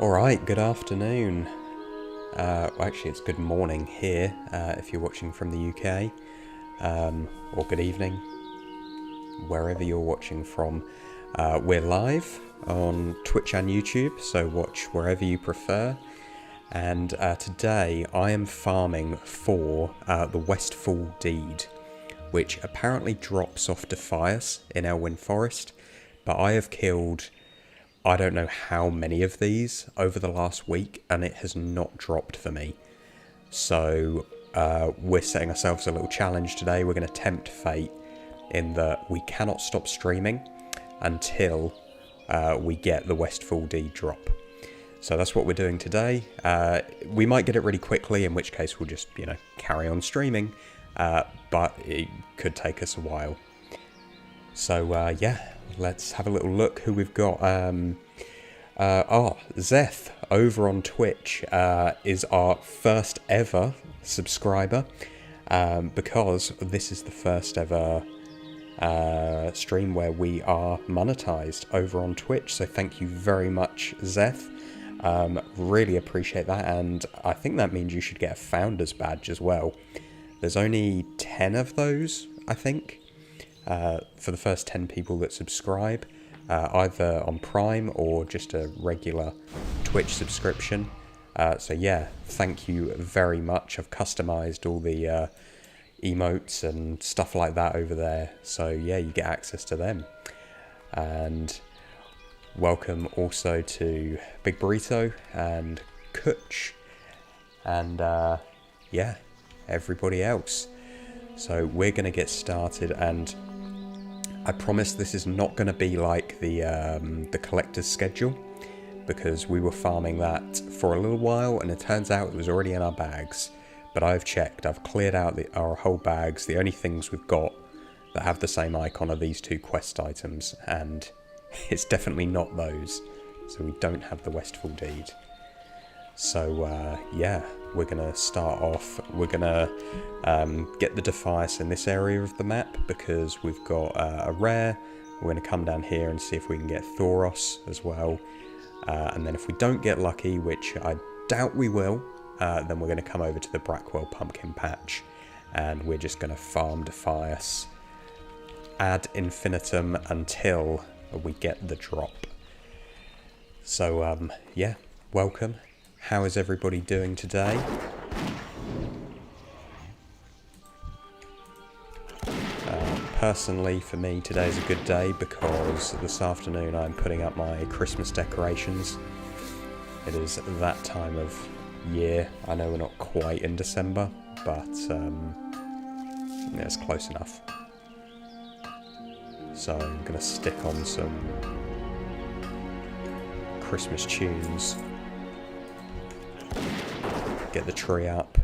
Alright, good afternoon. Well, actually, it's good morning here if you're watching from the UK, or good evening, wherever you're watching from. We're live on Twitch and YouTube, so watch wherever you prefer. And today I am farming for the Westfall Deed, which apparently drops off Defias in Elwyn Forest, but I have killed I don't know how many of these over the last week, and it has not dropped for me. So we're setting ourselves a little challenge today. We're going to tempt fate in that we cannot stop streaming until we get the Westfall D drop. So that's what we're doing today. We might get it really quickly, in which case we'll just, carry on streaming. But it could take us a while. So, yeah, let's have a little look who we've got. Zeth over on Twitch is our first ever subscriber, because this is the first ever stream where we are monetized over on Twitch. So thank you very much, Zeth. Really appreciate that, and I think that means you should get a founder's badge as well. There's only 10 of those, I think. For the first 10 people that subscribe, either on Prime or just a regular Twitch subscription. So yeah, thank you very much. I've customized all the emotes and stuff like that over there. So yeah, you get access to them. And welcome also to Big Burrito and Kutch and yeah, everybody else. So we're going to get started, and I promise this is not going to be like the collector's schedule, because we were farming that for a little while and it turns out it was already in our bags. But I've checked, I've cleared out our whole bags. The only things we've got that have the same icon are these two quest items, and it's definitely not those. So we don't have the Westfall Deed. So yeah, we're going to start off. We're going to get the Defias in this area of the map because we've got a rare. We're going to come down here and see if we can get Thoros as well. And then if we don't get lucky, which I doubt we will, then we're going to come over to the Brackwell Pumpkin Patch. And we're just going to farm Defias ad infinitum until we get the drop. So yeah, welcome. How is everybody doing today? Personally, for me, today's a good day because this afternoon I'm putting up my Christmas decorations. It is that time of year. I know we're not quite in December, but yeah, it's close enough. So I'm going to stick on some Christmas tunes. Get the tree up.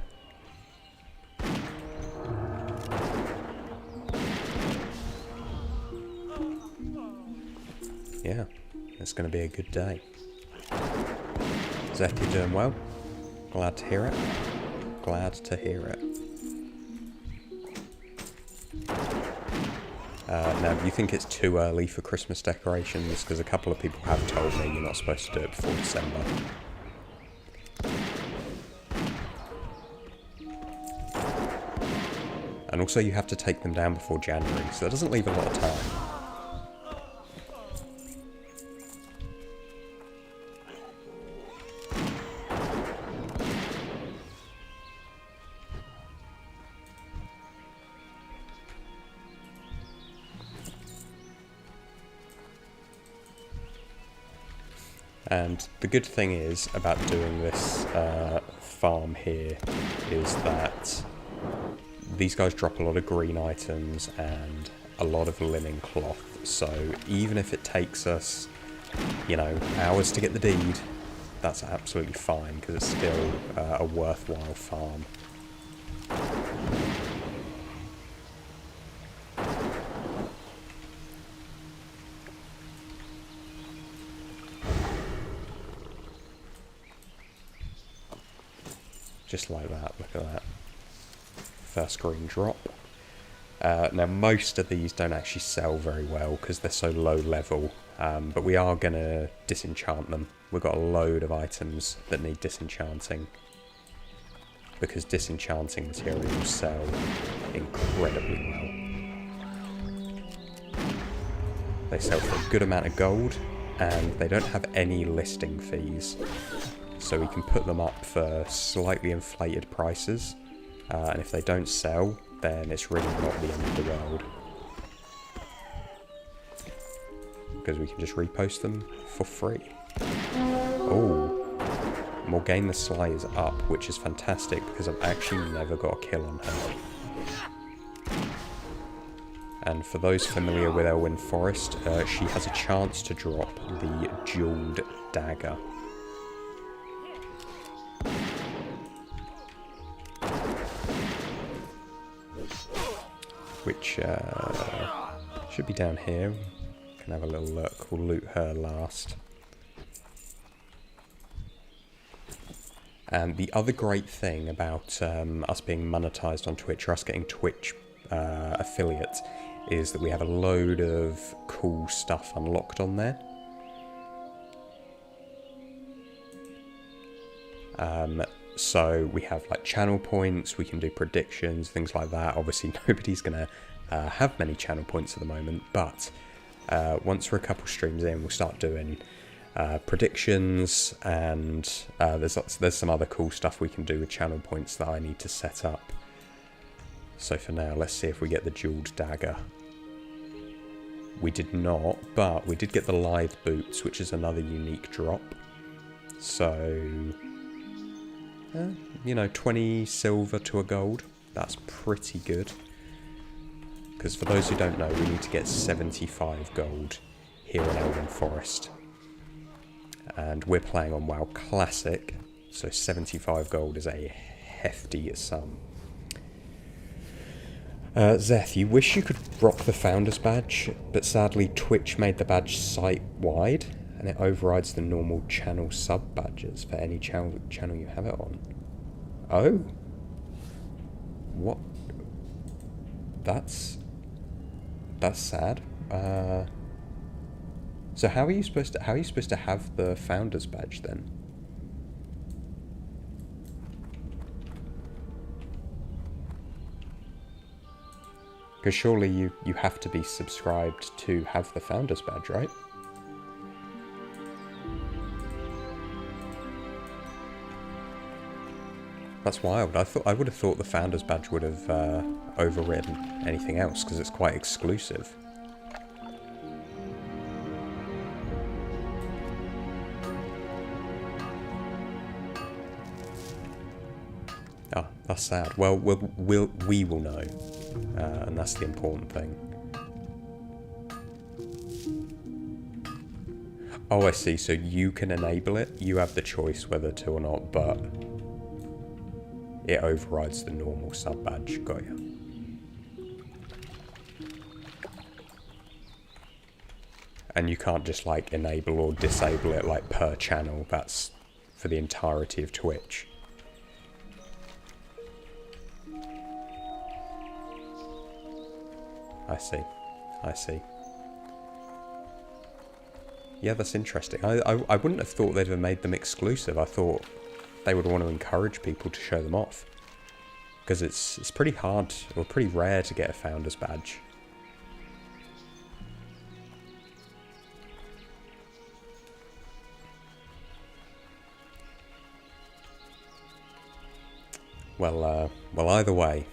Yeah, it's going to be a good day. Zeth, you doing well? Glad to hear it. Glad to hear it. Now, do you think it's too early for Christmas decorations? Because a couple of people have told me you're not supposed to do it before December. And also you have to take them down before January, so that doesn't leave a lot of time. And the good thing is about doing this farm here is that these guys drop a lot of green items and a lot of linen cloth. So even if it takes us, hours to get the deed, that's absolutely fine because it's still a worthwhile farm. Just like that, look at that. First green drop. Now most of these don't actually sell very well because they're so low level. But we are going to disenchant them. We've got a load of items that need disenchanting, because disenchanting materials sell incredibly well. They sell for a good amount of gold, and they don't have any listing fees. So we can put them up for slightly inflated prices, and if they don't sell, then it's really not the end of the world. Because we can just repost them for free. Oh, Morgane the Sly is up, which is fantastic because I've actually never got a kill on her. And for those familiar with Elwyn Forest, she has a chance to drop the jeweled dagger. Which should be down here. Can have a little look. We'll loot her last. And the other great thing about us being monetized on Twitch, or us getting Twitch affiliates, is that we have a load of cool stuff unlocked on there. So we have like channel points, we can do predictions, things like that. Obviously nobody's going to have many channel points at the moment, but once we're a couple streams in, we'll start doing predictions, and there's some other cool stuff we can do with channel points that I need to set up. So for now, let's see if we get the jeweled dagger. We did not, but we did get the lithe boots, which is another unique drop. So, you know, 20 silver to a gold. That's pretty good. Because for those who don't know, we need to get 75 gold here in Elwyn Forest. And we're playing on WoW Classic, so 75 gold is a hefty sum. Zeth, you wish you could rock the Founders Badge, but sadly Twitch made the badge site-wide, and it overrides the normal channel sub-badges for any channel you have it on. Oh? What? That's sad. So how are you supposed to have the Founders Badge then? Because surely you have to be subscribed to have the Founders Badge, right? That's wild. I would have thought the Founders Badge would have overridden anything else, because it's quite exclusive. Oh, that's sad. Well, we will know, and that's the important thing. Oh, I see. So you can enable it. You have the choice whether to or not, but it overrides the normal sub badge. Got ya. And you can't just like enable or disable it like per channel. That's for the entirety of Twitch. I see. Yeah, that's interesting. I wouldn't have thought they'd have made them exclusive. I thought they would want to encourage people to show them off. Because it's pretty hard, or pretty rare to get a Founders Badge. Well, either way,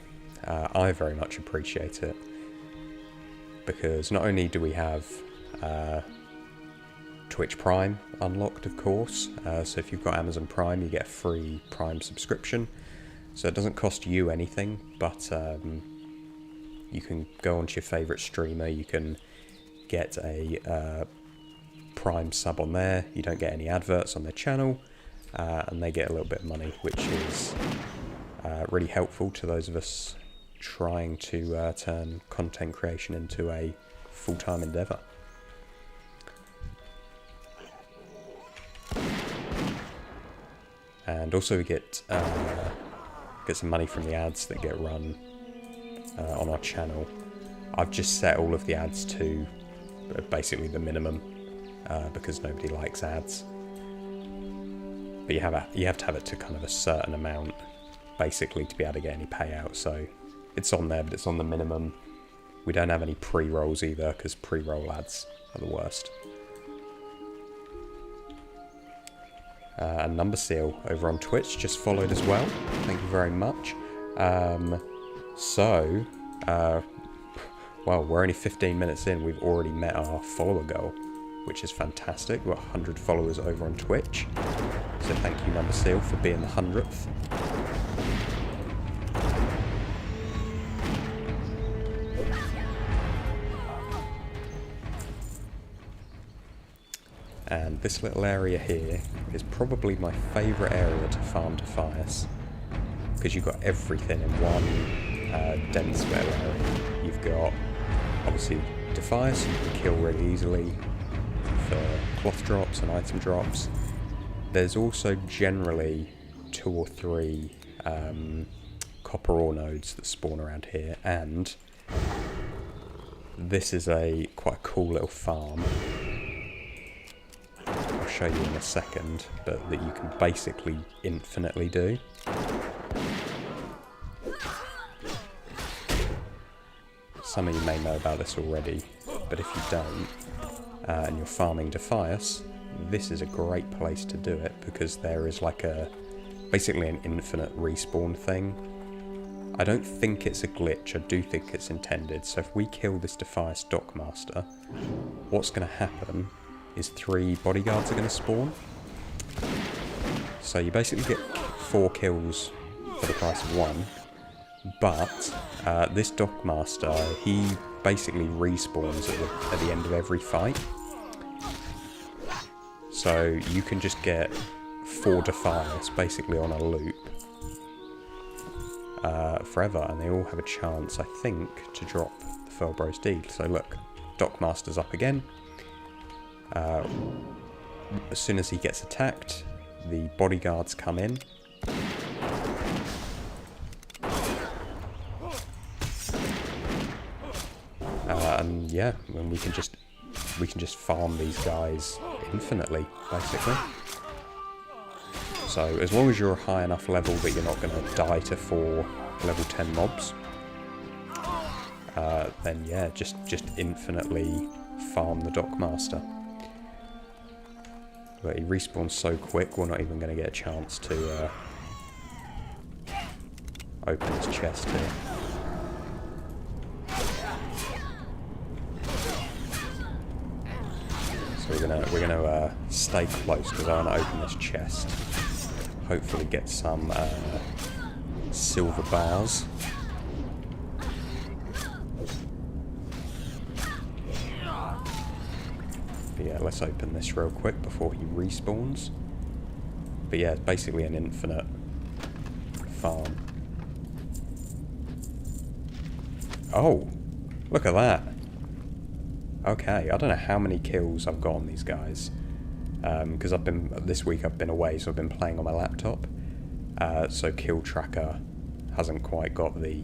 I very much appreciate it. Because not only do we have Twitch Prime unlocked, of course, so if you've got Amazon Prime, you get a free Prime subscription, so it doesn't cost you anything, but you can go onto your favourite streamer, you can get a Prime sub on there, you don't get any adverts on their channel, and they get a little bit of money, which is really helpful to those of us trying to turn content creation into a full-time endeavour. And also we get some money from the ads that get run on our channel. I've just set all of the ads to basically the minimum, because nobody likes ads. But you have to have it to kind of a certain amount, basically, to be able to get any payout. So it's on there, but it's on the minimum. We don't have any pre-rolls either, because pre-roll ads are the worst. And Number Seal over on Twitch just followed as well. Thank you very much. Well, we're only 15 minutes in. We've already met our follower goal, which is fantastic. We've got 100 followers over on Twitch. So thank you, Number Seal, for being the 100th. And this little area here is probably my favourite area to farm Defias, because you've got everything in one dense little area. You've got, obviously, Defias you can kill really easily for cloth drops and item drops. There's also generally 2 or 3 copper ore nodes that spawn around here, and this is quite a cool little farm. I'll show you in a second, but that you can basically infinitely do. Some of you may know about this already, but if you don't, and you're farming Defias, this is a great place to do it, because there is like basically an infinite respawn thing. I don't think it's a glitch, I do think it's intended. So if we kill this Defias Dockmaster, what's going to happen is 3 bodyguards are going to spawn. So you basically get 4 kills for the price of 1. But this Dockmaster, he basically respawns at the end of every fight. So you can just get 4 Defias basically on a loop forever, and they all have a chance, I think, to drop the Furlbrow's deed. So look, Dockmaster's up again. As soon as he gets attacked, the bodyguards come in. And yeah, and we can just farm these guys infinitely, basically. So as long as you're a high enough level that you're not going to die to 4 level 10 mobs, then yeah, just infinitely farm the Dockmaster. But he respawns so quick, we're not even going to get a chance to open his chest here. So we're gonna stay close, because I want to open this chest. Hopefully get some silver bars. But yeah, let's open this real quick before he respawns. But yeah, it's basically an infinite farm. Oh, look at that. Okay, I don't know how many kills I've got on these guys, because this week I've been away, so I've been playing on my laptop. So kill tracker hasn't quite got the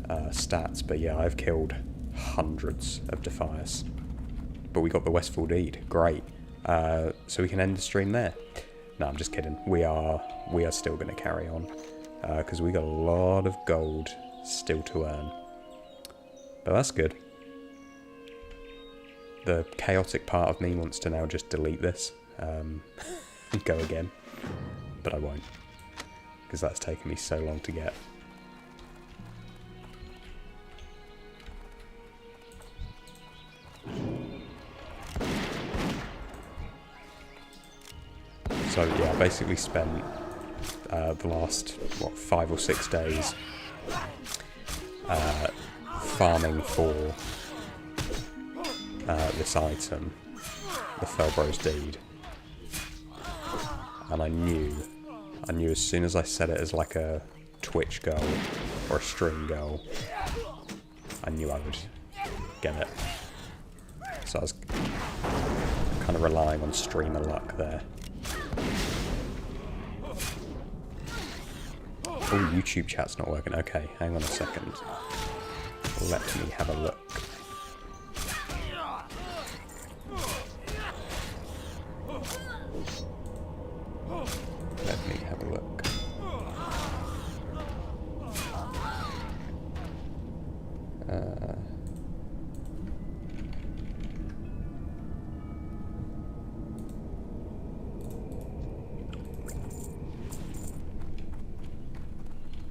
stats, but yeah, I've killed hundreds of Defias. But we got the Westfall deed, great. So we can end the stream there. No, I'm just kidding. We are still going to carry on, because we got a lot of gold still to earn. But that's good. The chaotic part of me wants to now just delete this and go again, but I won't, because that's taken me so long to get. So yeah, I basically spent the last 5 or 6 days farming for this item, the Furlbrow's deed, and I knew as soon as I set it as like a Twitch goal or a stream goal, I knew I would get it. So I was kind of relying on streamer luck there. Oh, YouTube chat's not working. Okay, hang on a second. Let me have a look.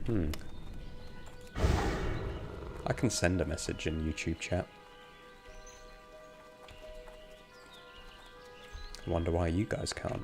I can send a message in YouTube chat. I wonder why you guys can't.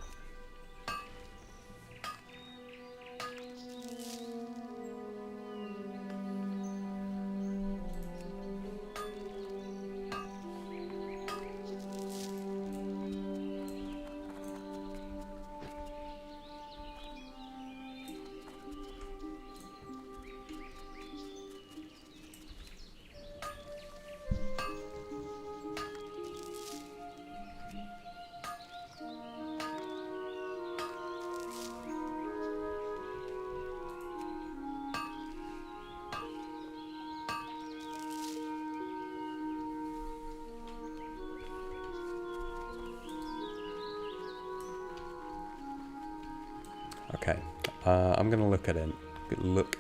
Okay, I'm gonna look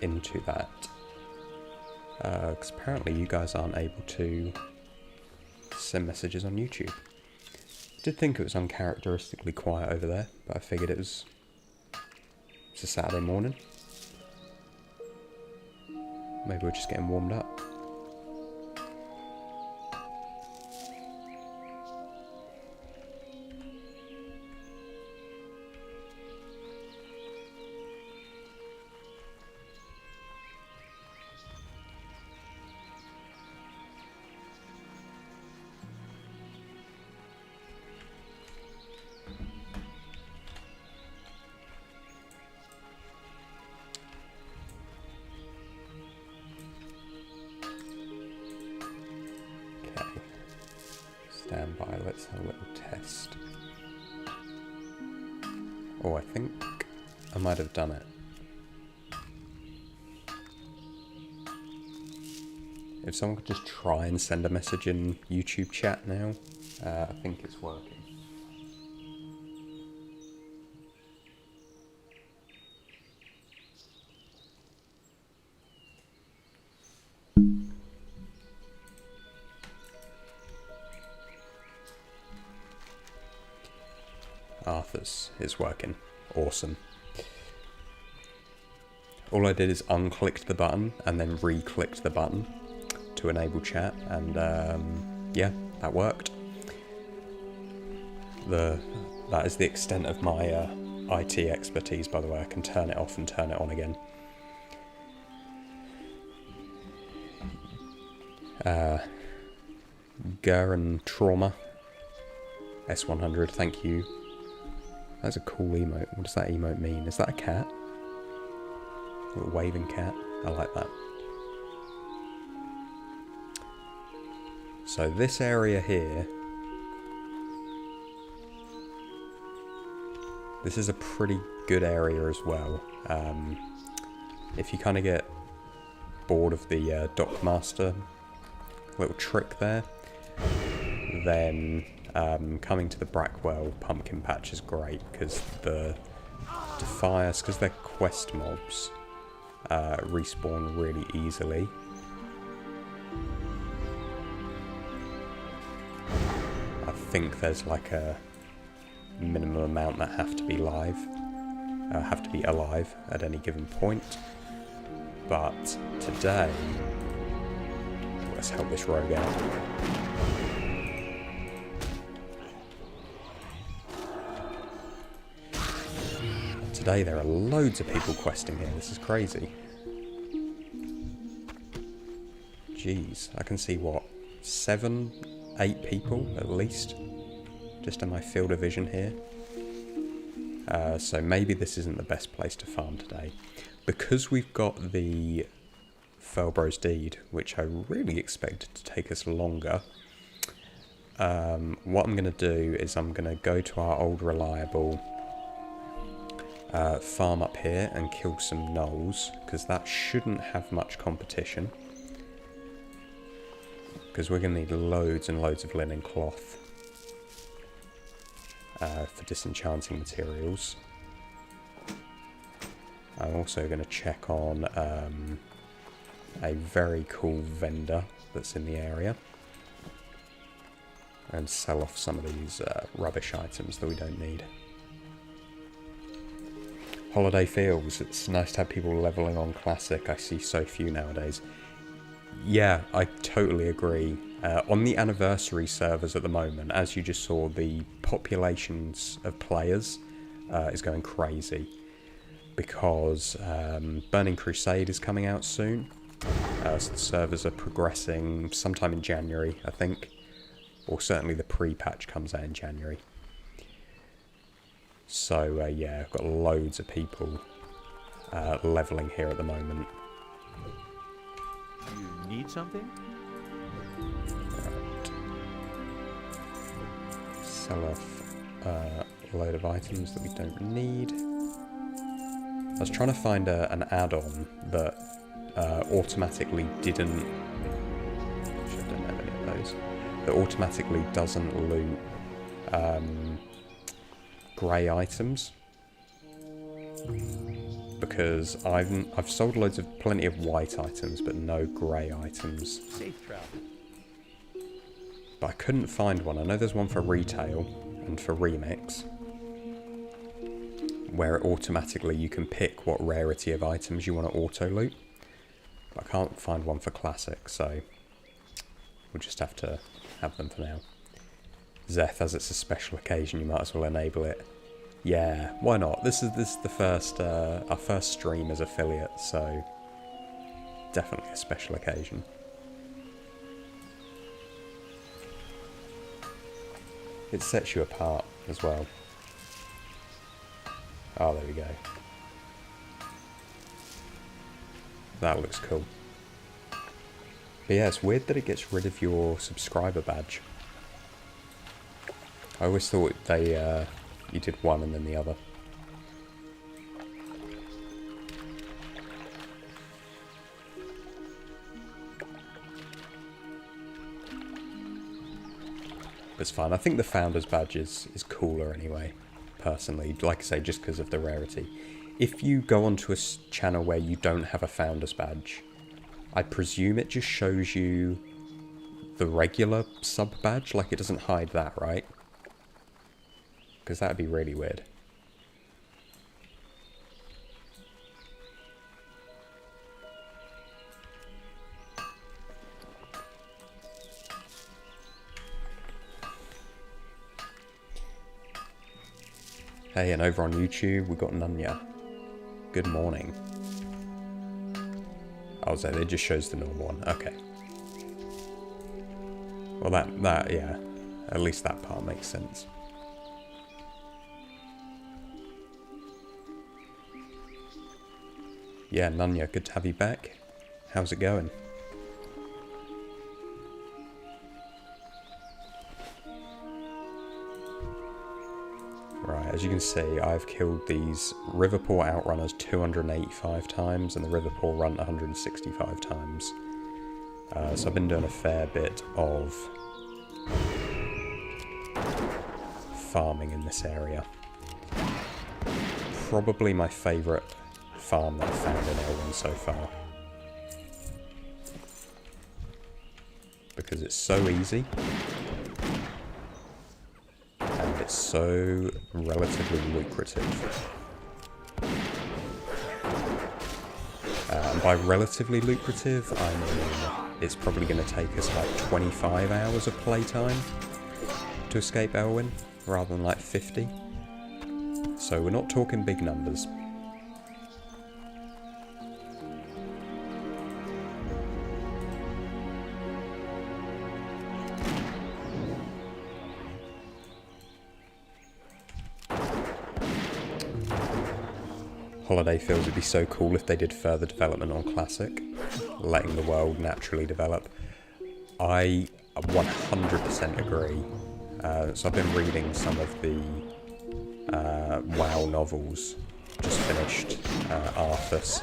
into that, because apparently you guys aren't able to send messages on YouTube. Did think it was uncharacteristically quiet over there, but I figured it's a Saturday morning. Maybe we're just getting warmed up. Stand by, let's have a little test. Oh, I think I might have done it. If someone could just try and send a message in YouTube chat now, I think it's working. Arthur's is working. Awesome. All I did is unclicked the button and then re-clicked the button to enable chat, and yeah, that worked. That is the extent of my IT expertise, by the way. I can turn it off and turn it on again. Gurren Trauma S100, thank you. That's a cool emote. What does that emote mean? Is that a cat? A little waving cat? I like that. So this area here, this is a pretty good area as well. If you kind of get bored of the Dockmaster little trick there, then coming to the Brackwell pumpkin patch is great, because the Defiers, because they're quest mobs, respawn really easily. I think there's like a minimum amount that have to be alive at any given point. But today, let's help this rogue out. Today there are loads of people questing here. This is crazy. Jeez, I can see what, 7, 8 people at least, just in my field of vision here. So maybe this isn't the best place to farm today. Because we've got the Furlbrow's Deed, which I really expected to take us longer, what I'm going to do is I'm going to go to our old reliable, farm up here and kill some gnolls, because that shouldn't have much competition. Because we're going to need loads and loads of linen cloth for disenchanting materials. I'm also going to check on a very cool vendor that's in the area and sell off some of these rubbish items that we don't need. Holiday feels. It's nice to have people leveling on Classic. I see so few nowadays. Yeah, I totally agree. On the anniversary servers at the moment, as you just saw, the populations of players is going crazy. Because Burning Crusade is coming out soon. So the servers are progressing sometime in January, I think. Or certainly the pre-patch comes out in January. So yeah, I've got loads of people leveling here at the moment. You need something? Right. Sell off a load of items that we don't need. I was trying to find an add-on that automatically didn't... Actually, I don't have any of those. That automatically doesn't loot grey items. Because I've sold plenty of white items, but no grey items. Safe travel. But I couldn't find one. I know there's one for retail and for remix, where it automatically you can pick what rarity of items you want to auto loot. But I can't find one for classic, so we'll just have to have them for now. Zeth, as it's a special occasion, you might as well enable it. Yeah, why not? This is the first our first stream as affiliate, so definitely a special occasion. It sets you apart as well. Oh, there we go. That looks cool. But yeah, it's weird that it gets rid of your subscriber badge. I always thought they you did one and then the other. But it's fine. I think the Founder's Badge is cooler anyway, personally. Like I say, just because of the rarity. If you go onto a channel where you don't have a Founder's Badge, I presume it just shows you the regular sub badge, like it doesn't hide that, right? Because that would be really weird. Hey, and over on YouTube, we've got Nunya. Good morning. Oh, so it just shows the normal one. Okay. Well, that, yeah. At least that part makes sense. Yeah, Nunya, good to have you back. How's it going? Right, as you can see, I've killed these Riverpool Outrunners 285 times and the Riverpool Run 165 times. So I've been doing a fair bit of farming in this area. Probably my favourite farm that I've found in Elwyn so far. Because it's so easy. And it's so relatively lucrative. And by relatively lucrative, I mean it's probably going to take us like 25 hours of playtime to escape Elwyn, rather than like 50. So we're not talking big numbers. Holiday feels it'd be so cool if they did further development on Classic, letting the world naturally develop. I 100% agree. So I've been reading some of the WoW novels. Just finished Arthas,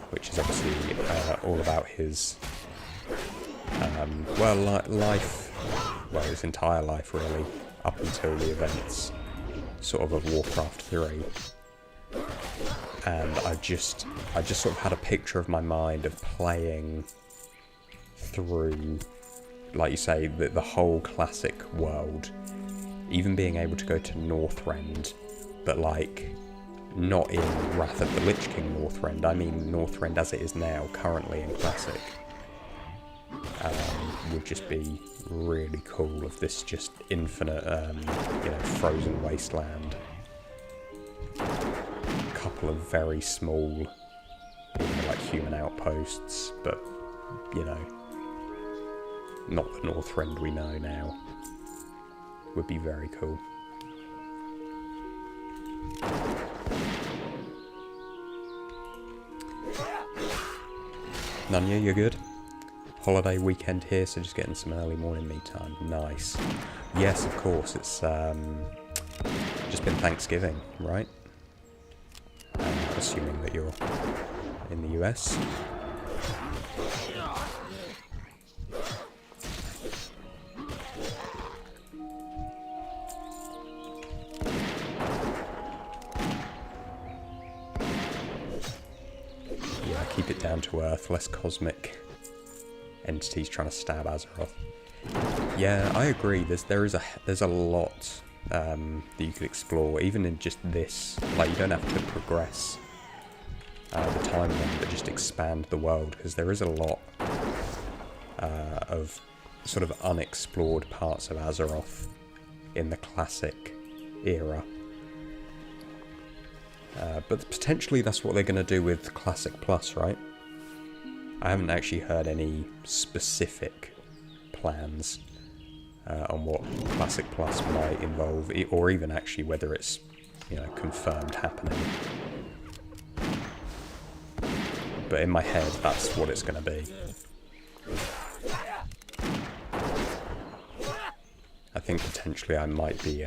which is obviously all about his life, well, his entire life really, up until the events sort of Warcraft 3. And I just sort of had a picture of my mind of playing through, like you say, the whole classic world, even being able to go to Northrend, but like not in Wrath of the Lich King Northrend, I mean Northrend as it is now, currently in Classic. Would just be really cool if this just infinite, you know, frozen wasteland. A couple of very small, you know, like human outposts, but, you know, not the Northrend we know now. Would be very cool. Nunya, you're good? Holiday weekend here, so just getting some early morning me time. Nice. Yes, of course, it's just been Thanksgiving, right? Assuming that you're in the US. Yeah, keep it down to earth, less cosmic entities trying to stab Azeroth. Yeah, I agree. There's a lot that you could explore, even in just this. Like, you don't have to progress the timeline, but just expand the world, because there is a lot of sort of unexplored parts of Azeroth in the Classic era. But potentially that's what they're going to do with Classic Plus, right? I haven't actually heard any specific plans on what Classic Plus might involve, or even actually whether it's, you know, confirmed happening. But in my head, that's what it's going to be. I think potentially I might be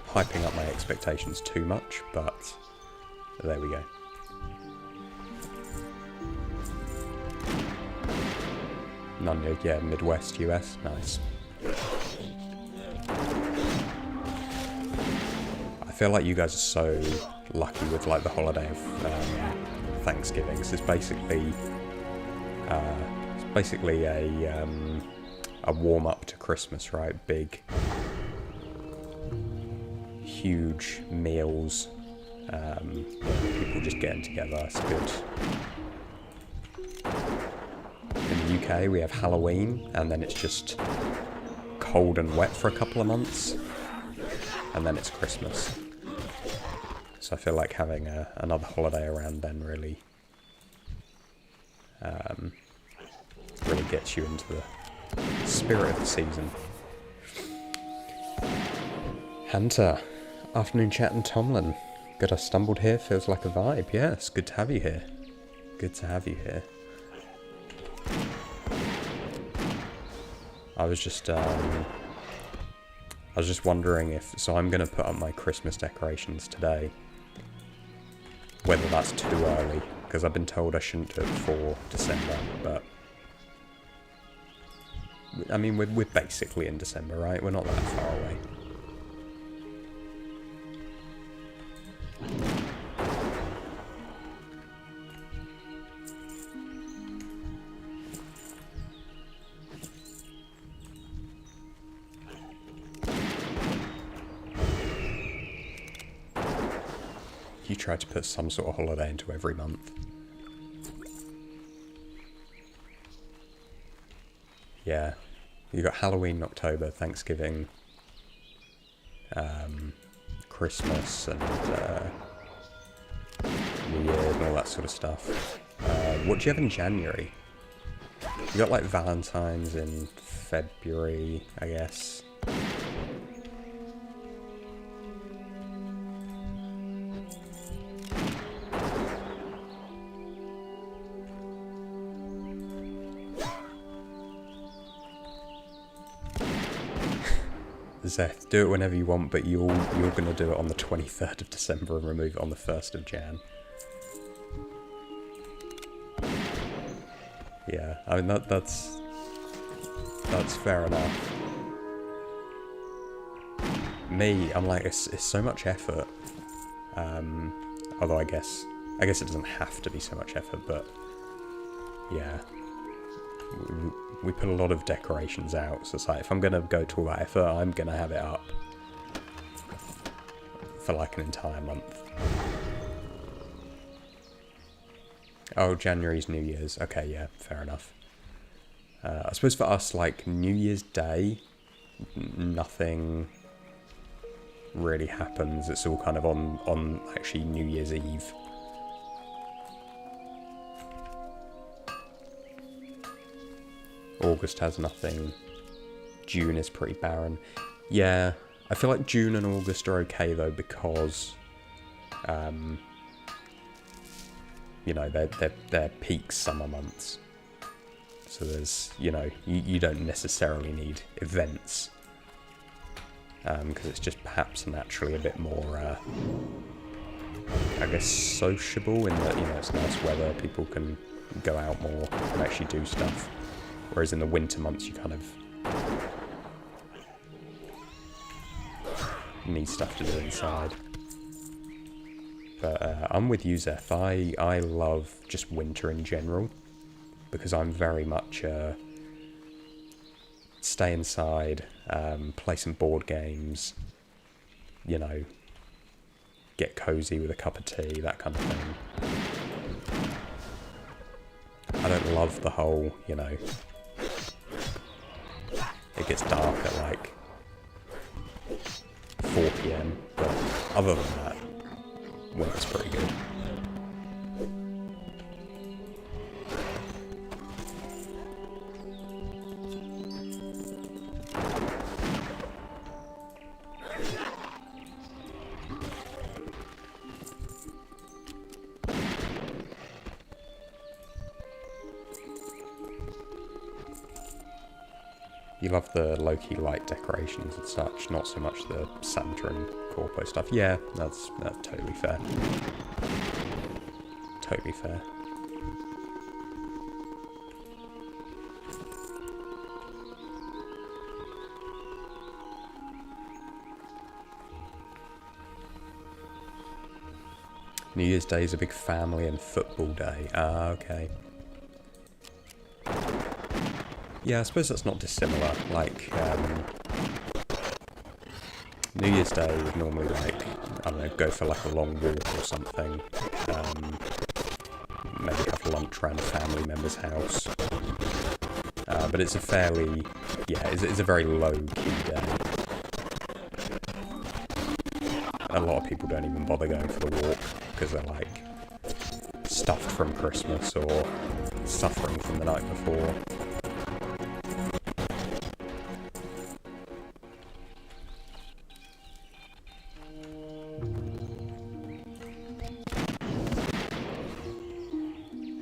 hyping up my expectations too much, but there we go. None, yeah, Midwest US, nice. I feel like you guys are so lucky with like the holiday of Thanksgiving. So it's basically a warm up to Christmas, right? Big, huge meals. People just getting together. It's good. In the UK, we have Halloween, and then it's just cold and wet for a couple of months, and then it's Christmas. So I feel like having another holiday around then really gets you into the spirit of the season. Hunter, afternoon chat and Tomlin. Good, I stumbled here, feels like a vibe. Yeah, it's good to have you here. Good to have you here. I was just wondering if, so I'm going to put up my Christmas decorations today, whether that's too early, because I've been told I shouldn't do it before December, but, I mean, we're basically in December, right? We're not that far away. You try to put some sort of holiday into every month. Yeah. You got Halloween in October, Thanksgiving, Christmas, and New Year, and all that sort of stuff. What do you have in January? You got like Valentine's in February, I guess. Zeth, do it whenever you want, but you're going to do it on the 23rd of December and remove it on the 1st of Jan. Yeah, I mean, that's fair enough. Me, I'm like, it's so much effort. Although I guess it doesn't have to be so much effort, but yeah. We put a lot of decorations out, so it's like, if I'm going to go to all that effort, I'm going to have it up for like an entire month. Oh, January's New Year's. Okay, yeah, fair enough. I suppose for us, like, New Year's Day, nothing really happens. It's all kind of on actually New Year's Eve. August has nothing. June is pretty barren. Yeah, I feel like June and August are okay though, because you know, they're peak summer months. So there's, you know, you don't necessarily need events, because it's just perhaps naturally a bit more, I guess, sociable in that, you know, it's nice weather, people can go out more and actually do stuff. Whereas in the winter months, you kind of need stuff to do inside. But I'm with you, Zeph. I love just winter in general, because I'm very much stay inside, play some board games, you know, get cozy with a cup of tea, that kind of thing. I don't love the whole, you know, it gets dark at like 4 PM, but other than that, winter's pretty good. You love the low-key light decorations and such, not so much the Santa and Corpo stuff. Yeah, that's totally fair. Totally fair. New Year's Day is a big family and football day. Ah, okay. Yeah, I suppose that's not dissimilar. Like, New Year's Day would normally, like, I don't know, go for like a long walk or something. Maybe have lunch around a family member's house. But it's a fairly, yeah, it's a very low-key day. A lot of people don't even bother going for the walk, because they're like stuffed from Christmas or suffering from the night before.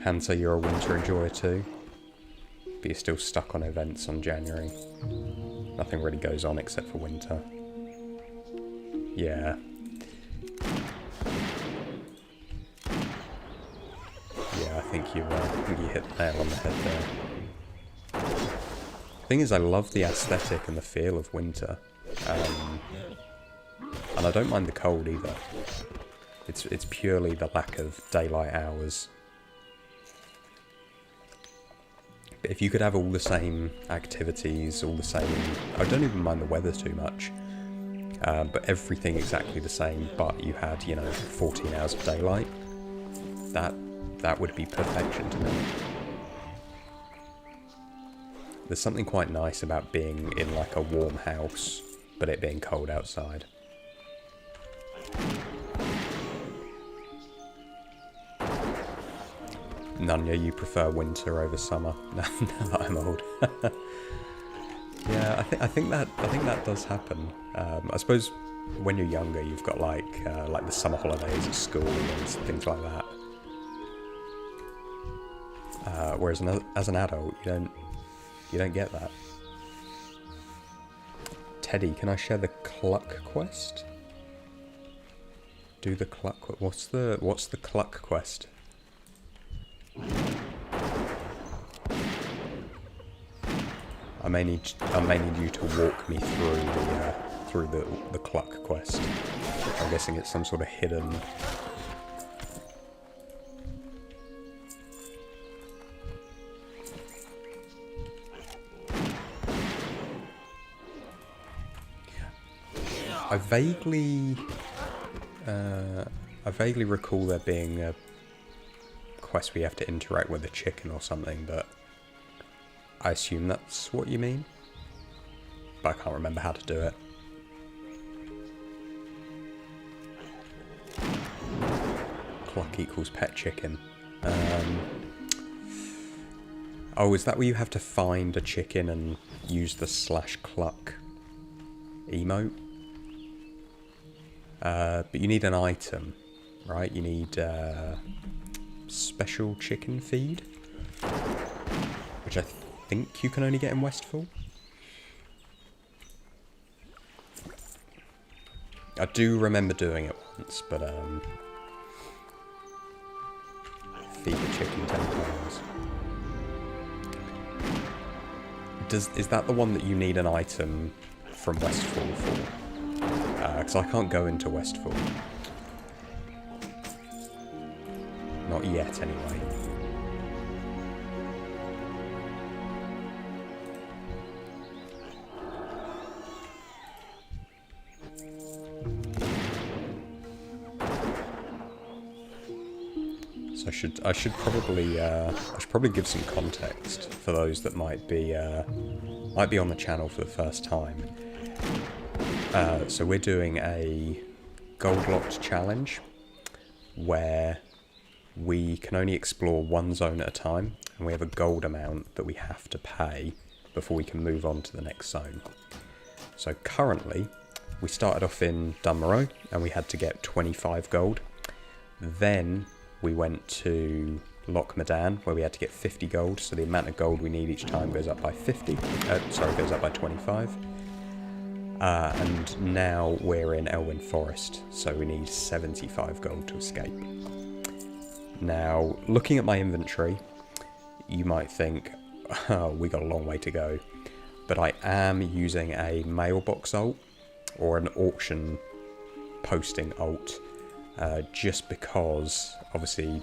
Hansa, you're a winter enjoyer too, but you're still stuck on events on January. Nothing really goes on except for winter. Yeah. Yeah, I think you hit the nail on the head there. The thing is, I love the aesthetic and the feel of winter. And I don't mind the cold either. It's purely the lack of daylight hours. If you could have all the same activities, all the same... I don't even mind the weather too much. But everything exactly the same, but you had, you know, 14 hours of daylight. That would be perfection to me. There's something quite nice about being in like a warm house, but it being cold outside. Nunya, you prefer winter over summer? Now that I'm old. Yeah, I think that does happen. I suppose when you're younger, you've got like the summer holidays at school and things like that. Whereas as an adult, you don't get that. Teddy, can I share the Cluck quest? Do the Cluck. What's the Cluck quest? I may need you to walk me through the Cluck quest. I'm guessing it's some sort of hidden. I vaguely I vaguely recall there being a quest where you have to interact with a chicken or something, but I assume that's what you mean. But I can't remember how to do it. Cluck equals pet chicken. Oh, is that where you have to find a chicken and use the /cluck emote? But you need an item, right? You need special chicken feed, which I think you can only get in Westfall. I do remember doing it once, but feed the chicken 10 times. Is that the one that you need an item from Westfall for? Because I can't go into Westfall. Not yet, anyway. So I should probably give some context for those that might be on the channel for the first time. So we're doing a Goldlocked challenge where we can only explore one zone at a time, and we have a gold amount that we have to pay before we can move on to the next zone. So currently, we started off in Dunmorrow, and we had to get 25 gold. Then we went to Loch Madan, where we had to get 50 gold, so the amount of gold we need each time goes up by 25. And now we're in Elwyn Forest, so we need 75 gold to escape. Now, looking at my inventory, you might think, oh, we got a long way to go. But I am using a mailbox ult, or an auction posting ult, just because, obviously,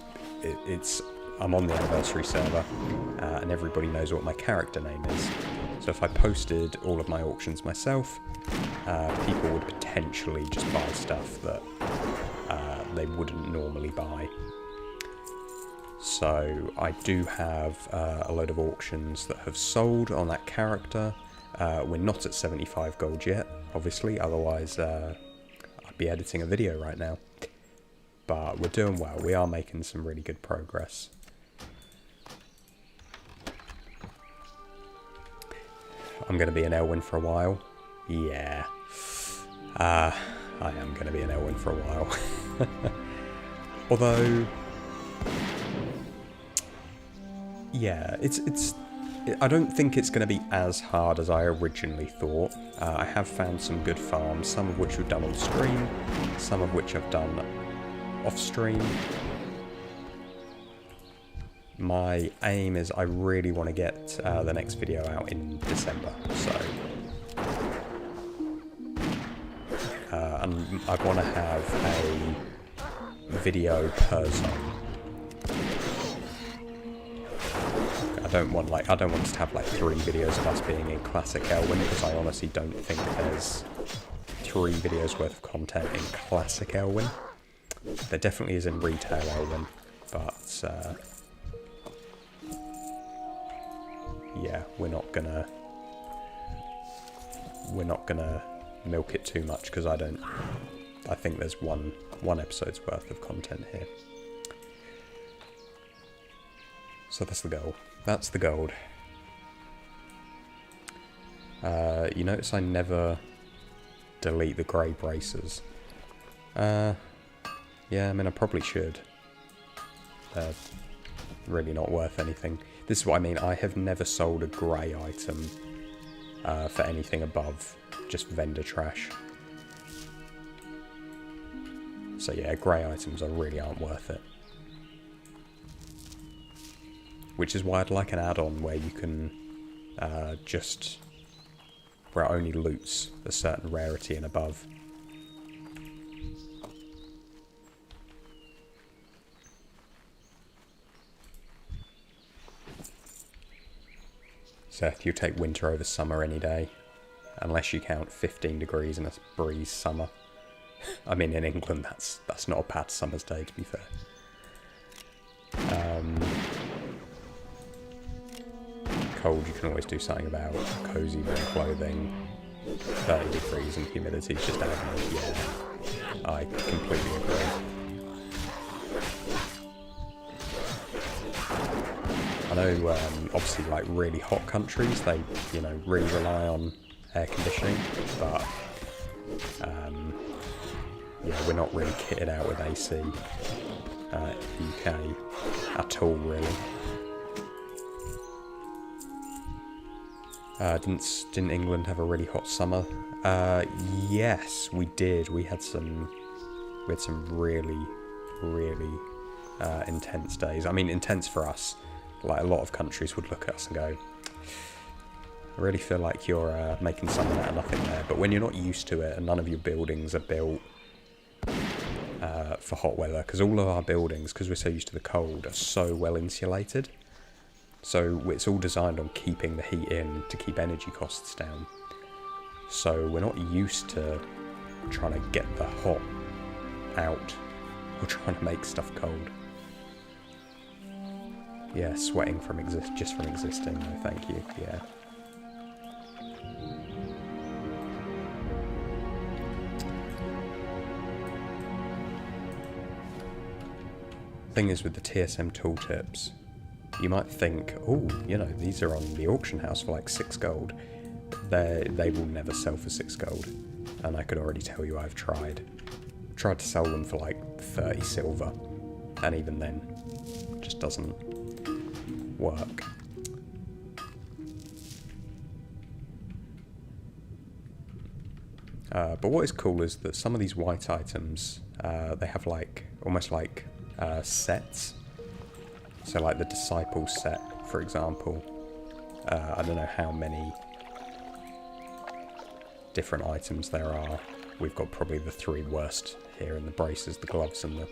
I'm on the anniversary server, and everybody knows what my character name is. So if I posted all of my auctions myself, people would potentially just buy stuff that they wouldn't normally buy. So I do have a load of auctions that have sold on that character. We're not at 75 gold yet, obviously, otherwise I'd be editing a video right now. But we're doing well, we are making some really good progress. I'm going to be in Elwyn for a while. Yeah. I am going to be in Elwyn for a while. Although, yeah, I don't think it's going to be as hard as I originally thought. I have found some good farms, some of which we've done on stream, some of which I've done off stream. My aim is I really want to get the next video out in December, so and I want to have a video per zone. I don't want us to have like 3 videos of us being in Classic Elwyn, because I honestly don't think there's 3 videos worth of content in Classic Elwyn. There definitely is in Retail Elwyn, but yeah, we're not gonna milk it too much, because I think there's one episode's worth of content here. So that's the goal. That's the gold. You notice I never delete the grey braces. Yeah, I mean, I probably should. They're really not worth anything. This is what I mean, I have never sold a grey item for anything above just vendor trash. So yeah, grey items really aren't worth it. Which is why I'd like an add-on where you can where it only loots a certain rarity and above. Seth, you take winter over summer any day, unless you count 15 degrees and a breeze summer. I mean, in England, that's not a bad summer's day, to be fair. Cold, you can always do something about. Cozy warm clothing, 30 degrees and humidity is just adamant. Yeah, I completely agree. I know, obviously, like really hot countries, they, you know, really rely on air conditioning, but yeah, we're not really kitted out with AC in the UK at all, really. Didn't England have a really hot summer? Yes, we did. We had some really intense days. I mean, intense for us. Like, a lot of countries would look at us and go, I really feel like you're making something out of nothing there. But when you're not used to it and none of your buildings are built for hot weather, because all of our buildings, because we're so used to the cold, are so well insulated. So it's all designed on keeping the heat in to keep energy costs down. So we're not used to trying to get the hot out or trying to make stuff cold. Yeah, sweating from just from existing, no thank you, yeah. Thing is with the TSM tooltips, you might think, oh, you know, these are on the auction house for like 6 gold. They will never sell for 6 gold. And I could already tell you I've tried. Tried to sell them for like 30 silver. And even then, it just doesn't work. But what is cool is that some of these white items, they have like, almost like sets. So like the Disciple set, for example, I don't know how many different items there are. We've got probably the 3 worst here in the braces, the gloves and the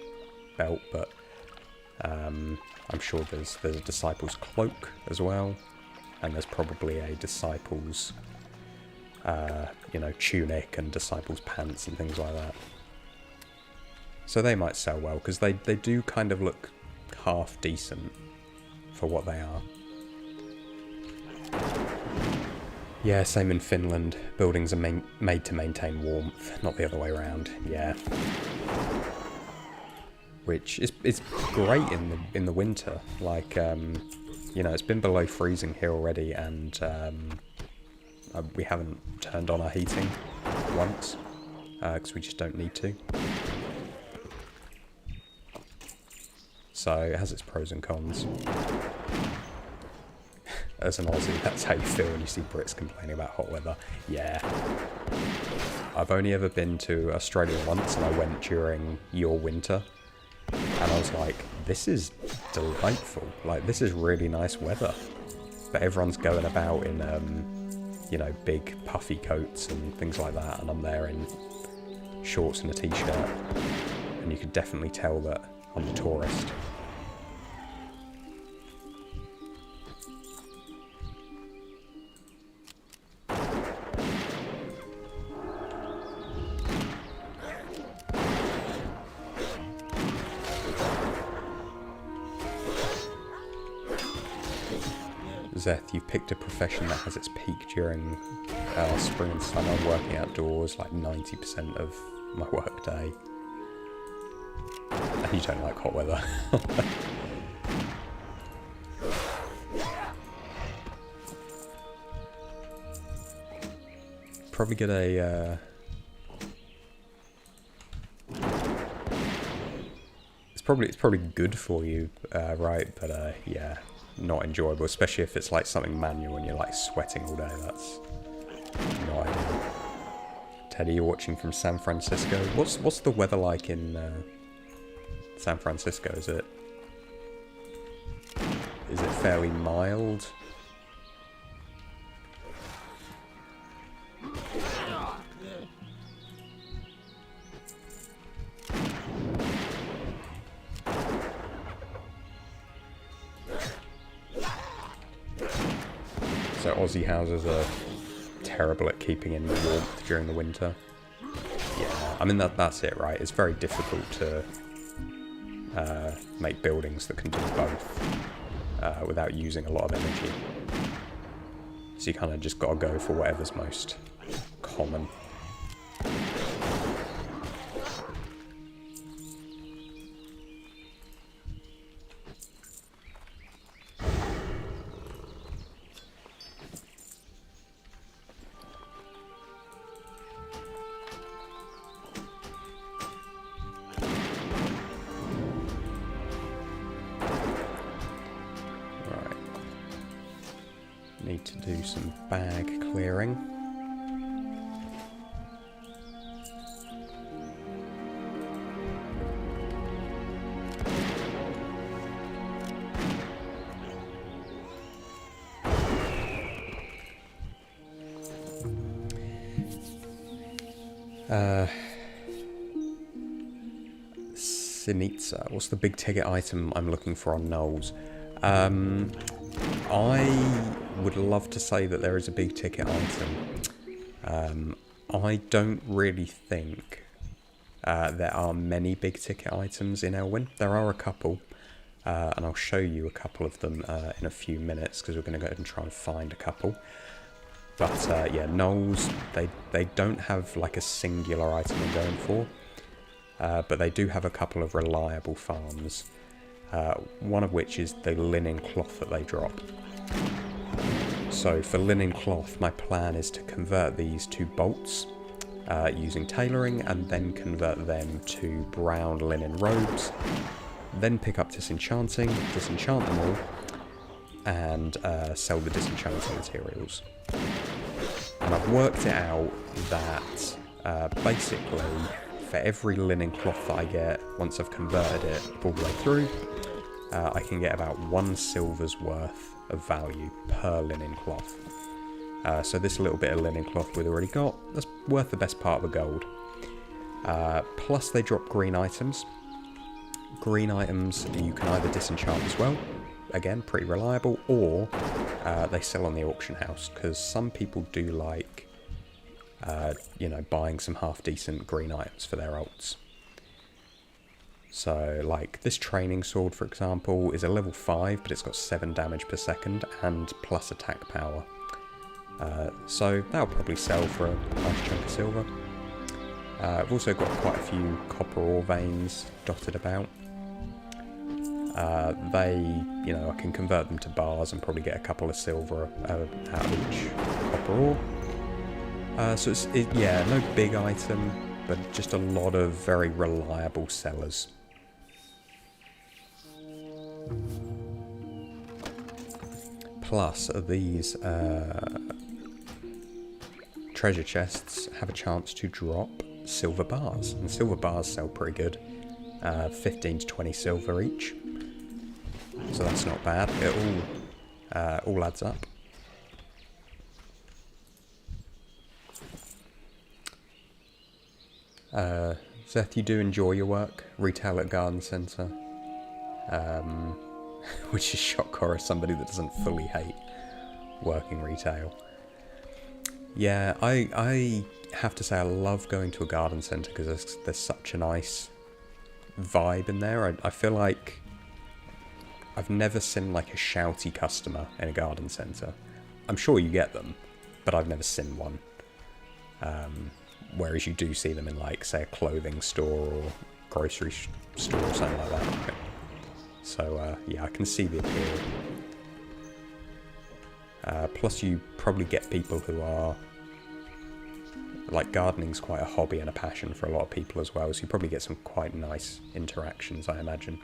belt, but I'm sure there's a Disciple's cloak as well, and there's probably a Disciple's, you know, tunic and Disciple's pants and things like that. So they might sell well, because they do kind of look half decent for what they are. Yeah, same in Finland. Buildings are made to maintain warmth, not the other way around. Yeah, which is great in the winter. Like, you know, it's been below freezing here already, and we haven't turned on our heating once because we just don't need to. So it has its pros and cons. As an Aussie, that's how you feel when you see Brits complaining about hot weather. Yeah. I've only ever been to Australia once, and I went during your winter. And I was like, this is delightful. Like, this is really nice weather. But everyone's going about in, you know, big puffy coats and things like that. And I'm there in shorts and a t-shirt. And you could definitely tell that I'm a tourist. Zeth, you've picked a profession that has its peak during spring and summer, working outdoors, like 90% of my work day. And you don't like hot weather. Probably get a... It's probably good for you, right? But yeah, not enjoyable, especially if it's like something manual and you're like sweating all day. That's not ideal. Teddy, you're watching from San Francisco. What's the weather like in San Francisco? Is it fairly mild? So Aussie houses are terrible at keeping in warmth during the winter. Yeah, I mean, that's it, right? It's very difficult to make buildings that can do both without using a lot of energy. So you kind of just got to go for whatever's most common. Need to do some bag clearing. Sinitsa. What's the big ticket item I'm looking for on Knowles? I would love to say that there is a big ticket item. I don't really think there are many big ticket items in Elwyn. There are a couple, and I'll show you a couple of them in a few minutes, because we're going to go ahead and try and find a couple. But yeah, Knowles, they don't have like a singular item I'm going for, but they do have a couple of reliable farms. One of which is the linen cloth that they drop. So for linen cloth, my plan is to convert these to bolts using tailoring, and then convert them to brown linen robes, then pick up disenchanting, disenchant them all, and sell the disenchanting materials. And I've worked it out that basically for every linen cloth that I get, once I've converted it all the way through, I can get about 1 silver's worth of value per linen cloth. So this little bit of linen cloth we've already got, that's worth the best part of a gold. Plus they drop green items. Green items you can either disenchant as well, again pretty reliable, or they sell on the auction house, because some people do like you know, buying some half decent green items for their alts. So like this training sword, for example, is a level 5, but it's got 7 damage per second and plus attack power. So that'll probably sell for a nice chunk of silver. I've also got quite a few copper ore veins dotted about. They, you know, I can convert them to bars and probably get a couple of silver out of each copper ore. So it's, yeah, no big item, but just a lot of very reliable sellers. Plus, these treasure chests have a chance to drop silver bars, and silver bars sell pretty good, 15 to 20 silver each, so that's not bad. It all adds up. Seth, you do enjoy your work, retail at garden centre, which is shock horror, somebody that doesn't fully hate working retail. Yeah, I have to say I love going to a garden centre because there's such a nice vibe in there. I feel like I've never seen like a shouty customer in a garden centre. I'm sure you get them, but I've never seen one. Whereas you do see them in, like, say, a clothing store or grocery store or something like that. So, yeah, I can see the appeal. Plus, you probably get people who are... Like, gardening's quite a hobby and a passion for a lot of people as well, so you probably get some quite nice interactions, I imagine.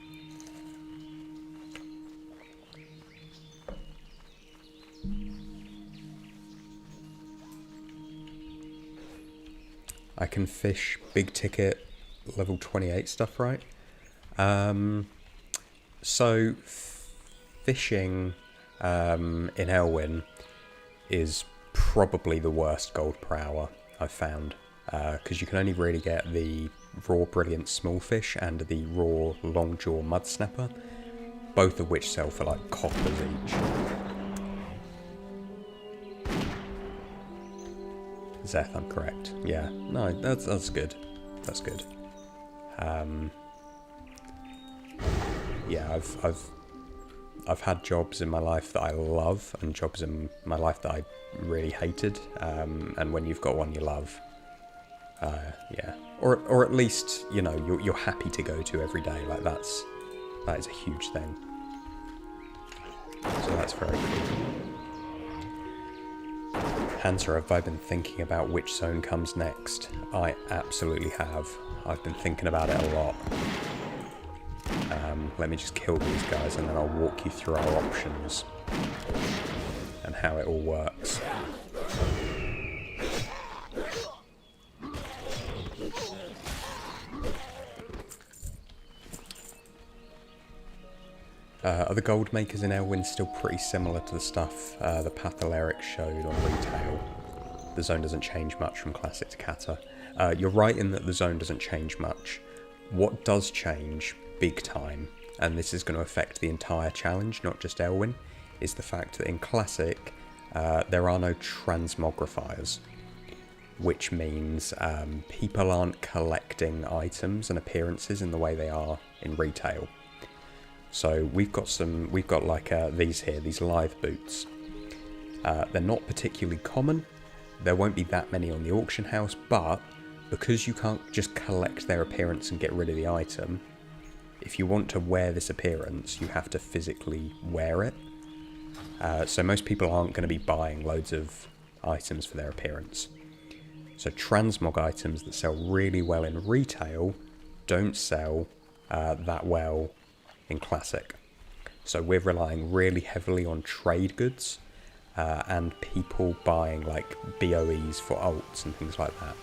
I can fish big ticket level 28 stuff, right? So fishing in Elwyn is probably the worst gold per hour I've found, because you can only really get the raw brilliant small fish and the raw long jaw mud snapper, both of which sell for like coppers each. Zeth, I'm correct. Yeah, no, that's good. That's good. Yeah, I've had jobs in my life that I love and jobs in my life that I really hated. And when you've got one you love, yeah, or at least, you know, you're happy to go to every day. Like that is a huge thing. So that's very cool. Hansa, have I been thinking about which zone comes next? I absolutely have. I've been thinking about it a lot. Let me just kill these guys and then I'll walk you through our options and how it all works. Are the gold makers in Elwyn still pretty similar to the stuff the Pathaleric showed on retail? The zone doesn't change much from Classic to Kata. You're right in that the zone doesn't change much. What does change big time, and this is going to affect the entire challenge, not just Elwyn, is the fact that in Classic there are no transmogrifiers, which means people aren't collecting items and appearances in the way they are in retail. So we've got like these here, these live boots. They're not particularly common. There won't be that many on the auction house, but because you can't just collect their appearance and get rid of the item, if you want to wear this appearance, you have to physically wear it. So most people aren't going to be buying loads of items for their appearance. So transmog items that sell really well in retail don't sell that well in Classic. So we're relying really heavily on trade goods and people buying like BOEs for alts and things like that.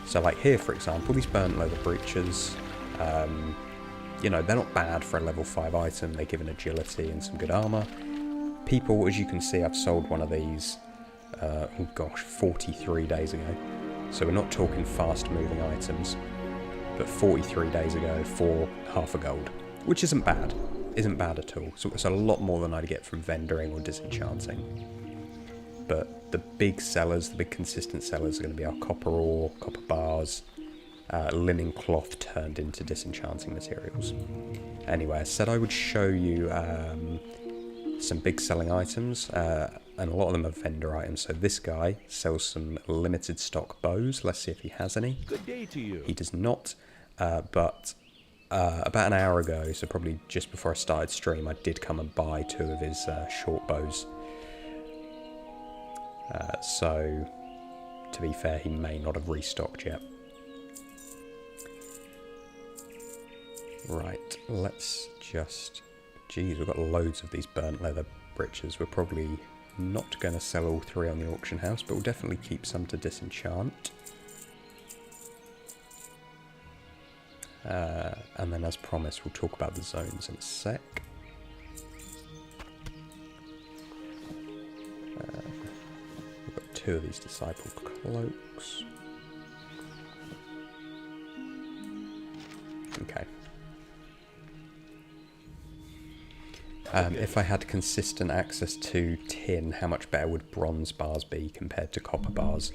So like here, for example, these burnt leather breeches, you know, they're not bad for a level 5 item. They give an agility and some good armour. People, as you can see, I've sold one of these, oh gosh, 43 days ago. So we're not talking fast moving items, but 43 days ago for half a gold, which isn't bad. Isn't bad at all. So it's a lot more than I'd get from vendoring or disenchanting. But the big sellers, the big consistent sellers are going to be our copper ore, copper bars, linen cloth turned into disenchanting materials. Anyway, I said I would show you some big selling items, and a lot of them are vendor items. So this guy sells some limited stock bows. Let's see if he has any. Good day to you. He does not, but about an hour ago, so probably just before I started stream, I did come and buy 2 of his short bows. So, to be fair, he may not have restocked yet. Right, let's just... Geez, we've got loads of these burnt leather breeches. We're probably not going to sell all 3 on the auction house, but we'll definitely keep some to disenchant. And then, as promised, we'll talk about the zones in a sec. We've got 2 of these disciple cloaks. Okay. If I had consistent access to tin, how much better would bronze bars be compared to copper bars?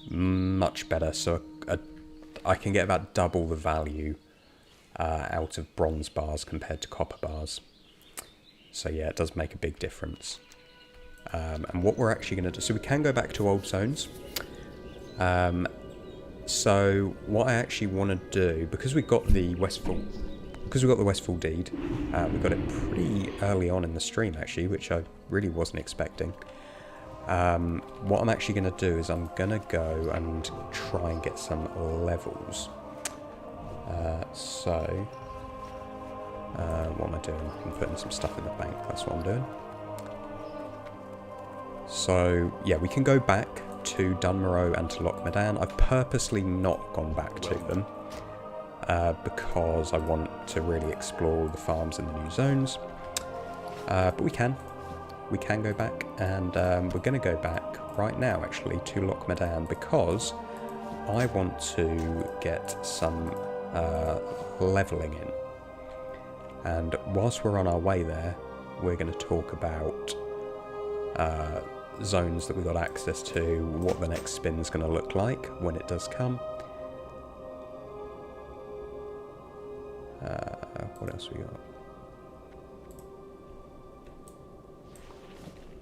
Much better. So I can get about double the value out of bronze bars compared to copper bars. So yeah, it does make a big difference. And what we're actually going to do... So we can go back to old zones. So what I actually want to do, because we got the Westfall deed, we got it pretty early on in the stream actually, which I really wasn't expecting. What I'm actually going to do is I'm going to go and try and get some levels. What am I doing? I'm putting some stuff in the bank, that's what I'm doing. So yeah, we can go back to Dunmoreau and to Lochmadan. I've purposely not gone back to them because I want to really explore the farms in the new zones. But we can go back, and we're going to go back right now actually to Lochmadan because I want to get some levelling in. And whilst we're on our way there, we're going to talk about zones that we've got access to, what the next spin's going to look like when it does come. What else we got?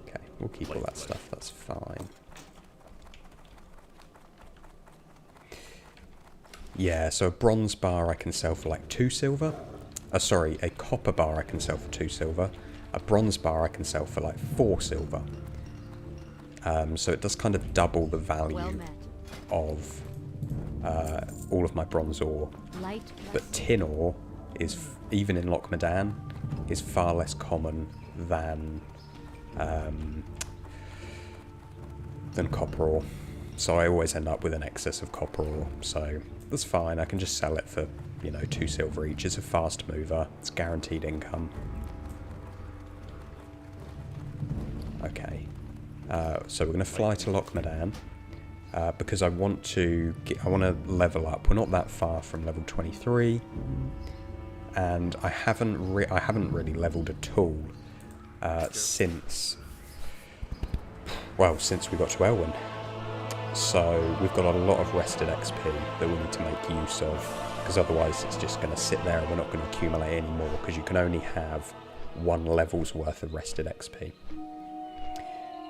Okay, we'll keep all that stuff, that's fine. Yeah, so a bronze bar I can sell for like 2 silver. Sorry, a copper bar I can sell for 2 silver. A bronze bar I can sell for like 4 silver. So it does kind of double the value of all of my bronze ore. But tin ore is, even in Loch Medan, is far less common than copper ore. So I always end up with an excess of copper ore. So that's fine. I can just sell it for, you know, 2 silver each. It's a fast mover. It's guaranteed income. Okay. So we're going to fly to Loch Medan because I want to level up. We're not that far from level 23, and I haven't really leveled at all since we got to Elwyn. So we've got a lot of rested XP that we need to make use of, because otherwise it's just going to sit there and we're not going to accumulate any more, because you can only have 1 level's worth of rested XP.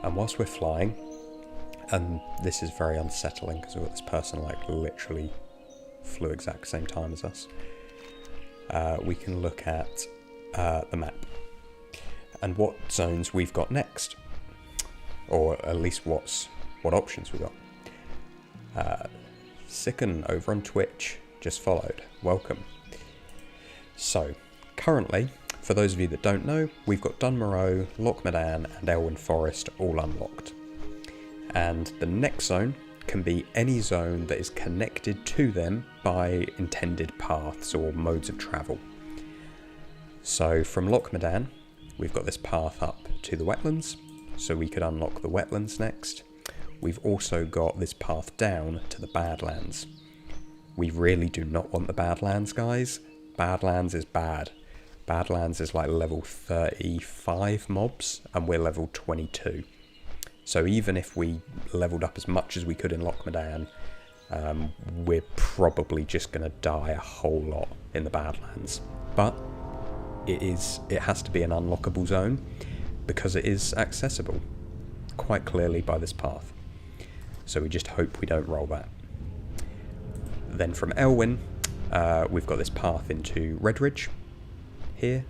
And whilst we're flying, and this is very unsettling because we've got this person like literally flew exact same time as us, we can look at the map and what zones we've got next, or at least what options we've got. Sicken over on Twitch just followed. Welcome. So, currently, for those of you that don't know, we've got Dunmoreau, Loch Medan and Elwyn Forest all unlocked. And the next zone can be any zone that is connected to them by intended paths or modes of travel. So from Loch Medan, we've got this path up to the wetlands, so we could unlock the wetlands next. We've also got this path down to the Badlands. We really do not want the Badlands, guys. Badlands is bad. Badlands is like level 35 mobs, and we're level 22. So even if we leveled up as much as we could in Loch Medan, we're probably just going to die a whole lot in the Badlands. But it has to be an unlockable zone, because it is accessible quite clearly by this path. So we just hope we don't roll that. Then from Elwyn, we've got this path into Redridge here.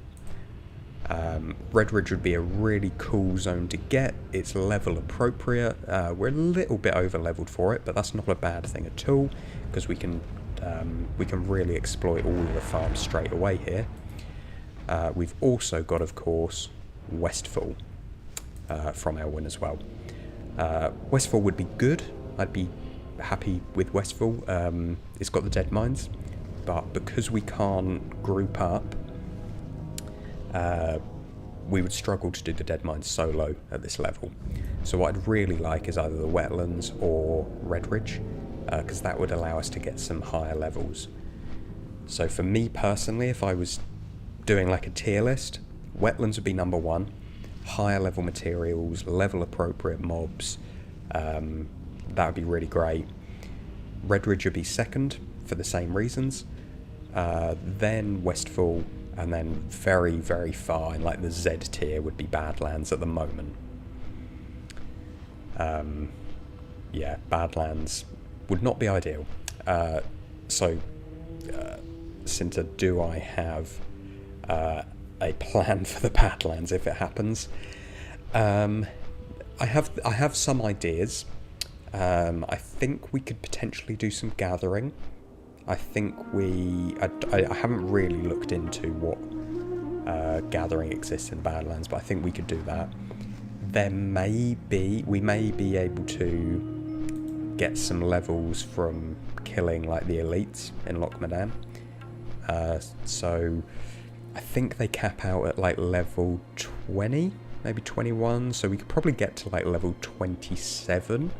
Redridge would be a really cool zone to get. It's level appropriate. We're a little bit over leveled for it, but that's not a bad thing at all, because we can really exploit all of the farms straight away here. We've also got, of course, Westfall from Elwyn as well. Westfall would be good. I'd be happy with Westfall. It's got the dead mines, but because we can't group up, we would struggle to do the dead mines solo at this level. So what I'd really like is either the wetlands or Redridge, because that would allow us to get some higher levels. So for me personally, if I was doing like a tier list, wetlands would be number 1, higher level materials, level appropriate mobs, that would be really great. Redridge would be second for the same reasons, then Westfall, and then very, very far in like the Z tier would be Badlands at the moment. Yeah, Badlands would not be ideal. Cinta, do I have a plan for the Badlands if it happens? I have some ideas. I think we could potentially do some gathering. I think I haven't really looked into what gathering exists in Badlands, but I think we could do that. We may be able to get some levels from killing like the elites in Loch Medan. So I think they cap out at like level 20, maybe 21, so we could probably get to like level 27.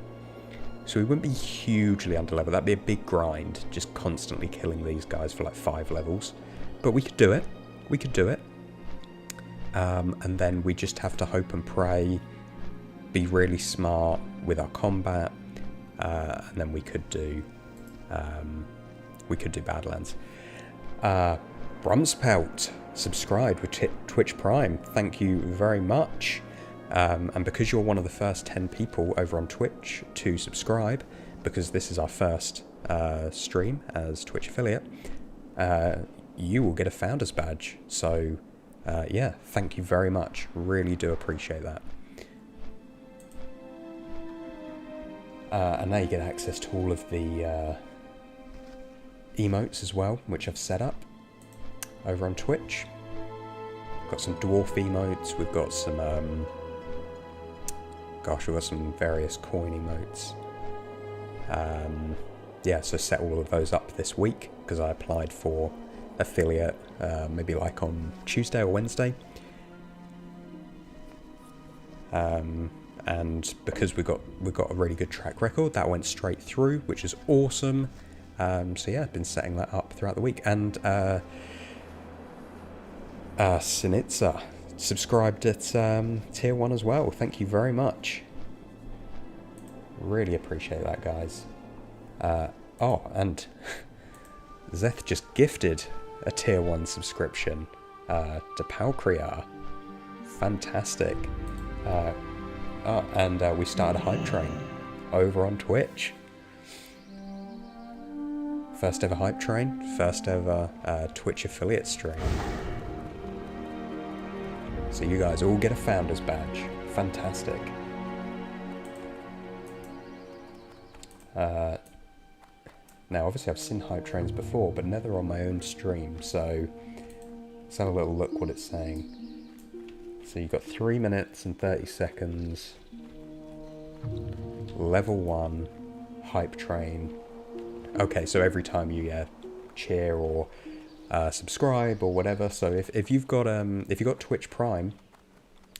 So we wouldn't be hugely under level. That'd be a big grind, just constantly killing these guys for like 5 levels. But we could do it. And then we just have to hope and pray be really smart with our combat, and then we could do Badlands. Brumspelt subscribed with Twitch Prime. Thank you very much. And because you're one of the first 10 people over on Twitch to subscribe, because this is our first stream as Twitch affiliate, you will get a Founders Badge. So, yeah, thank you very much. Really do appreciate that. And now you get access to all of the emotes as well, which I've set up over on Twitch. Got some dwarf emotes, we've got some we've got some various coin emotes. Yeah, so set all of those up this week because I applied for affiliate maybe like on Tuesday or Wednesday. And because we got a really good track record, that went straight through, which is awesome. So yeah, I've been setting that up throughout the week. And Sinitsa subscribed at tier 1 as well. Thank you very much. Really appreciate that, guys. Oh, and Zeth just gifted a tier 1 subscription to Palkriar. Fantastic. And we started a hype train over on Twitch. First ever hype train, first ever Twitch affiliate stream. So you guys all get a Founders Badge. Fantastic. Now obviously I've seen hype trains before, but never on my own stream, so let's have a little look what it's saying. So you've got 3 minutes and 30 seconds. Level 1 hype train. Okay, so every time you cheer or subscribe or whatever. So if you've got Twitch Prime,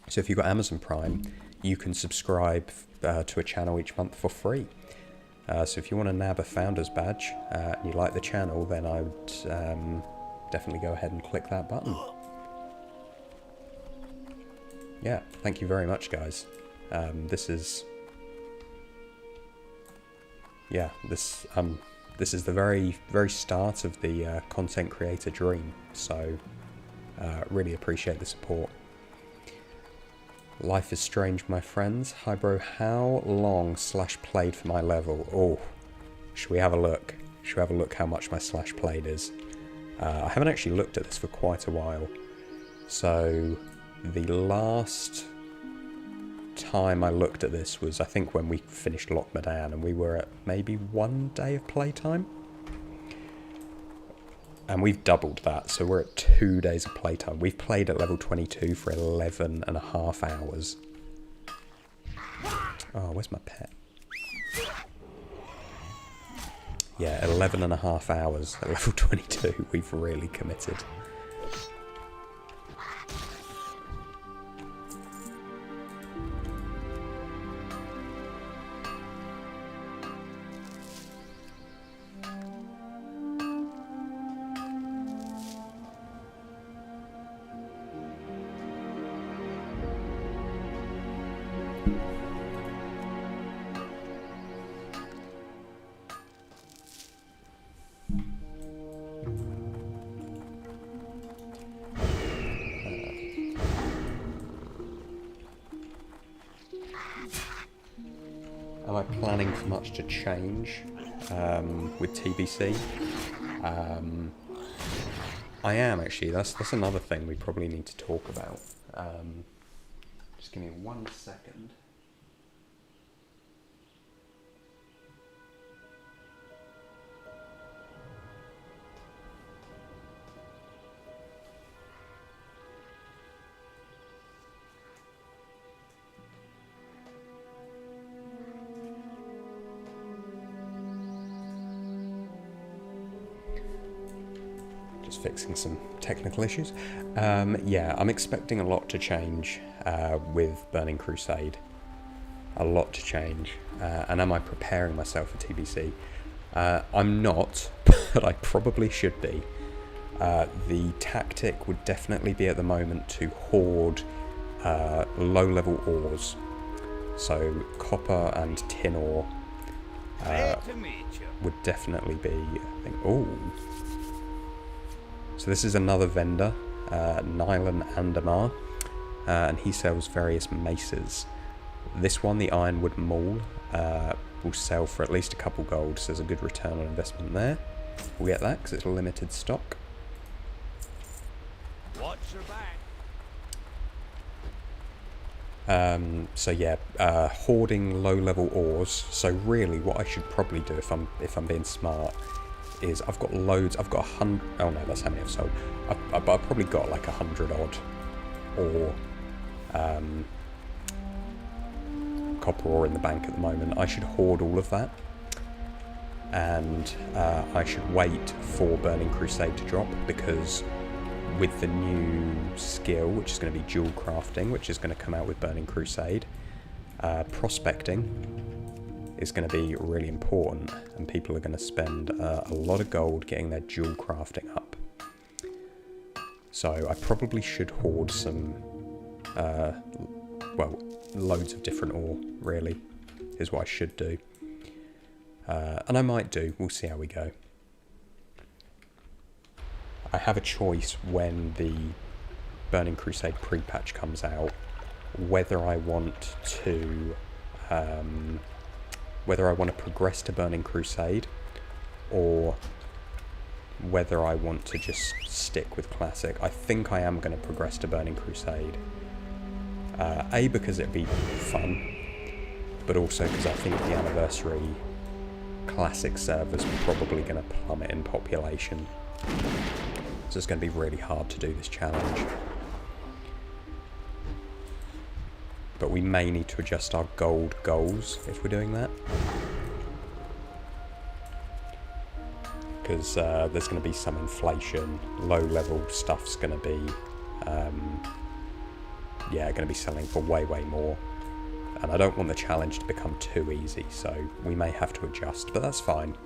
so if you've got Amazon Prime, you can subscribe to a channel each month for free. So if you want to nab a Founders Badge and you like the channel, then I would definitely go ahead and click that button. Yeah, thank you very much, guys. This is the very, very start of the content creator dream. So really appreciate the support. Life is strange, my friends. Hi, bro. How long /played for my level? Oh, should we have a look? Should we have a look how much my /played is? I haven't actually looked at this for quite a while. So the last time I looked at this was, I think, when we finished Lockmadan, and we were at maybe 1 day of playtime. And we've doubled that, so we're at 2 days of playtime. We've played at level 22 for 11.5 hours. Oh, where's my pet? Yeah, 11.5 hours at level 22. We've really committed. Am I planning for much to change with TBC? I am, actually. That's another thing we probably need to talk about. Just give me 1 second. Fixing some technical issues. Yeah, I'm expecting a lot to change with Burning Crusade. A lot to change. And am I preparing myself for TBC? I'm not, but I probably should be. The tactic would definitely be at the moment to hoard low-level ores. So copper and tin ore would definitely be, I think. Oh, so this is another vendor, Nylan Andamar, and he sells various maces. This one, the Ironwood Maul, will sell for at least a couple gold, so there's a good return on investment there. We'll get that because it's limited stock. Watch your back. So yeah, hoarding low-level ores. So really, what I should probably do if I'm being smart is I've got loads. I've got 100. Oh no, that's how many I've sold. I've probably got like 100 odd ore, copper ore in the bank at the moment. I should hoard all of that, and I should wait for Burning Crusade to drop, because with the new skill, which is going to be jewel crafting, which is going to come out with Burning Crusade, prospecting is going to be really important, and people are going to spend a lot of gold getting their jewel crafting up. So I probably should hoard some, well, loads of different ore, really, is what I should do. And I might do, we'll see how we go. I have a choice when the Burning Crusade pre-patch comes out, whether I want to progress to Burning Crusade, or whether I want to just stick with Classic. I think I am going to progress to Burning Crusade. A, because it'd be fun, but also because I think the anniversary Classic servers are probably going to plummet in population. So it's going to be really hard to do this challenge. But we may need to adjust our gold goals if we're doing that. Because there's going to be some inflation. Low level stuff's going to be, going to be selling for way, way more. And I don't want the challenge to become too easy, so we may have to adjust, but that's fine.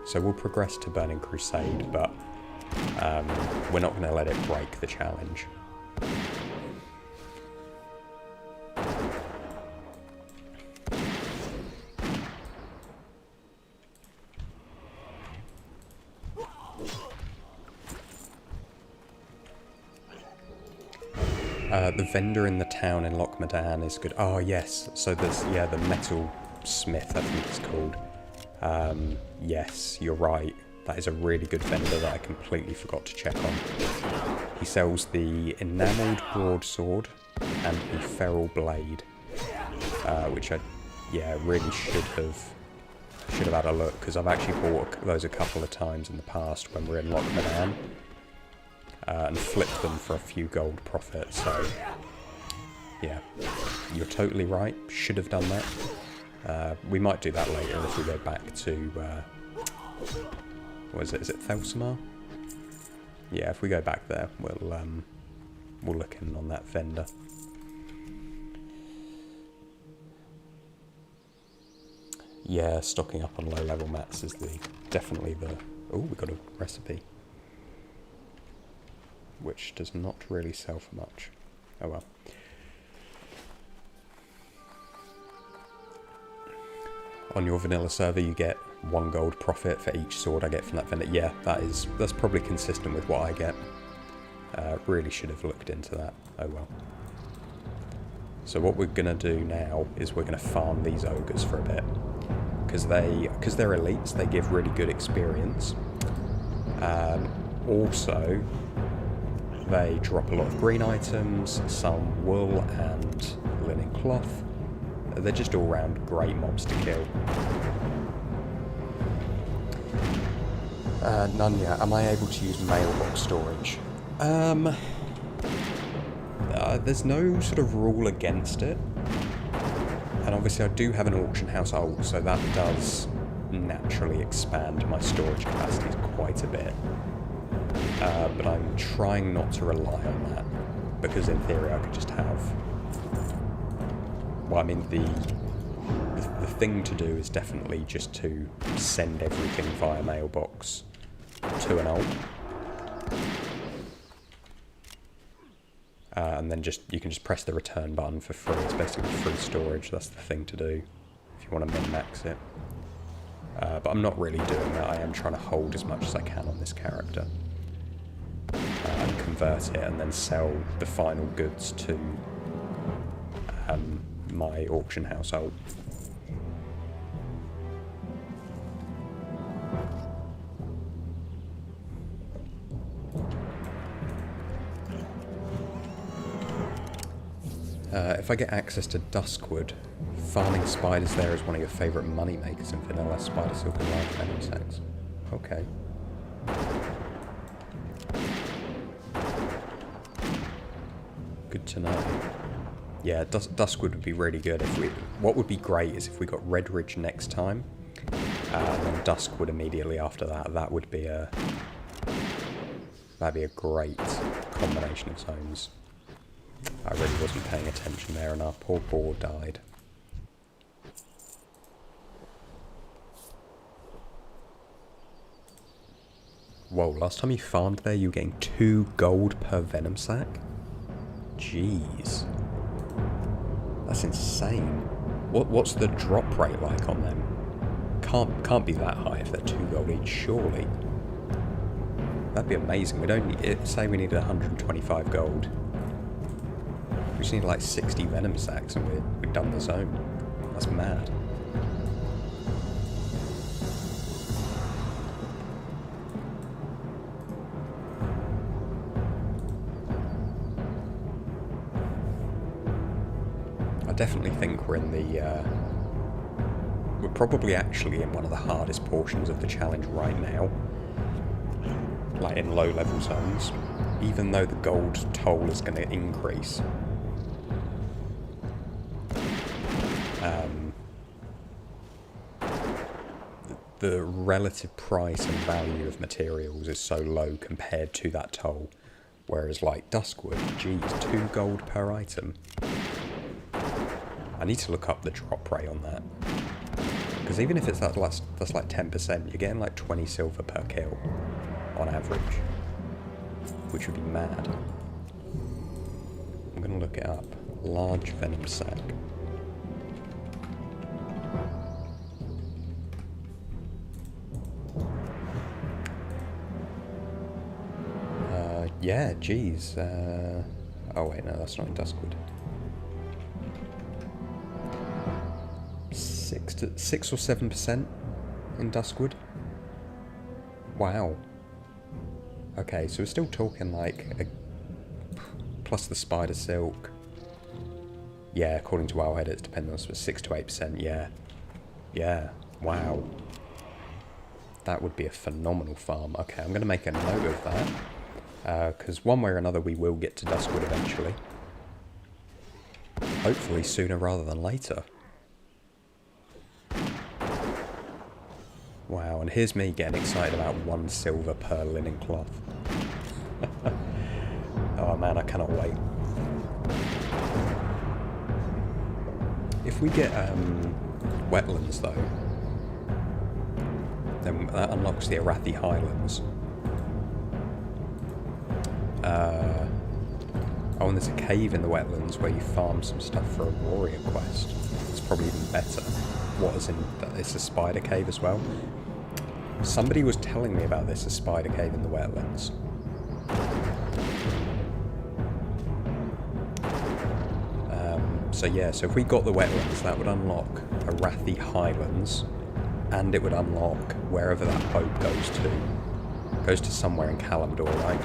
So we'll progress to Burning Crusade, but we're not going to let it break the challenge. The vendor in the town in Lochmadan is good. Oh yes, so there's, yeah, the metal smith, I think it's called. Yes, you're right. That is a really good vendor that I completely forgot to check on. He sells the enamelled broadsword and the feral blade, which I, really should have had a look, because I've actually bought those a couple of times in the past when we're in Lochmadan, and flipped them for a few gold profit. So yeah, you're totally right. Should have done that. We might do that later if we go back to what is it? Is it Thelsamar? Yeah, if we go back there, we'll look in on that vendor. Yeah, stocking up on low level mats is definitely the. Oh, we got a recipe, which does not really sell for much. Oh well. On your vanilla server, you get 1 gold profit for each sword I get from that vendor. Yeah, that's probably consistent with what I get. Really should have looked into that. Oh well. So what we're gonna do now is we're gonna farm these ogres for a bit, because they're elites. They give really good experience. Also, they drop a lot of green items, some wool and linen cloth. They're just all round great mobs to kill. Nunya, am I able to use mailbox storage? There's no sort of rule against it. And obviously I do have an auction house ult, so that does naturally expand my storage capacities quite a bit. But I'm trying not to rely on that, because in theory I could just have... Well, I mean, the thing to do is definitely just to send everything via mailbox to an ult. And then you can just press the return button for free. It's basically free storage. That's the thing to do if you want to min-max it. But I'm not really doing that. I am trying to hold as much as I can on this character. And convert it and then sell the final goods to my auction household. If I get access to Duskwood, farming spiders there is one of your favourite money makers in vanilla, spider silk and large venom sacs. Okay. Good to know. Yeah, Duskwood would be really good if we... What would be great is if we got Redridge next time, and then Duskwood immediately after that. That would be a... That'd be a great combination of zones. I really wasn't paying attention there and our poor boar died. Whoa, last time you farmed there you were getting 2 gold per venom sac? Jeez. That's insane. What's the drop rate like on them? Can't be that high if they're 2 gold each, surely. That'd be amazing. We'd only... Say we needed 125 gold. We just need like 60 venom sacs and we're done the zone. That's mad. I definitely think we're in the... we're probably actually in one of the hardest portions of the challenge right now. Like in low level zones. Even though the gold toll is going to increase. The relative price and value of materials is so low compared to that toll. Whereas like Duskwood, geez, 2 gold per item. I need to look up the drop rate on that. Because even if it's that's like 10%, you're getting like 20 silver per kill on average. Which would be mad. I'm going to look it up. Large venom sac. Yeah, geez. Oh wait, no, that's not in Duskwood. 6 or 7% in Duskwood. Wow. Okay, so we're still talking like plus the spider silk. Yeah, according to Wowhead, it's depending on 6 to 8%. Yeah, yeah. Wow. That would be a phenomenal farm. Okay, I'm going to make a note of that. Because one way or another we will get to Duskwood eventually. Hopefully sooner rather than later. Wow, and here's me getting excited about 1 silver per linen cloth. Oh man, I cannot wait. If we get wetlands though, then that unlocks the Arathi Highlands. Oh, and there's a cave in the wetlands where you farm some stuff for a warrior quest. It's probably even better. What, as in, it's a spider cave as well? Somebody was telling me about this, a spider cave in the wetlands. So yeah, so if we got the wetlands, that would unlock Arathi Highlands, and it would unlock wherever that boat goes to. Goes to somewhere in Kalimdor, right?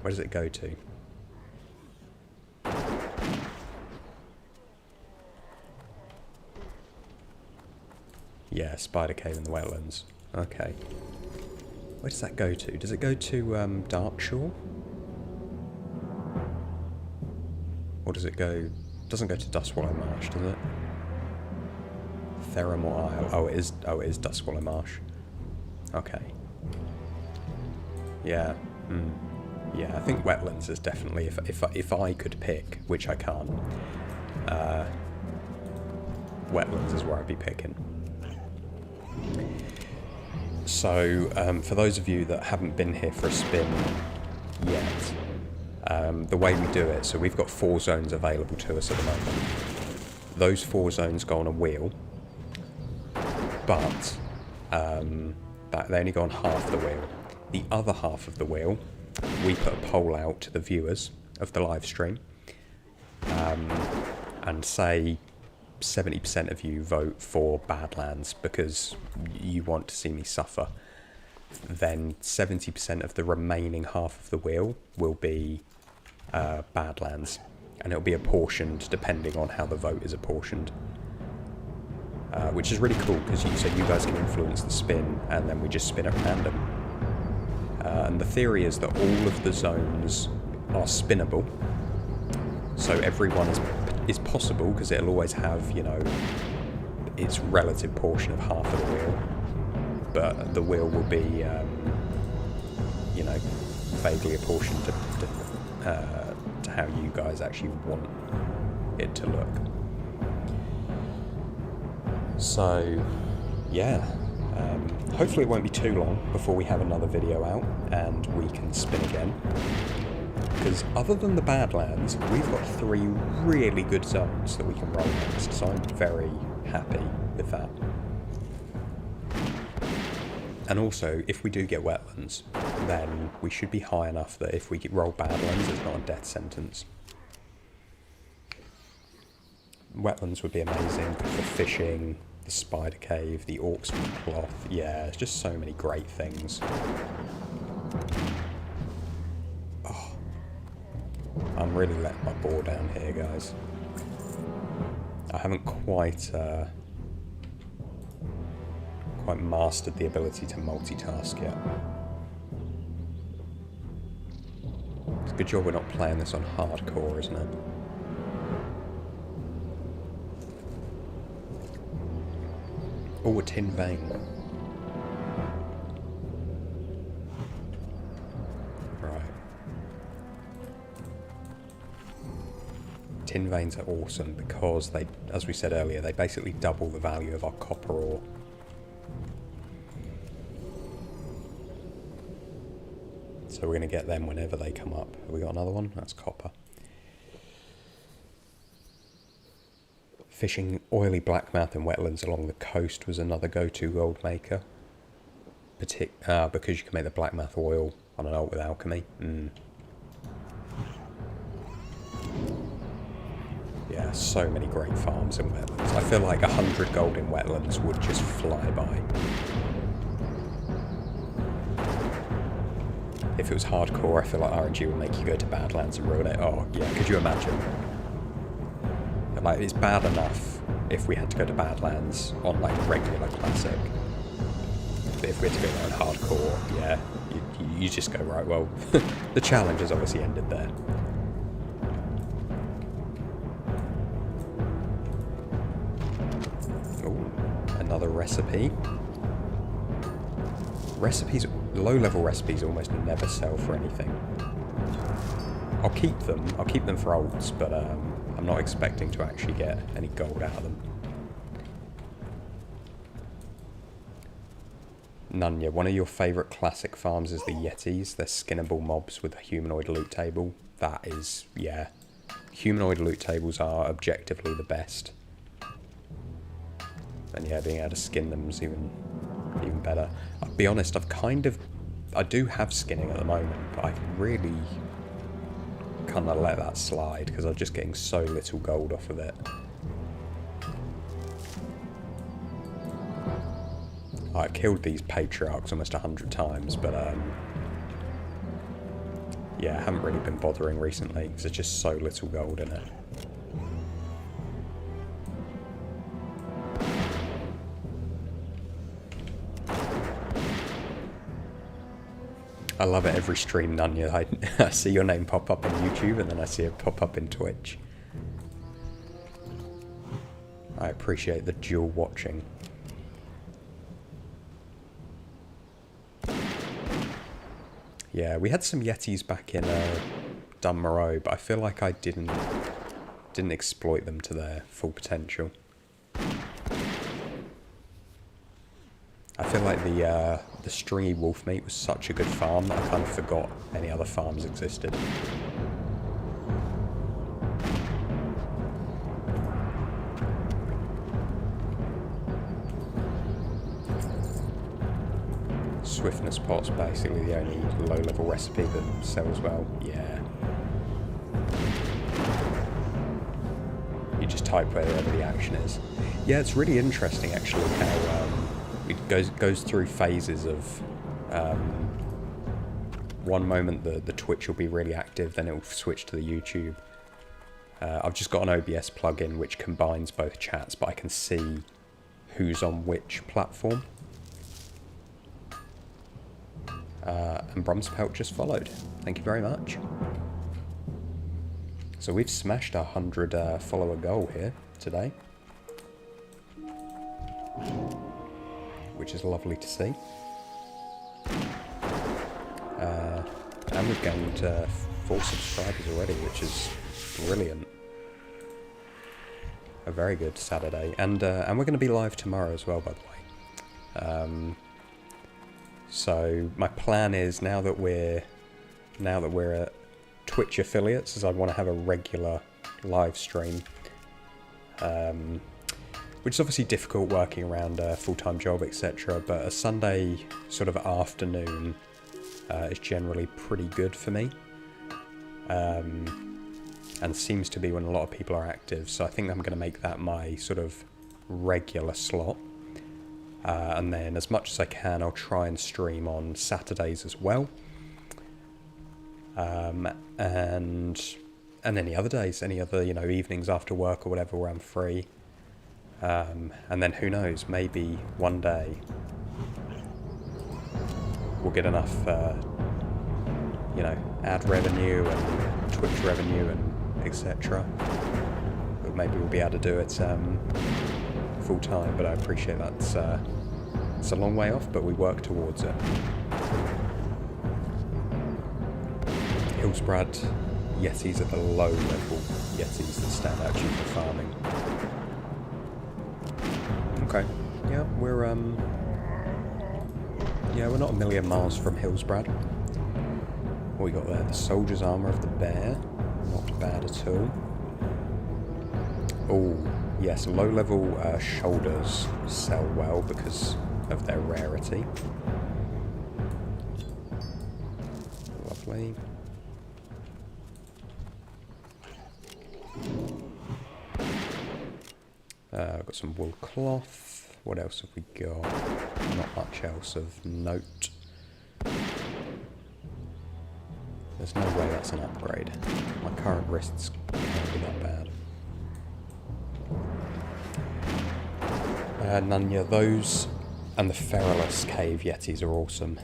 Where does it go to? Yeah, spider cave in the wetlands. Okay. Where does that go to? Does it go to Darkshore? Or does it go... Doesn't go to Duskwallow Marsh, does it? Theramore Isle. Oh, it is Duskwallow Marsh. Okay. Yeah. Yeah, I think wetlands is definitely, if I could pick, which I can't, wetlands is where I'd be picking. So, for those of you that haven't been here for a spin yet, the way we do it, so we've got 4 zones available to us at the moment. Those 4 zones go on a wheel, but they only go on half the wheel. The other half of the wheel, we put a poll out to the viewers of the live stream, and say 70% of you vote for Badlands because you want to see me suffer. Then 70% of the remaining half of the wheel will be Badlands, and it'll be apportioned depending on how the vote is apportioned, which is really cool because you guys can influence the spin, and then we just spin at random. And the theory is that all of the zones are spinnable, so everyone is possible because it'll always have, you know, its relative portion of half of the wheel, but the wheel will be, you know, vaguely apportioned to how you guys actually want it to look. So, yeah, hopefully it won't be too long before we have another video out and we can spin again. Because other than the Badlands, we've got 3 really good zones that we can roll next, so I'm very happy with that. And also, if we do get Wetlands, then we should be high enough that if we roll Badlands, it's not a death sentence. Wetlands would be amazing for fishing, the spider cave, the orcs with cloth. Yeah, it's just so many great things. Oh, I'm really letting my board down here, guys. I haven't quite mastered the ability to multitask yet. It's a good job we're not playing this on hardcore, isn't it? Oh, a tin vein. Right. Tin veins are awesome because they, as we said earlier, they basically double the value of our copper ore. So we're going to get them whenever they come up. Have we got another one? That's copper. Fishing oily blackmouth in wetlands along the coast was another go-to gold maker. Because you can make the blackmouth oil on an alt with alchemy. Yeah, so many great farms in wetlands. I feel like 100 gold in wetlands would just fly by. If it was hardcore, I feel like RNG would make you go to Badlands and ruin it. Oh, yeah, could you imagine? Like, it's bad enough if we had to go to Badlands on, like, regular classic. But if we had to go there on hardcore, yeah, you just go, right, well, the challenge has obviously ended there. Ooh, another recipe. Low-level recipes almost never sell for anything. I'll keep them for alts, but I'm not expecting to actually get any gold out of them. Nunya, one of your favourite classic farms is the Yetis. They're skinnable mobs with a humanoid loot table. That is, yeah. Humanoid loot tables are objectively the best. And yeah, being able to skin them is even better. I'll be honest, I do have skinning at the moment, but I've really kind of let that slide because I'm just getting so little gold off of it. I've killed these patriarchs almost 100 times, but yeah, I haven't really been bothering recently because there's just so little gold in it. I love it every stream, Nunya. I see your name pop up on YouTube and then I see it pop up in Twitch. I appreciate the dual watching. Yeah, we had some Yetis back in Dunmoreau, but I feel like I didn't exploit them to their full potential. I feel like the stringy wolf meat was such a good farm that I kind of forgot any other farms existed. Swiftness pot's basically the only low-level recipe that sells well. Yeah. You just type wherever the action is. Yeah, it's really interesting actually how it goes through phases of one moment the Twitch will be really active, then it will switch to the YouTube. I've just got an OBS plugin which combines both chats, but I can see who's on which platform. And Brumspelt just followed. Thank you very much. So we've smashed our 100 follower goal here today, which is lovely to see. And we've gained 4 subscribers already, which is brilliant. A very good Saturday, and we're going to be live tomorrow as well, by the way. So my plan is now that we're at Twitch affiliates, is I want to have a regular live stream, which is obviously difficult working around a full-time job, etc. But a Sunday sort of afternoon is generally pretty good for me, and seems to be when a lot of people are active. So I think I'm going to make that my sort of regular slot. And then as much as I can, I'll try and stream on Saturdays as well. And any other days, any other, evenings after work or whatever where I'm free. And then who knows, maybe one day we'll get enough, ad revenue and Twitch revenue and etc. But maybe we'll be able to do it full time, but I appreciate that's it's a long way off, but we work towards it. Hillsbrad Yetis are the low level Yetis that stand out cheap for farming. Okay, yeah, we're not a million miles from Hillsbrad. What we got there? The soldier's armour of the bear, not bad at all. Oh. Yes, low-level shoulders sell well because of their rarity. Lovely. I've got some wool cloth. What else have we got? Not much else of note. There's no way that's an upgrade. My current wrists can't be that bad. Nunya, those and the Feralus cave Yetis are awesome.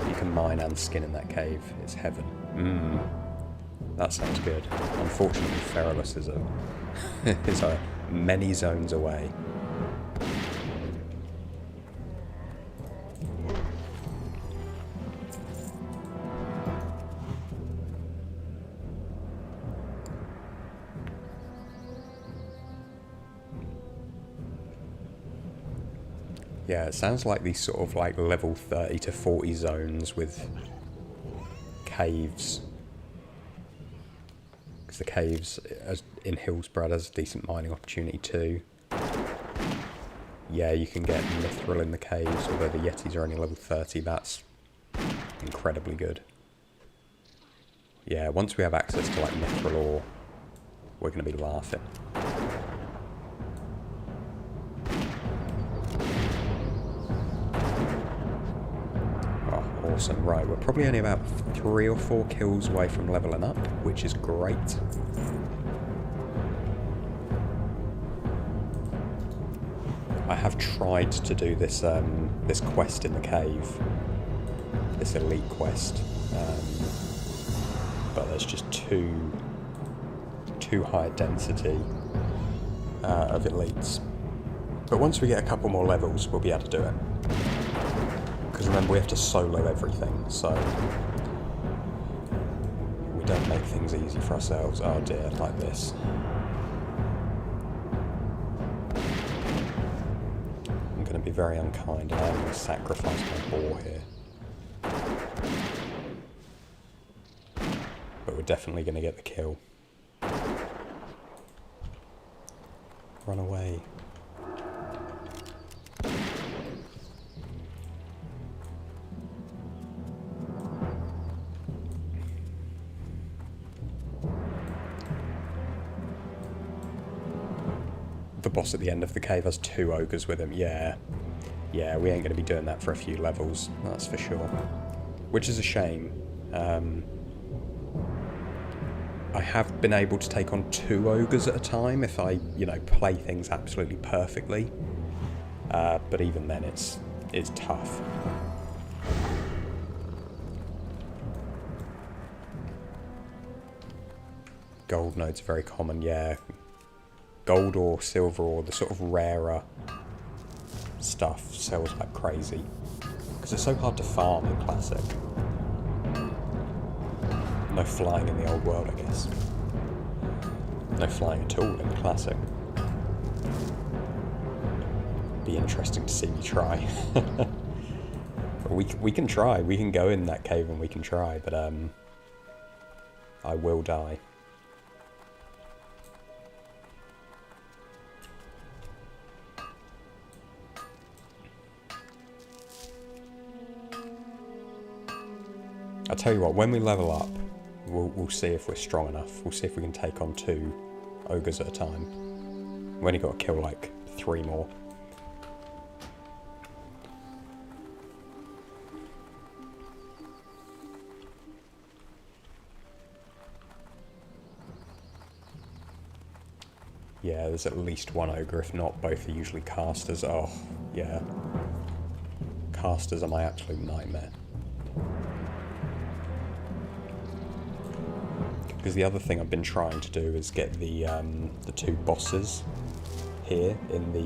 You can mine and skin in that cave. It's heaven. That sounds good. Unfortunately, Feralus is a many zones away. Yeah, it sounds like these sort of like level 30 to 40 zones with caves. Because the caves in Hillsbrad has a decent mining opportunity too. Yeah, you can get mithril in the caves, although the Yetis are only level 30. That's incredibly good. Yeah, once we have access to like mithril ore, we're going to be laughing. Awesome. Right, we're probably only about 3 or 4 kills away from leveling up, which is great. I have tried to do this this quest in the cave, this elite quest, but there's just too high density of elites. But once we get a couple more levels, we'll be able to do it. Because remember, we have to solo everything, so we don't make things easy for ourselves. Oh dear, like this. I'm going to be very unkind, and I'm going to sacrifice my boar here. But we're definitely going to get the kill. Run away. The boss at the end of the cave has 2 ogres with him. Yeah, we ain't going to be doing that for a few levels, that's for sure. Which is a shame. I have been able to take on 2 ogres at a time if I, play things absolutely perfectly. But even then, it's tough. Gold nodes are very common, yeah. Gold or silver or the sort of rarer stuff sells like crazy. Because it's so hard to farm in Classic. No flying in the old world, I guess. No flying at all in Classic. Be interesting to see me try. we can try. We can go in that cave and we can try, but I will die. I'll tell you what, when we level up, we'll see if we're strong enough. We'll see if we can take on 2 ogres at a time. We've only got to kill like 3 more. Yeah, there's at least 1 ogre, if not both are usually casters. Oh, yeah. Casters are my absolute nightmare. Because the other thing I've been trying to do is get the 2 bosses here in the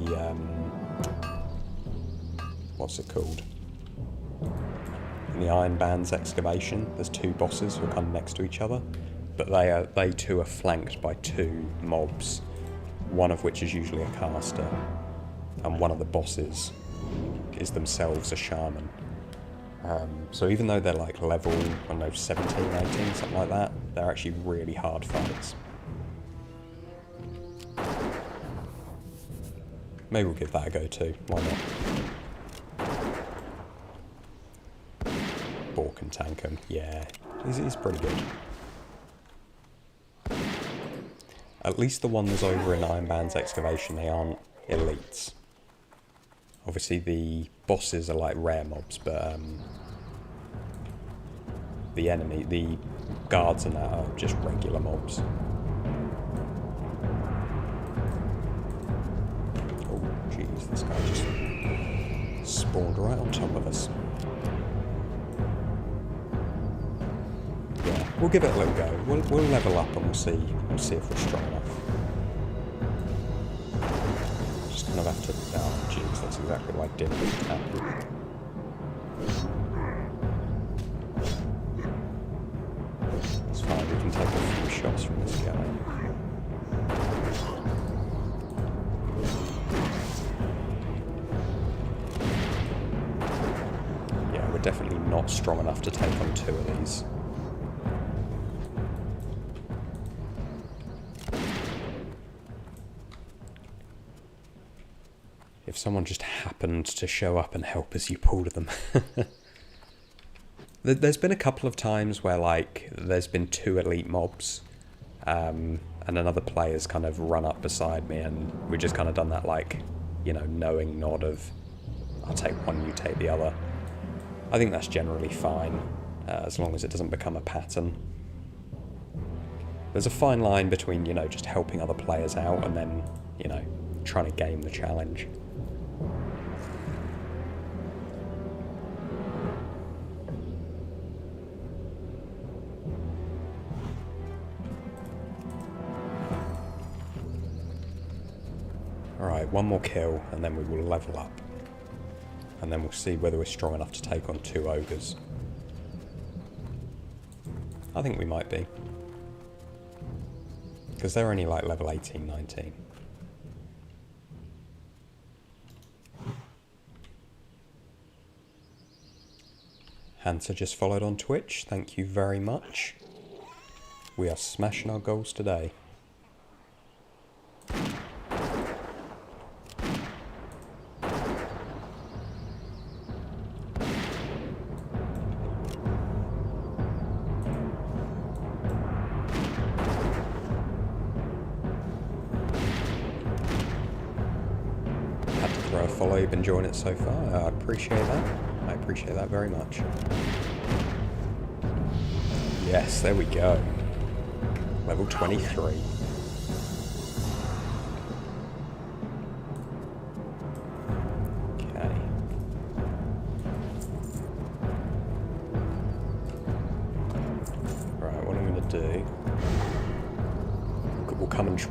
what's it called? In the Iron Band's excavation. There's 2 bosses who are kind of next to each other, but they too are flanked by 2 mobs, one of which is usually a caster, and one of the bosses is themselves a shaman. So even though they're like level, I don't know, 17, 18, something like that, they're actually really hard fights. Maybe we'll give that a go too, why not? Boar can tank him, yeah, he's pretty good. At least the ones over in Iron Band's excavation, they aren't elites. Obviously the bosses are like rare mobs, but the guards and that are just regular mobs. Oh jeez, this guy just spawned right on top of us. Yeah, we'll give it a little go. We'll level up and we'll see if we're strong enough. Just kind of have to. Oh jeez, that's exactly what I did with that. It's fine, we can take a few shots from this guy. Yeah, we're definitely not strong enough to take on 2 of these. If someone just happened to show up and help as you pulled them. There's been a couple of times where, like, there's been 2 elite mobs, and another player's kind of run up beside me, and we've just kind of done that, like, knowing nod of, I'll take one, you take the other. I think that's generally fine, as long as it doesn't become a pattern. There's a fine line between, just helping other players out and then, trying to game the challenge. Alright, 1 more kill, and then we will level up. And then we'll see whether we're strong enough to take on 2 ogres. I think we might be. Because they're only like level 18, 19. Hansa just followed on Twitch. Thank you very much. We are smashing our goals today. Had to throw a follow. You've been enjoying it so far. I appreciate that. I appreciate that very much. Yes, there we go. Level 23. Okay. Right, what I'm going to do...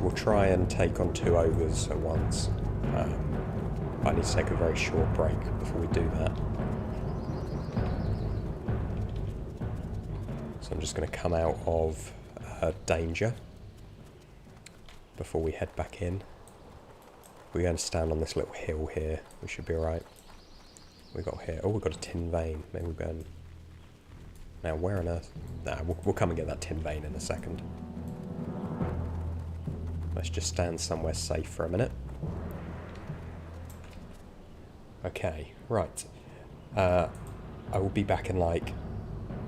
We'll try and take on 2 ogres at once. I need to take a very short break before we do that. So I'm just going to come out of danger before we head back in. We're going to stand on this little hill here. We should be alright. We got here. Oh, we've got a tin vein. Maybe we'll go and... Now, where on earth? Nah, we'll come and get that tin vein in a second. Let's just stand somewhere safe for a minute. Okay, right. I will be back in like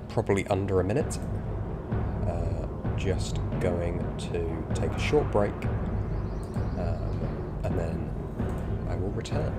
probably under a minute. Just going to take a short break, and then I will return.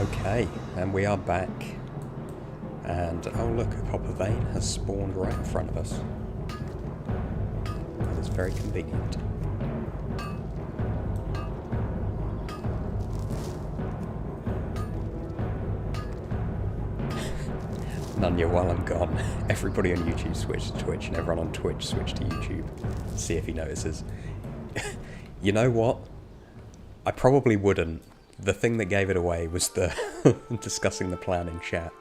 Okay, and we are back. And, oh look, a copper vein has spawned right in front of us. That is very convenient. Nunya, while I'm gone, everybody on YouTube switch to Twitch, and everyone on Twitch switch to YouTube. See if he notices. You know what? I probably wouldn't. The thing that gave it away was the discussing the plan in chat.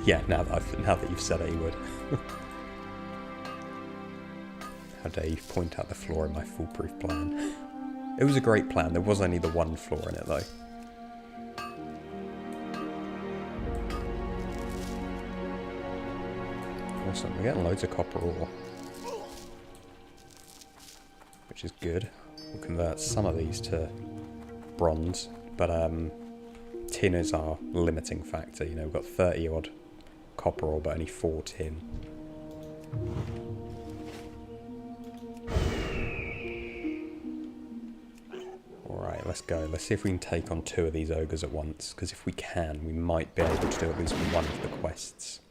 Yeah, now that you've said it, you would. How dare you point out the flaw in my foolproof plan? It was a great plan. There was only the one flaw in it, though. Awesome. We're getting loads of copper ore, which is good. We'll convert some of these to bronze, but tin is our limiting factor. You know, we've got 30 odd copper ore, but only 4 tin. Alright, let's go. Let's see if we can take on 2 of these ogres at once, because if we can, we might be able to do at least one of the quests.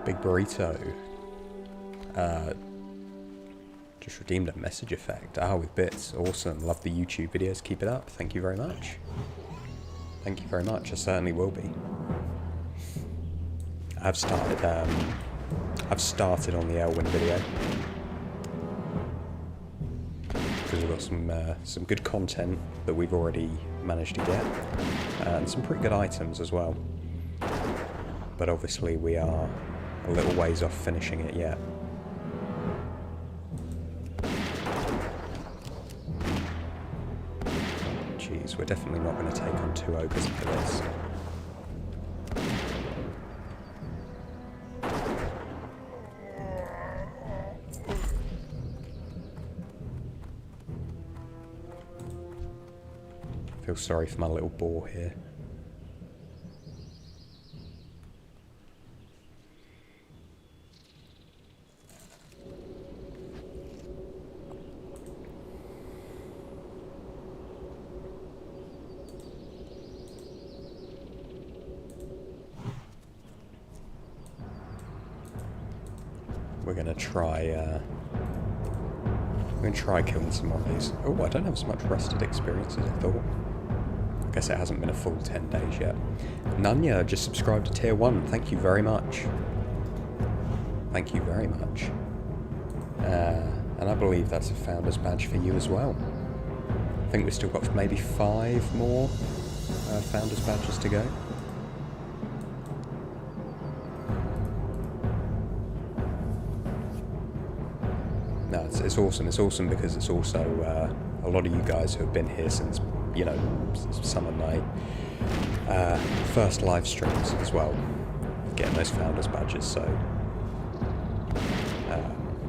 Big Burrito. Just redeemed a message effect. Ah, with bits. Awesome. Love the YouTube videos. Keep it up. Thank you very much. Thank you very much. I certainly will be. I've started on the Elwyn video. Because we've got some good content that we've already managed to get. And some pretty good items as well. But obviously we are a little ways off finishing it yet. Jeez, we're definitely not going to take on 2 ogres for this. Feel sorry for my little boar here. We're gonna try killing some more of these. Oh, I don't have as much rusted experience as I thought. I guess it hasn't been a full 10 days yet. Nunya just subscribed to tier 1. Thank you very much. Thank you very much. And I believe that's a founder's badge for you as well. I think we've still got maybe 5 more founder's badges to go. No, it's awesome. It's awesome because it's also a lot of you guys who have been here since, you know, some of my first live streams as well, getting those founders badges. So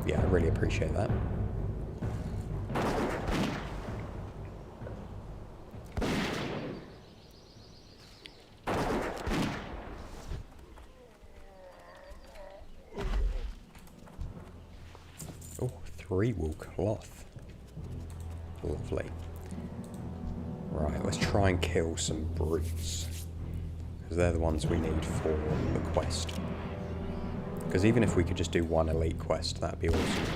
yeah, I really appreciate that. Oh, 3 wool cloth. Lovely. Right, let's try and kill some brutes, because they're the ones we need for the quest. Because even if we could just do 1 elite quest, that'd be awesome.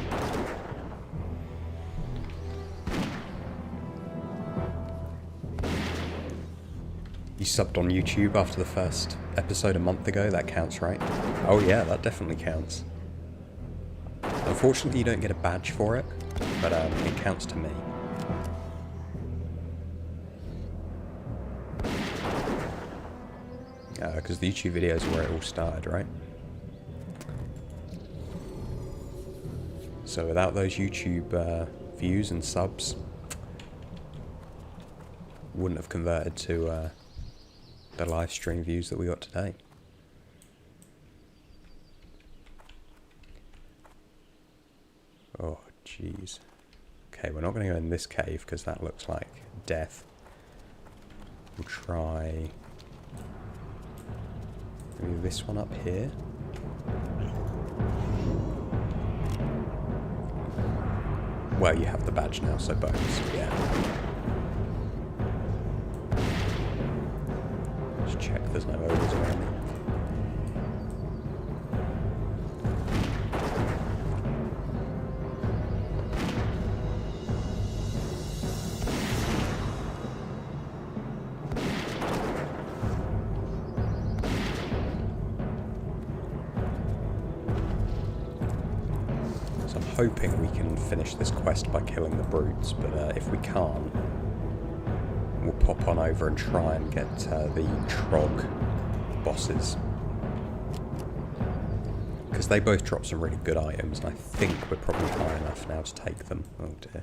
You subbed on YouTube after the first episode a month ago, that counts, right? Oh yeah, that definitely counts. Unfortunately, you don't get a badge for it, but it counts to me. Because the YouTube videos are where it all started, right? So without those YouTube views and subs, wouldn't have converted to the live stream views that we got today. Jeez. Okay, we're not going to go in this cave because that looks like death. We'll try maybe this one up here. Well, you have the badge now, so bones, yeah. Just check there's no ogres around me. Hoping we can finish this quest by killing the brutes, but if we can't, we'll pop on over and try and get the Trog bosses. Because they both drop some really good items, and I think we're probably high enough now to take them. Oh dear.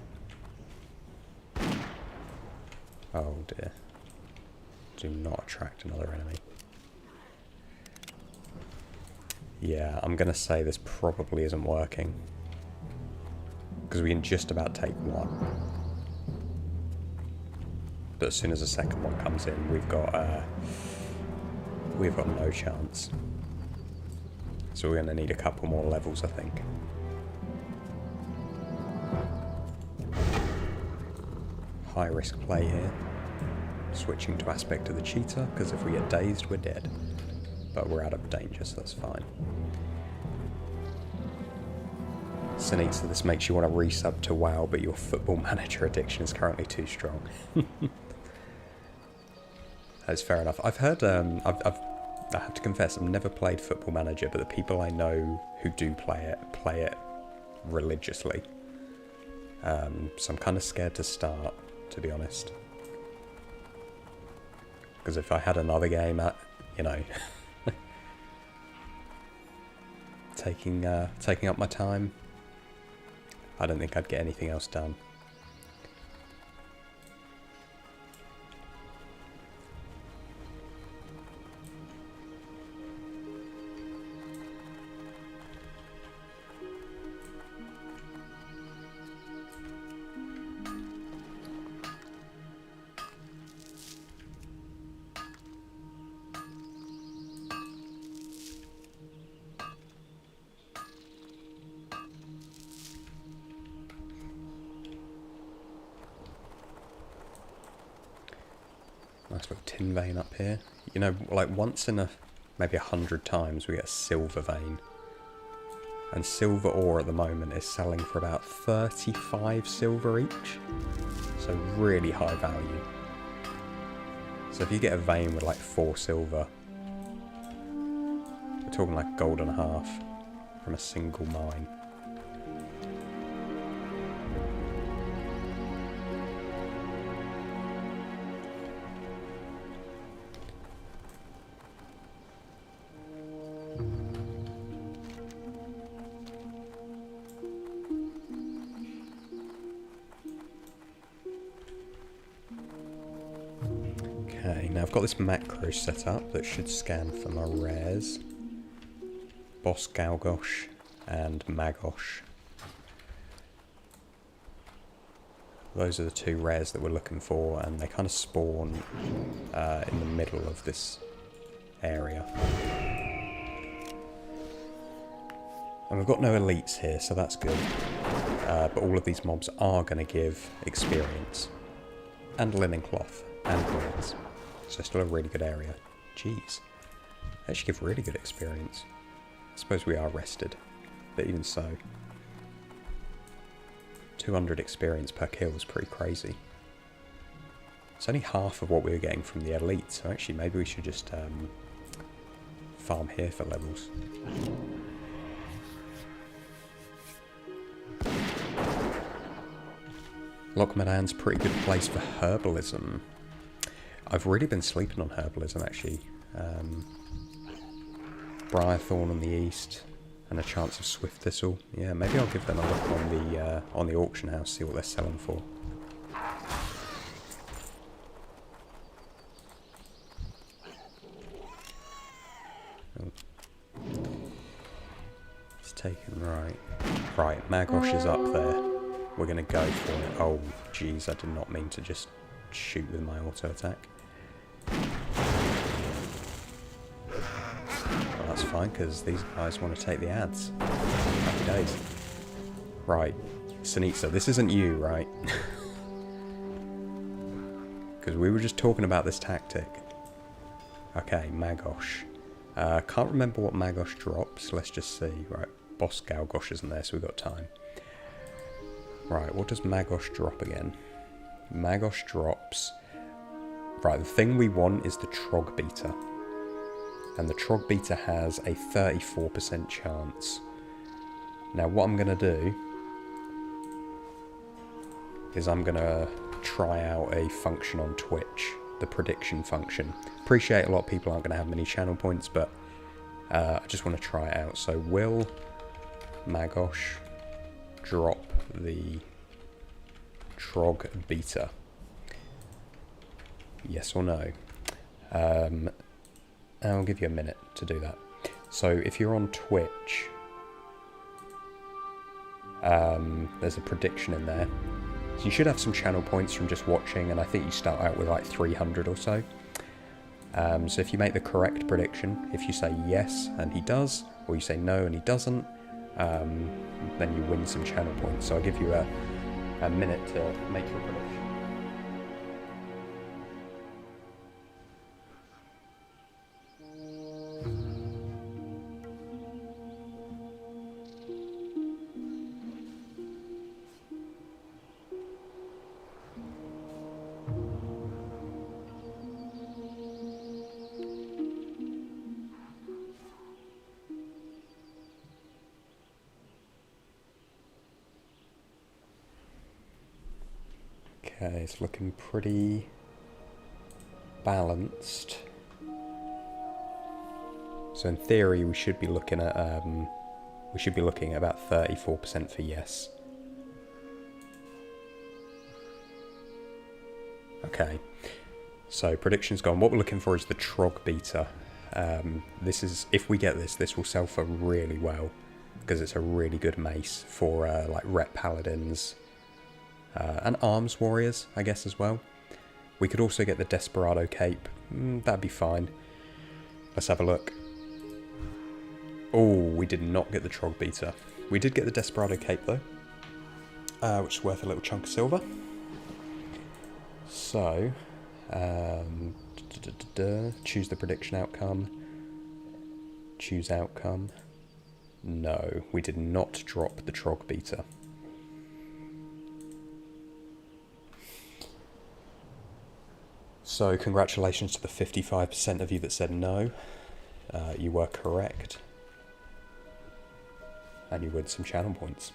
Oh dear. Do not attract another enemy. Yeah, I'm going to say this probably isn't working. Because we can just about take one. But as soon as the second one comes in, we've got no chance. So we're going to need a couple more levels, I think. High risk play here. Switching to aspect of the cheetah, because if we get dazed, we're dead. But we're out of danger, so that's fine. Sinitsa, this makes you want to resub to WoW, but your Football Manager addiction is currently too strong. That's fair enough. I've heard, I have to confess, I've never played Football Manager, but the people I know who do play it religiously. So I'm kind of scared to start, to be honest. Because if I had another game at, you know, taking up my time, I don't think I'd get anything else done. Nice little tin vein up here. You know, like once in maybe 100 times we get a silver vein. And silver ore at the moment is selling for about 35 silver each. So really high value. So if you get a vein with like 4 silver, we're talking like gold and a half from a single mine. Okay, now I've got this macro set up that should scan for my rares. Boss Galgosh and Magosh. Those are the 2 rares that we're looking for, and they kind of spawn in the middle of this area. And we've got no elites here, so that's good. But all of these mobs are going to give experience. And linen cloth. And greens. So still a really good area. Jeez. They should give really good experience. I suppose we are rested. But even so. 200 experience per kill is pretty crazy. It's only half of what we were getting from the elite, so actually maybe we should just farm here for levels. Lochmadan's a pretty good place for herbalism. I've really been sleeping on herbalism actually. Briarthorn on the east, and a chance of Swift Thistle. Yeah, maybe I'll give them a look on the auction house, see what they're selling for. Oh. It's taken right. Right, Magosh is up there. We're going to go for it. Oh, jeez, I did not mean to just shoot with my auto attack. Well, that's fine, because these guys want to take the ads. Happy days. Right, Sunitsa, this isn't you, right? Because we were just talking about this tactic. Okay, Magosh. Can't remember what Magosh drops. Let's just see. Right, Boss Galgosh isn't there, so we've got time. Right, what does Magosh drop again? Magosh drops... Right, the thing we want is the Trog Beater. And the Trog Beater has a 34% chance. Now, what I'm going to do... is I'm going to try out a function on Twitch. The prediction function. Appreciate a lot of people aren't going to have many channel points, but I just want to try it out. So, will Magosh drop the Trog Beater? Yes or no? I'll give you a minute to do that. So if you're on Twitch, there's a prediction in there. So you should have some channel points from just watching, and I think you start out with like 300 or so. So if you make the correct prediction, if you say yes and he does, or you say no and he doesn't, then you win some channel points. So I'll give you a minute to make your prediction. Okay, it's looking pretty balanced. So in theory, we should be looking at about 34% for yes. Okay, so prediction's gone. What we're looking for is the Trog Beater. This is, if we get this, this will sell for really well because it's a really good mace for like rep paladins. And arms warriors, I guess, as well. We could also get the Desperado Cape. That'd be fine. Let's have a look. Oh, we did not get the Trog Beater. We did get the Desperado Cape, though. Which is worth a little chunk of silver. So, choose the prediction outcome. Choose outcome. No, we did not drop the Trog Beater. So, congratulations to the 55% of you that said no. You were correct. And you win some channel points.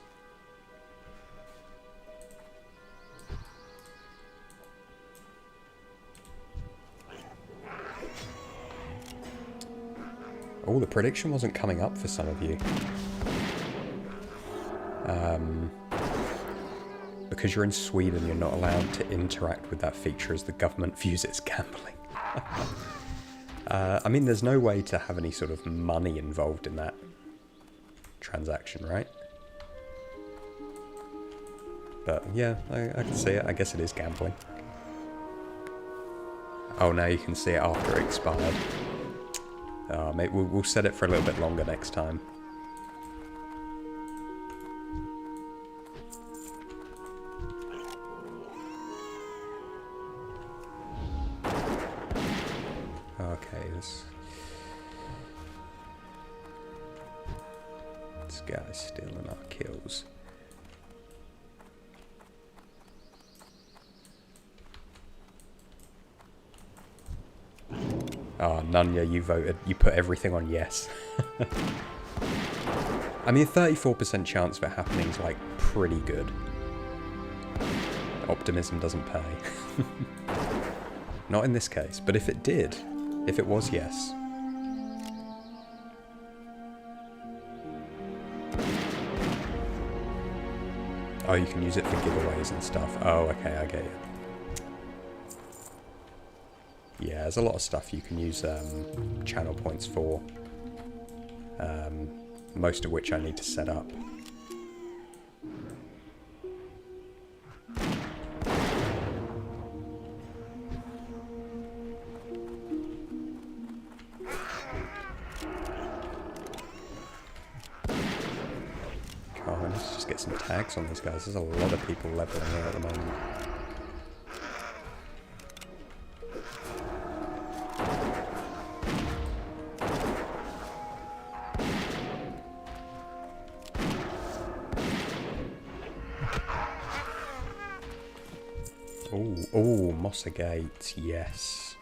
Oh, the prediction wasn't coming up for some of you. Because you're in Sweden, you're not allowed to interact with that feature as the government views it as gambling. I mean, there's no way to have any sort of money involved in that transaction, right? But yeah, I can see it. I guess it is gambling. Oh, now you can see it after it expired. Maybe we'll set it for a little bit longer next time. Okay, this guy's stealing our kills. Oh, Nunya, you voted. You put everything on yes. I mean, 34% chance of it happening is, like, pretty good. Optimism doesn't pay. Not in this case, but if it did, if it was yes. Oh, you can use it for giveaways and stuff. Oh, okay, I get it. Yeah, there's a lot of stuff you can use channel points for. Most of which I need to set up. get some tags on these guys. There's a lot of people leveling here at the moment. Oh, Mosser Gate, yes.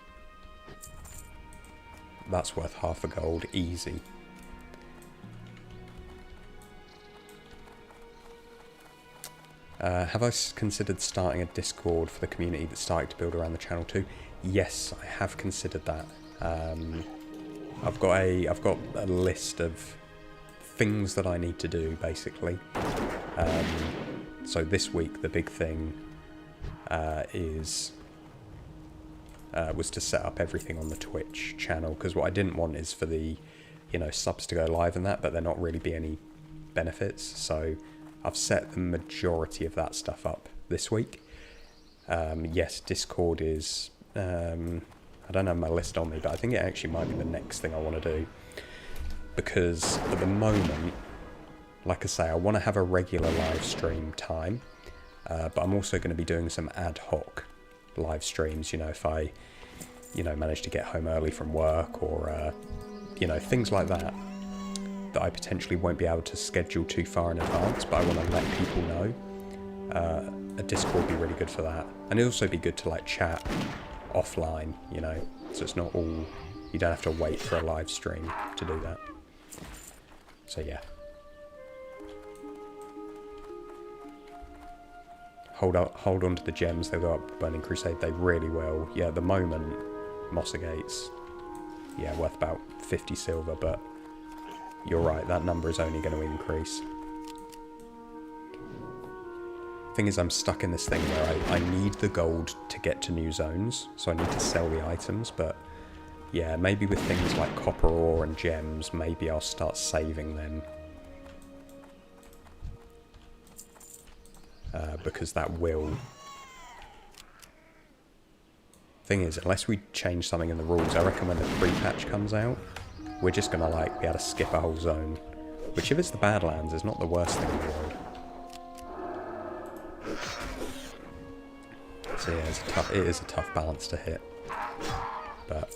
That's worth half a gold, easy. Have I considered starting a Discord for the community that's starting to build around the channel too? Yes, I have considered that. I've got a list of things that I need to do, basically. So this week the big thing was to set up everything on the Twitch channel, because what I didn't want is for the subs to go live and that, but there not really be any benefits. So I've set the majority of that stuff up this week. Yes, Discord is I don't have my list on me, but I think it actually might be the next thing I want to do, because at the moment, like I say, I want to have a regular live stream time, but I'm also going to be doing some ad hoc live streams, if I manage to get home early from work, or things like that I potentially won't be able to schedule too far in advance, but I want to let people know. A Discord would be really good for that, and it'd also be good to chat offline, so it's not all, you don't have to wait for a live stream to do that. So yeah, hold on to the gems. They'll go up Burning Crusade, they really will. Yeah, at the moment Mosser Gates, yeah, worth about 50 silver, but you're right, that number is only going to increase. Thing is, I'm stuck in this thing where I need the gold to get to new zones, so I need to sell the items, but yeah, maybe with things like copper ore and gems, maybe I'll start saving them. Because that will... Thing is, unless we change something in the rules, I reckon when the pre-patch comes out, we're just going to be able to skip a whole zone. Which, if it's the Badlands, is not the worst thing in the world. So yeah, it is a tough balance to hit. But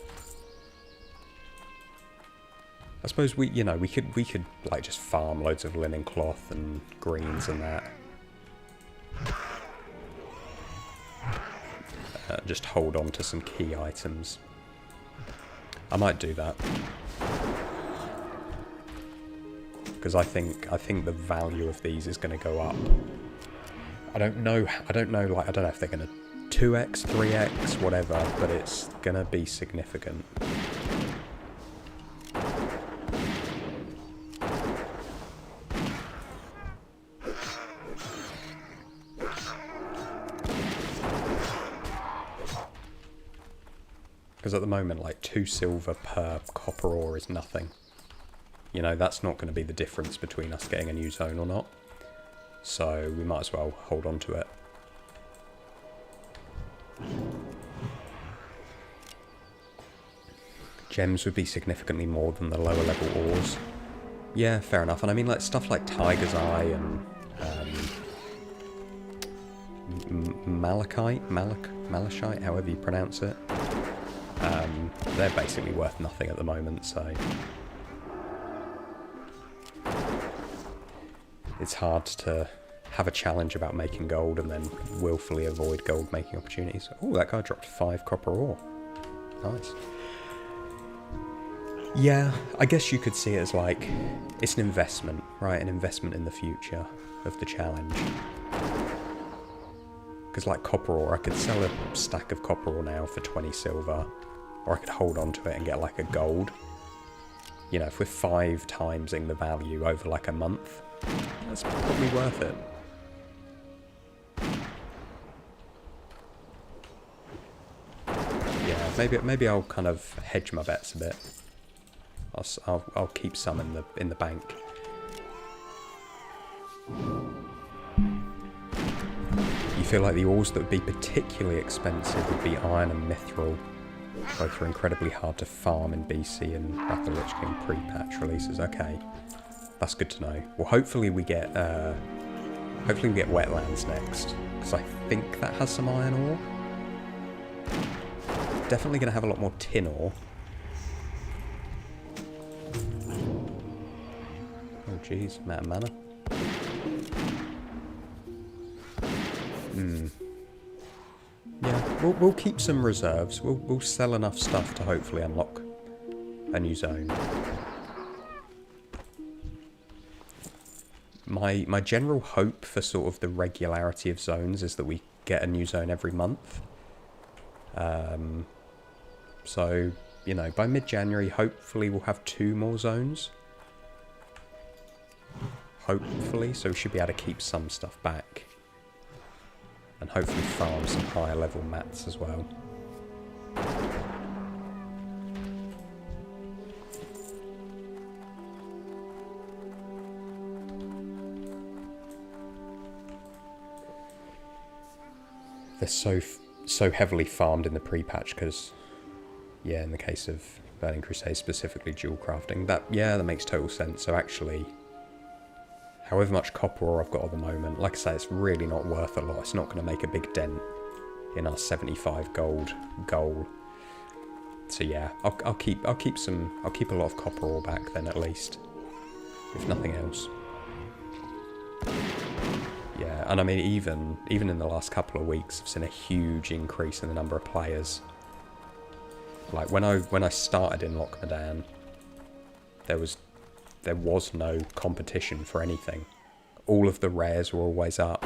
I suppose we could just farm loads of linen cloth and greens and that. Just hold on to some key items. I might do that, because I think the value of these is going to go up. I don't know if they're going to 2x, 3x, whatever, but it's going to be significant. Because at the moment, 2 silver per copper ore is nothing. That's not going to be the difference between us getting a new zone or not. So we might as well hold on to it. Gems would be significantly more than the lower level ores. Yeah, fair enough. And I mean, stuff like Tiger's Eye and Malachite, however you pronounce it. They're basically worth nothing at the moment, so it's hard to have a challenge about making gold and then willfully avoid gold making opportunities. Oh, that guy dropped 5 copper ore. Nice. Yeah, I guess you could see it as it's an investment, right? An investment in the future of the challenge. Because copper ore, I could sell a stack of copper ore now for 20 silver, or I could hold on to it and get a gold. If we're 5 timesing the value over a month, that's probably worth it. Yeah, maybe I'll kind of hedge my bets a bit. I'll keep some in the bank. You feel like the ores that would be particularly expensive would be iron and mithril. Both are incredibly hard to farm in BC and Wrath of the Lich King pre-patch releases. Okay, that's good to know. Well, hopefully we get Hopefully we get wetlands next, because I think that has some iron ore. Definitely going to have a lot more tin ore. Oh jeez, I'm out of mana. Yeah, we'll keep some reserves. We'll sell enough stuff to hopefully unlock a new zone. My general hope for sort of the regularity of zones is that we get a new zone every month. So, you know, by mid-January, hopefully we'll have 2 more zones. Hopefully, so we should be able to keep some stuff back. And hopefully farm some higher level mats as well. They're so heavily farmed in the pre-patch because, yeah, in the case of Burning Crusade specifically, dual crafting, that makes total sense. So actually, however much copper ore I've got at the moment, like I say, it's really not worth a lot. It's not going to make a big dent in our 75 gold goal. So yeah, I'll keep a lot of copper ore back then, at least, if nothing else. Yeah, and I mean, even in the last couple of weeks, I've seen a huge increase in the number of players. Like when I started in Lochmadan, there was no competition for anything. All of the rares were always up.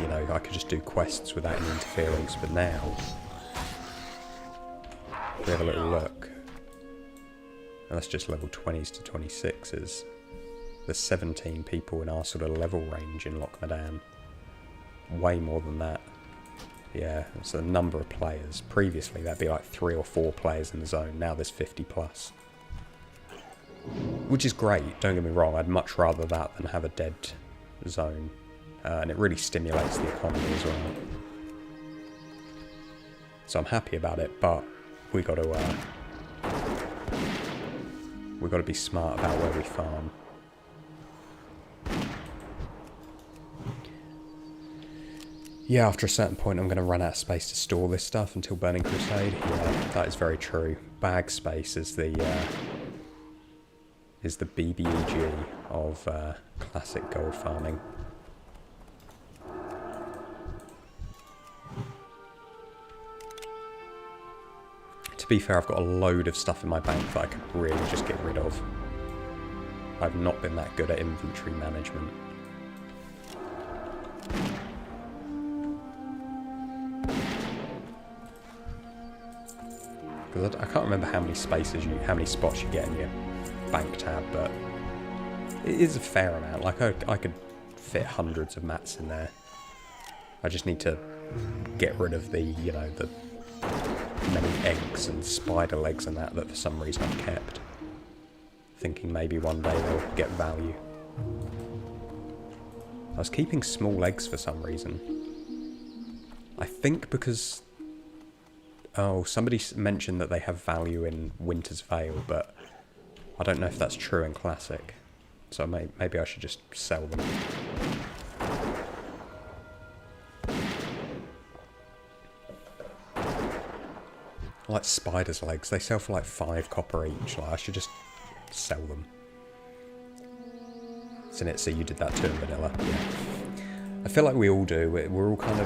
You know, I could just do quests without any interference, but now we have a little look. And that's just level 20s to 26s. There's 17 people in our sort of level range in Lochmadan. Way more than that. Yeah, it's a number of players. Previously, that'd be like 3 or 4 players in the zone. Now there's 50 plus. Which is great, don't get me wrong. I'd much rather that than have a dead zone. And it really stimulates the economy as well. So I'm happy about it, but we got to be smart about where we farm. Yeah, after a certain point I'm going to run out of space to store this stuff until Burning Crusade. Yeah, that is very true. Bag space is the BBEG of classic gold farming. To be fair, I've got a load of stuff in my bank that I could really just get rid of. I've not been that good at inventory management. Because I can't remember how many spots you get in your bank tab, but it is a fair amount. Like I could fit hundreds of mats in there. I just need to get rid of the many eggs and spider legs and that for some reason I've kept. Thinking maybe one day they'll get value. I was keeping small eggs for some reason. I think because... Oh, somebody mentioned that they have value in Winter's Veil, but I don't know if that's true in Classic. So maybe I should just sell them. I like spider's legs. They sell for like 5 copper each. Like I should just sell them. Isn't it? So you did that too in vanilla. Yeah. I feel like we all do. We're all kind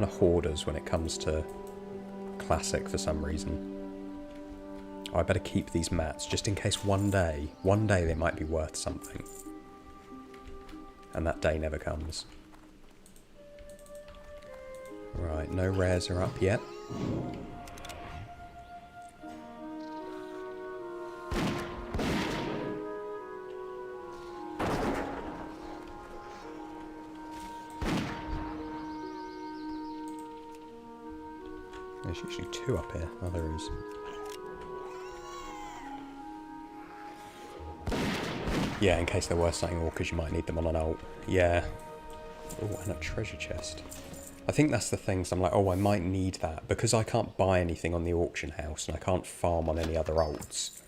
of hoarders when it comes to Classic for some reason. Oh, I better keep these mats just in case one day they might be worth something. And that day never comes. Right, no rares are up yet. There's usually 2 up here. Oh, there is. Yeah, in case there were something orcas, you might need them on an ult. Yeah. Oh, and a treasure chest. I think that's the thing. So I'm like, oh, I might need that. Because I can't buy anything on the auction house and I can't farm on any other ults.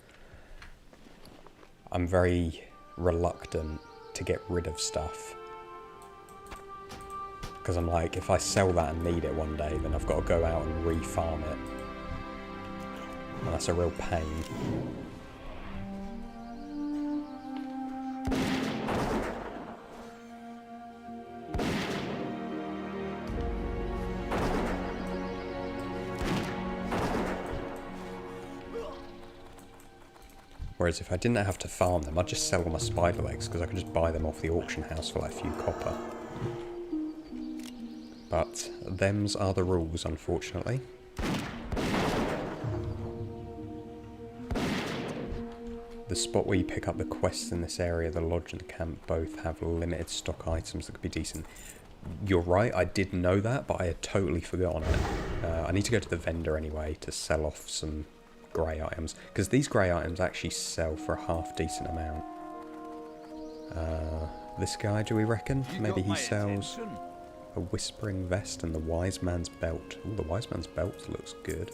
I'm very reluctant to get rid of stuff. Because I'm like, if I sell that and need it one day, then I've got to go out and re-farm it. And that's a real pain. Whereas if I didn't have to farm them, I'd just sell all my spider legs, because I could just buy them off the auction house for like a few copper. But thems are the rules, unfortunately. The spot where you pick up the quests in this area, the lodge and the camp, both have limited stock items that could be decent. You're right, I did know that, but I had totally forgotten it. I need to go to the vendor anyway to sell off some grey items, because these grey items actually sell for a half decent amount. This guy, do we reckon? Maybe he sells a whispering vest and the wise man's belt. Ooh, the wise man's belt looks good.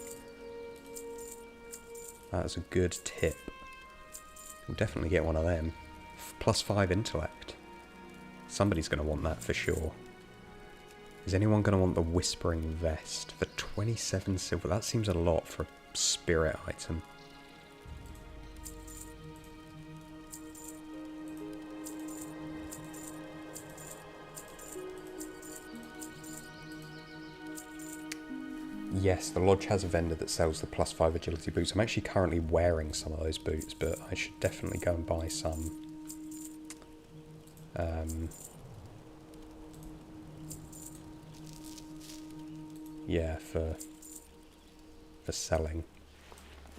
That's a good tip. We'll definitely get one of them. +5 intellect. Somebody's going to want that for sure. Is anyone going to want the whispering vest for 27 silver? That seems a lot for a spirit item. Yes, the lodge has a vendor that sells the +5 agility boots. I'm actually currently wearing some of those boots, but I should definitely go and buy some. Yeah, for selling.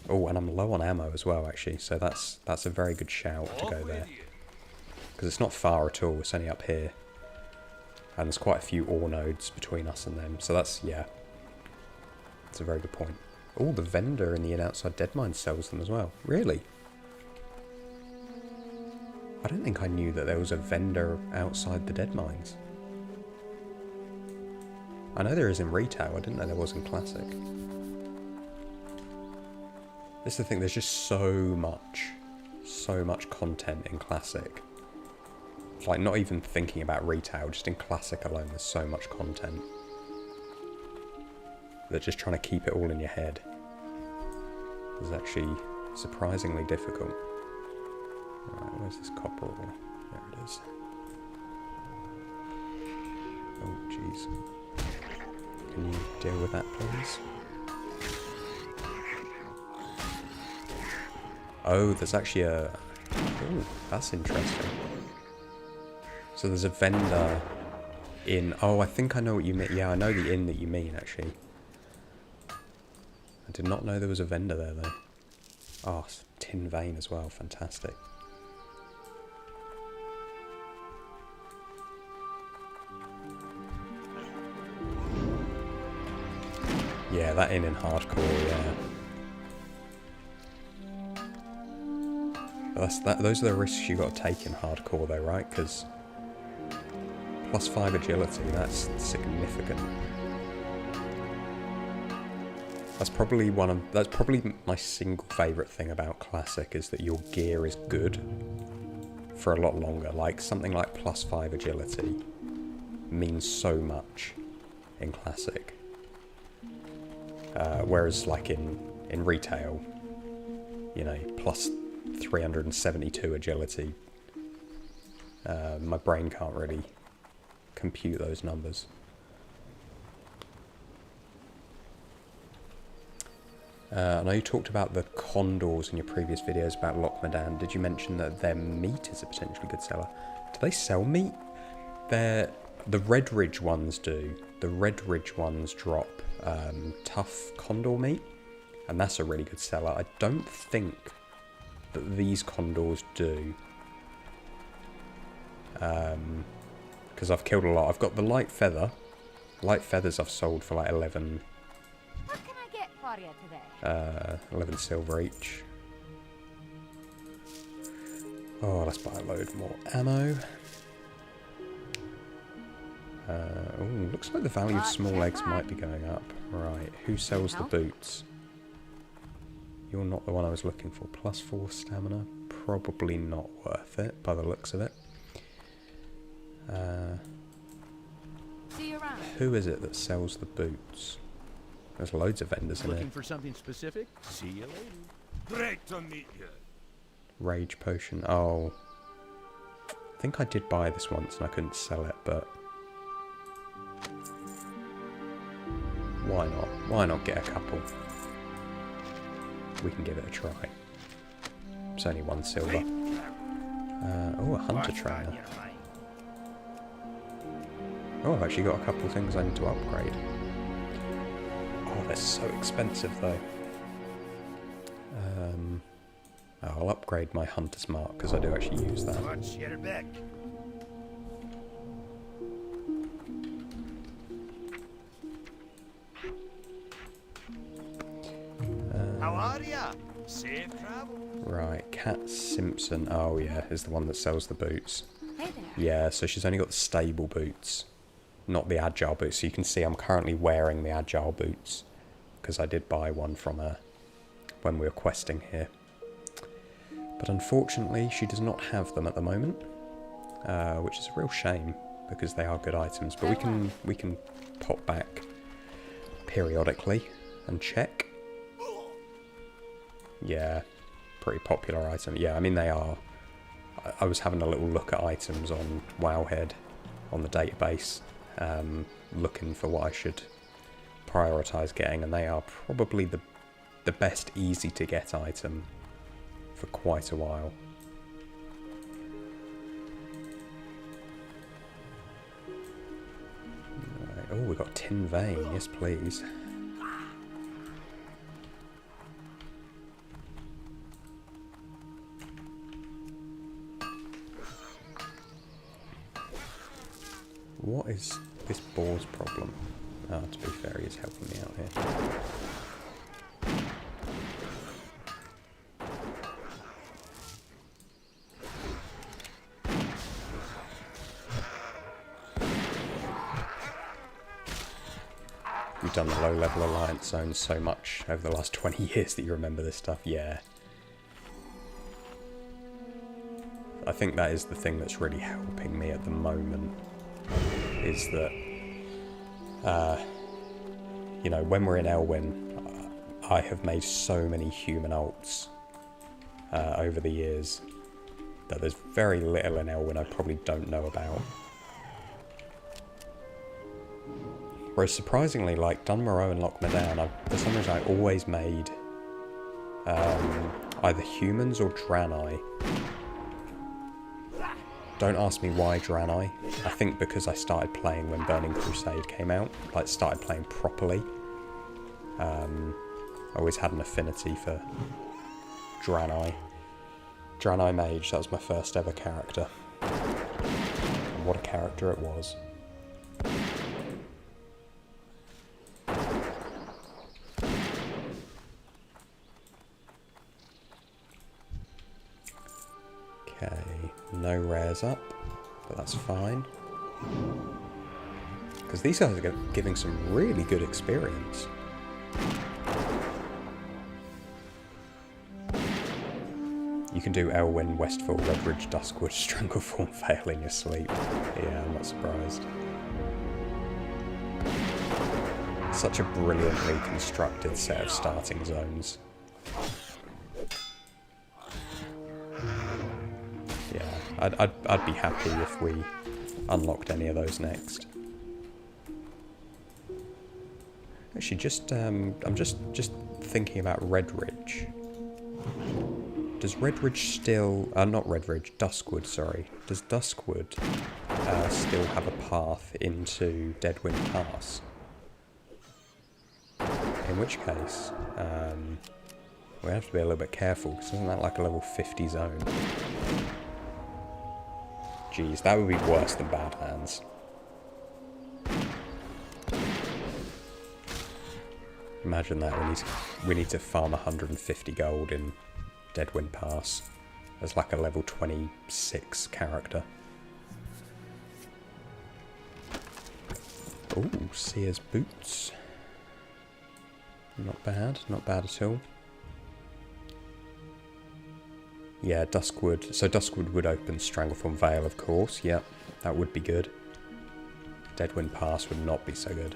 Oh, and I'm low on ammo as well, actually, so that's a very good shout to go there. Because it's not far at all, it's only up here. And there's quite a few ore nodes between us and them, so that's, yeah. That's a very good point. Oh, the vendor in the outside dead mine sells them as well. Really? I don't think I knew that there was a vendor outside the dead mines. I know there is in retail, I didn't know there was in classic. This is the thing, there's just so much content in classic. It's like not even thinking about retail, just in classic alone there's so much content. That just trying to keep it all in your head is actually surprisingly difficult. Alright, where's this copper ore? There it is. Oh, jeez. Can you deal with that, please? Oh, there's actually a... Oh, that's interesting. So there's a vendor in... Oh, I think I know what you mean. Yeah, I know the inn that you mean, actually. I did not know there was a vendor there, though. Oh, tin vein as well. Fantastic. Yeah, that inn in hardcore, yeah. But those are the risks you got to take in hardcore, though, right? Because +5 agility, that's significant. That's probably my single favourite thing about classic, is that your gear is good for a lot longer. Like something like +5 agility means so much in classic. Whereas like in retail, you know, +372 agility, my brain can't really compute those numbers. I know you talked about the condors in your previous videos about Lochmadan. Did you mention that their meat is a potentially good seller? Do they sell meat? The Red Ridge ones do. The Red Ridge ones drop tough condor meat, and that's a really good seller. I don't think that these condors do. Because I've killed a lot. I've got the light feather. Light feathers I've sold for like 11... What can I get for you today? 11 silver each. Oh, let's buy a load more ammo. Oh, looks like the value of small eggs might be going up. Right, who sells the boots? You're not the one I was looking for. +4 stamina. Probably not worth it by the looks of it. See you around. Who is it that sells the boots? There's loads of vendors in Looking it. for something specific? See you later. Great to meet you. Rage potion. Oh. I think I did buy this once and I couldn't sell it, but... why not? Why not get a couple? We can give it a try. It's only 1 silver. Oh, a hunter trainer. Oh, I've actually got a couple of things I need to upgrade. Oh, they're so expensive though. I'll upgrade my hunter's mark because I do actually use that. Watch your back. How are ya? Safe travel. Right, Kat Simpson. Oh yeah, is the one that sells the boots. Hey there. Yeah, so she's only got the stable boots, not the agile boots. So you can see I'm currently wearing the agile boots because I did buy one from her when we were questing here. But unfortunately, she does not have them at the moment, which is a real shame because they are good items. But we can pop back periodically and check. Yeah, pretty popular item. Yeah, I mean they are. I was having a little look at items on Wowhead on the database, looking for what I should prioritise getting, and they are probably the best easy to get item for quite a while. Right. Oh, we got tin vein. Yes, please. What is this boar's problem? Oh, to be fair, he is helping me out here. You've done the low-level alliance zones so much over the last 20 years that you remember this stuff, yeah. I think that is the thing that's really helping me at the moment, is that, you know, when we're in Elwyn, I have made so many human ults over the years that there's very little in Elwyn I probably don't know about. Whereas surprisingly, like Dunmoreau and Lochmadown, for some reason I always made either humans or Draenei. Don't ask me why Draenei. I think because I started playing when Burning Crusade came out, like started playing properly. I always had an affinity for Draenei. Draenei Mage, that was my first ever character. And what a character it was. Okay, no rares up, but that's fine. Because these guys are giving some really good experience. You can do Elwyn, Westfall, Redridge, Duskwood, Strangleform, Vale in your sleep. Yeah, I'm not surprised. Such a brilliantly constructed set of starting zones. Yeah, I'd be happy if we unlocked any of those next. Actually, I'm just thinking about Redridge. Does Redridge still... not Redridge, Duskwood, sorry. Does Duskwood still have a path into Deadwind Pass? In which case, we have to be a little bit careful, because isn't that like a level 50 zone? Jeez, that would be worse than Badlands. Imagine that, we need to farm 150 gold in Deadwind Pass as like a level 26 character. Ooh, Seer's boots. Not bad at all. Yeah, Duskwood. So Duskwood would open Stranglethorn Vale, of course. Yep, that would be good. Deadwind Pass would not be so good.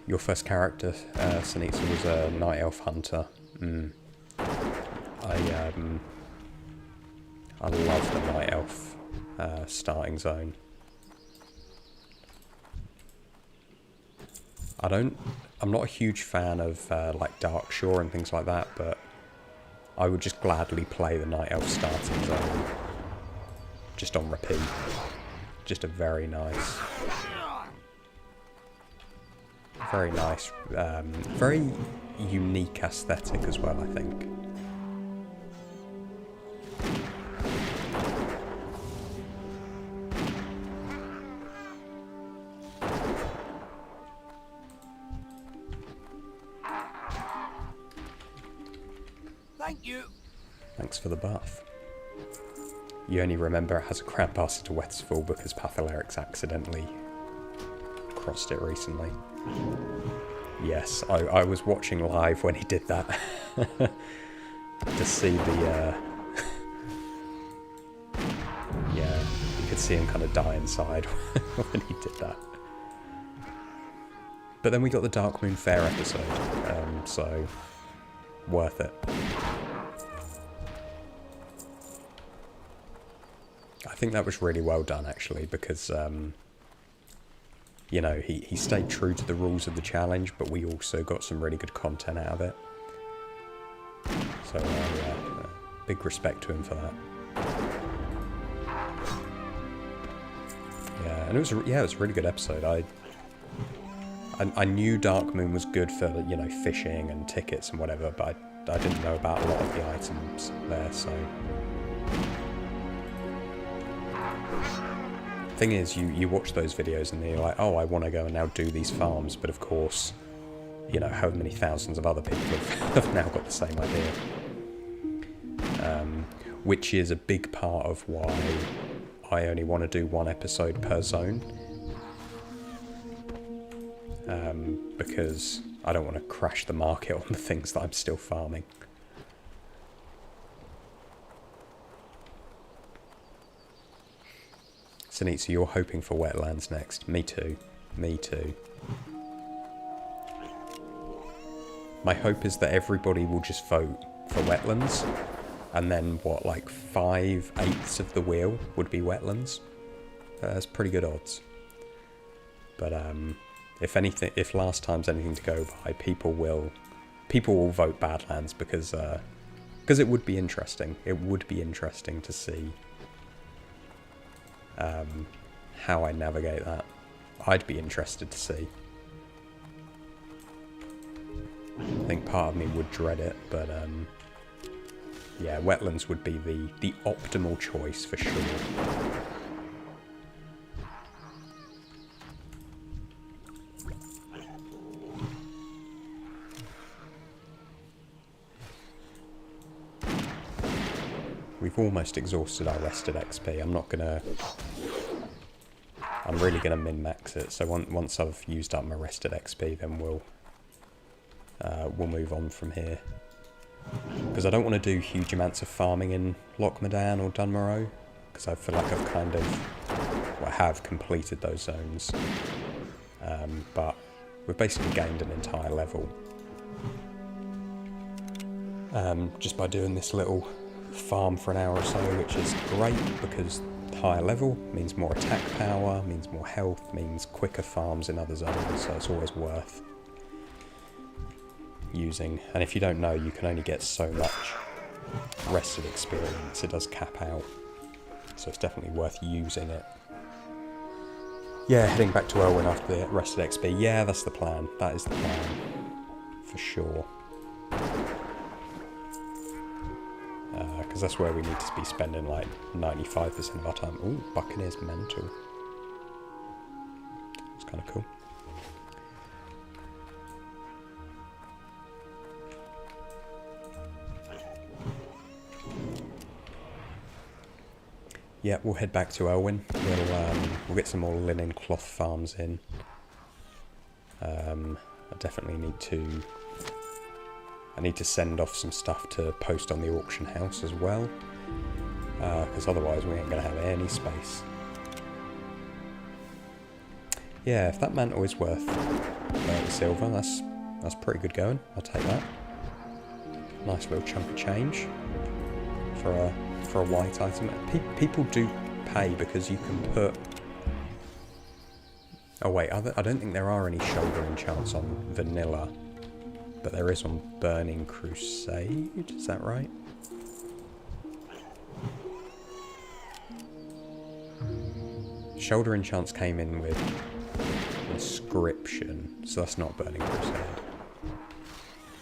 Your first character, Sanitza, was a Night Elf Hunter. I love the Night Elf starting zone. I'm not a huge fan of like Darkshore and things like that, but I would just gladly play the Night Elf starting zone just on repeat. Just a very nice, very unique aesthetic as well, I think. Thank you. Thanks for the buff. You only remember it has a crab bastard to Westfall because Patholerics accidentally crossed it recently. Yes, I was watching live when he did that. To see the... yeah, you could see him kind of die inside when he did that. But then we got the Darkmoon Fair episode, so worth it. I think that was really well done, actually, because, you know, he stayed true to the rules of the challenge, but we also got some really good content out of it. So, yeah, big respect to him for that. Yeah, and it was a really good episode. I knew Darkmoon was good for, you know, fishing and tickets and whatever, but I didn't know about a lot of the items there, so... Thing is, you watch those videos and you're like, oh, I want to go and now do these farms, but of course, you know, how many thousands of other people have now got the same idea. Which is a big part of why I only want to do one episode per zone. Because I don't want to crash the market on the things that I'm still farming. Sanitza, you're hoping for wetlands next. Me too. Me too. My hope is that everybody will just vote for wetlands, and then what, like 5/8 of the wheel would be wetlands? That's pretty good odds. But if last time's anything to go by, people will vote Badlands because it would be interesting. It would be interesting to see how I navigate that. I'd be interested to see. I think part of me would dread it, but yeah, wetlands would be the optimal choice for sure. We've almost exhausted our rested XP. I'm really gonna min-max it. So once I've used up my rested XP, then we'll move on from here. Because I don't want to do huge amounts of farming in Lochmadan or Dunmorrow, because I feel like I've have completed those zones. But we've basically gained an entire level just by doing this little farm for an hour or so, which is great because higher level means more attack power, means more health, means quicker farms in other zones, so it's always worth using. And if you don't know, you can only get so much rested experience. It does cap out, so it's definitely worth using it. Yeah, heading back to Elwyn after the rested XP. Yeah, that's the plan. That is the plan for sure. Because that's where we need to be spending like 95% of our time. Ooh, Buccaneer's mental. It's kind of cool. Yeah, we'll head back to Elwyn. We'll get some more linen cloth farms in. I definitely need to I need to send off some stuff to post on the auction house as well, because otherwise we ain't going to have any space. Yeah, if that mantle is worth 30 silver, that's pretty good going. I'll take that. Nice little chunk of change for a white item. People do pay because you can put... Oh wait, I don't think there are any shoulder enchants on vanilla, but there is on Burning Crusade, is that right? Shoulder enchants came in with inscription, so that's not Burning Crusade.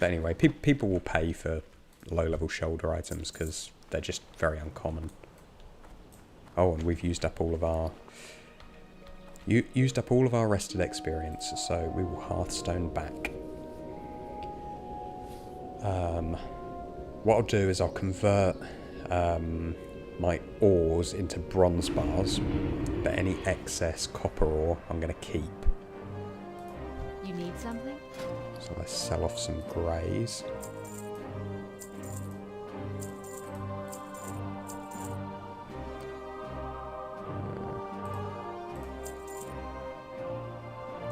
But anyway, people will pay for low-level shoulder items because they're just very uncommon. Oh, and we've used up all of our rested experience, so we will Hearthstone back. What I'll do is I'll convert my ores into bronze bars, but any excess copper ore I'm going to keep. You need something? So let's sell off some greys.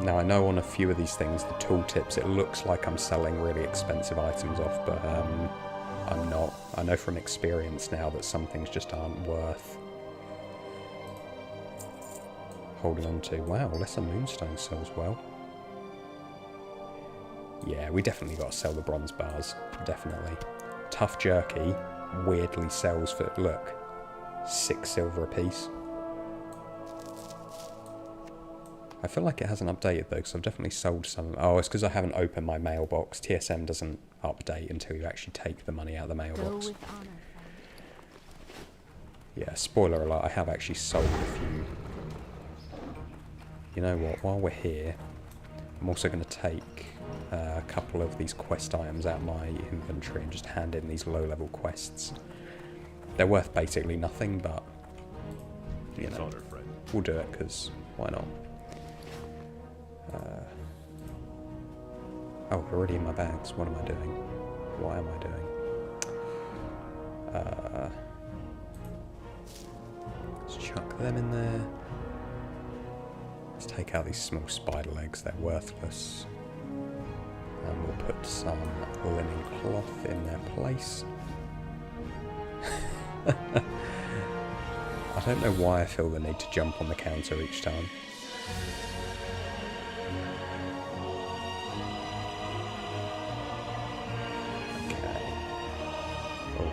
Now I know on a few of these things, the tooltips, it looks like I'm selling really expensive items off, but I'm not. I know from experience now that some things just aren't worth holding on to. Wow, Lesser Moonstone sells well. Yeah, we definitely got to sell the bronze bars. Definitely. Tough Jerky weirdly sells for, look, 6 silver a piece. I feel like it hasn't updated though, because I've definitely sold some. Oh, it's because I haven't opened my mailbox. TSM doesn't update until you actually take the money out of the mailbox. Go with honor, friend. Yeah, spoiler alert, I have actually sold a few. You know what, while we're here, I'm also going to take a couple of these quest items out of my inventory and just hand in these low-level quests. They're worth basically nothing, but, you know, we'll do it, because why not? Oh, they're already in my bags. What am I doing? Why am I doing? Let's chuck them in there. Let's take out these small spider legs. They're worthless. And we'll put some linen cloth in their place. I don't know why I feel the need to jump on the counter each time.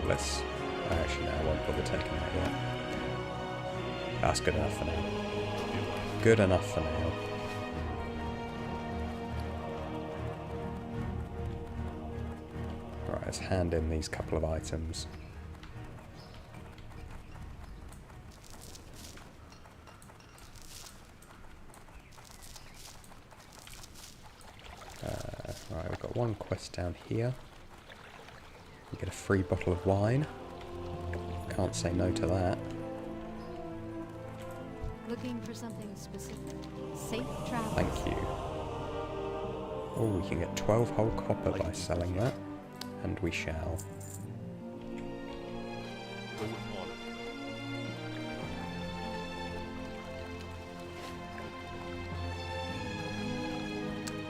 Let's... Actually, no, I won't bother taking that yet. That's good enough for now. Good enough for now. Right, let's hand in these couple of items. Right, we've got one quest down here. You get a free bottle of wine. Can't say no to that. Looking for something specific. Safe travel. Thank you. Oh, we can get 12 whole copper by selling that. And we shall.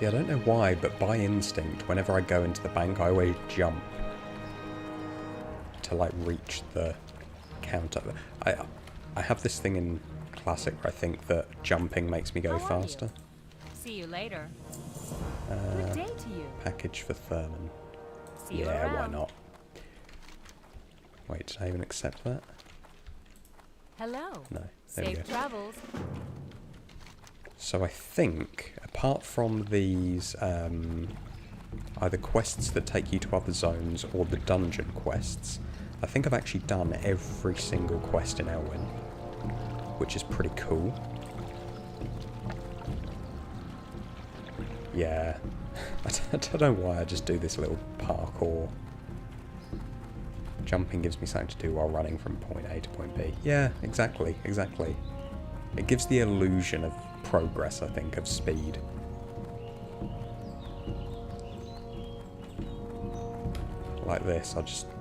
Yeah, I don't know why, but by instinct, whenever I go into the bank, I always jump to like reach the counter. I have this thing in Classic where I think that jumping makes me go faster. See you later. Good day to you. Package for Thurman. See you Yeah, why around. not? Wait, did I even accept that? Hello. No, there we go. Safe travels. So I think, apart from these either quests that take you to other zones or the dungeon quests, I think I've actually done every single quest in Elwyn, which is pretty cool. Yeah, I don't know why I just do this little parkour. Jumping gives me something to do while running from point A to point B. Yeah, exactly, exactly. It gives the illusion of progress, I think, of speed. like this,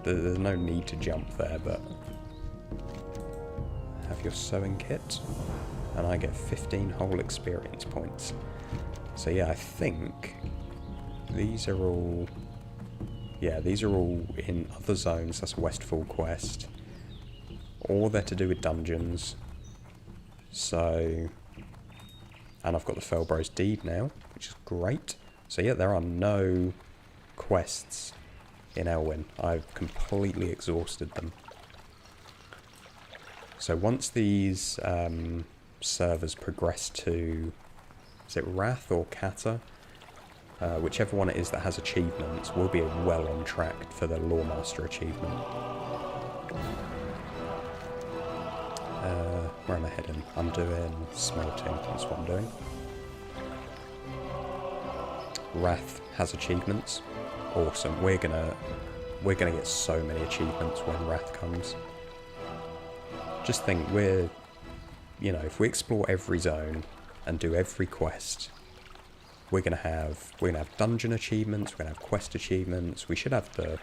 there's no need to jump there, but have your sewing kit, and I get 15 whole experience points. So yeah, I think these are all, yeah, these are all in other zones. That's Westfall quest, or they're to do with dungeons. So, and I've got the Furlbrow's deed now, which is great. So yeah, there are no quests in Elwyn. I've completely exhausted them. So once these servers progress to, is it Wrath or Kata? Whichever one it is that has achievements, we'll be well on track for the Lawmaster achievement. Where am I heading? I'm doing smelting, that's what I'm doing. Wrath has achievements. Awesome. We're gonna get so many achievements when Wrath comes. Just think, you know, if we explore every zone and do every quest, we're gonna have dungeon achievements, we're gonna have quest achievements, we should have the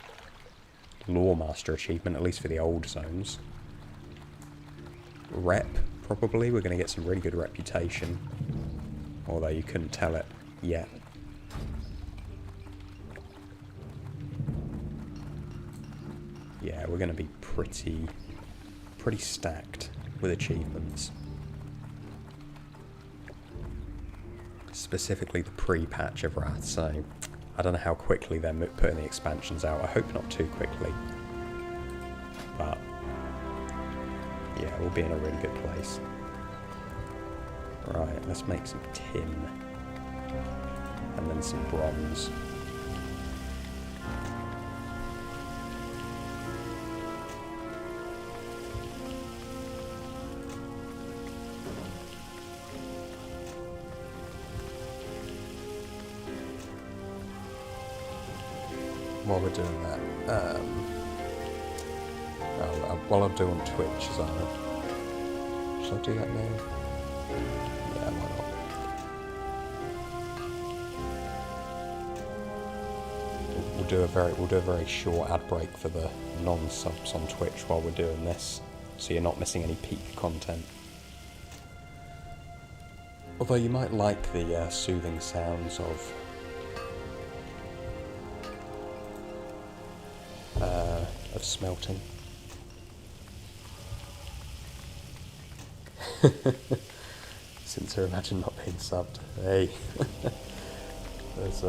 Lawmaster achievement, at least for the old zones. Rep, probably, we're gonna get some really good reputation. Although you couldn't tell it yet. Yeah, we're gonna be pretty stacked with achievements. Specifically the pre-patch of Wrath, so I don't know how quickly they're putting the expansions out. I hope not too quickly. But yeah, we'll be in a really good place. Right, let's make some tin. And then some bronze. While we're doing that, while I do on Twitch, should I do that now? Yeah, why not? We'll do a very short ad break for the non-subs on Twitch while we're doing this, so you're not missing any peak content. Although you might like the soothing sounds of smelting. Since I imagine not being subbed. Hey, there's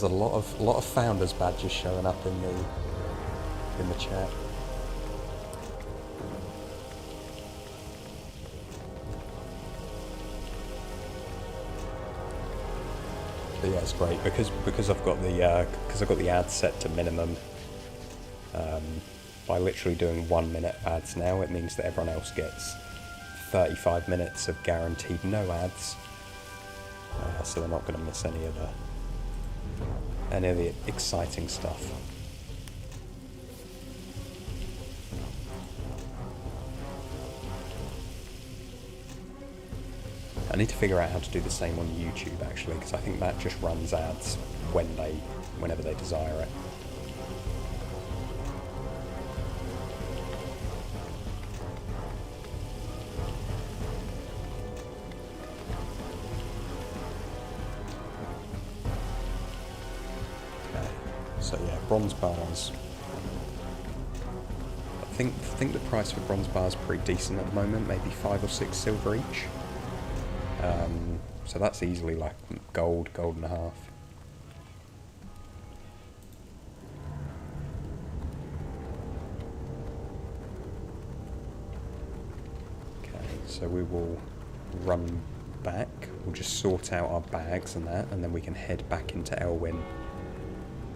a lot of founders badges showing up in the chat. But yeah, it's great because I've got the ads set to minimum. By literally doing 1 minute ads now, it means that everyone else gets 35 minutes of guaranteed no ads, so they're not going to miss any of the exciting stuff. I need to figure out how to do the same on YouTube actually, because I think that just runs ads whenever they desire it. So yeah, bronze bars. I think the price for bronze bars is pretty decent at the moment, maybe 5 or 6 silver each. So that's easily like gold and a half. Okay, so we will run back. We'll just sort out our bags and that, and then we can head back into Elwyn.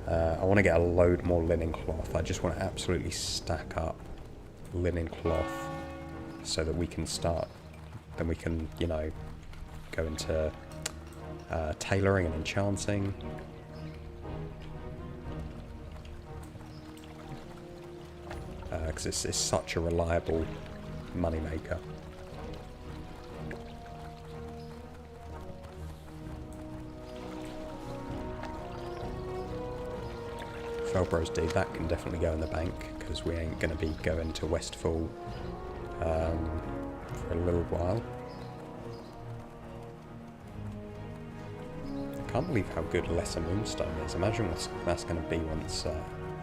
I want to get a load more linen cloth. I just want to absolutely stack up linen cloth so that we can start, then we can, you know, go into tailoring and enchanting. Because it's such a reliable moneymaker. Furlbrow's deed, that can definitely go in the bank, because we ain't going to be going to Westfall for a little while. I can't believe how good Lesser Moonstone is. Imagine what that's going to be once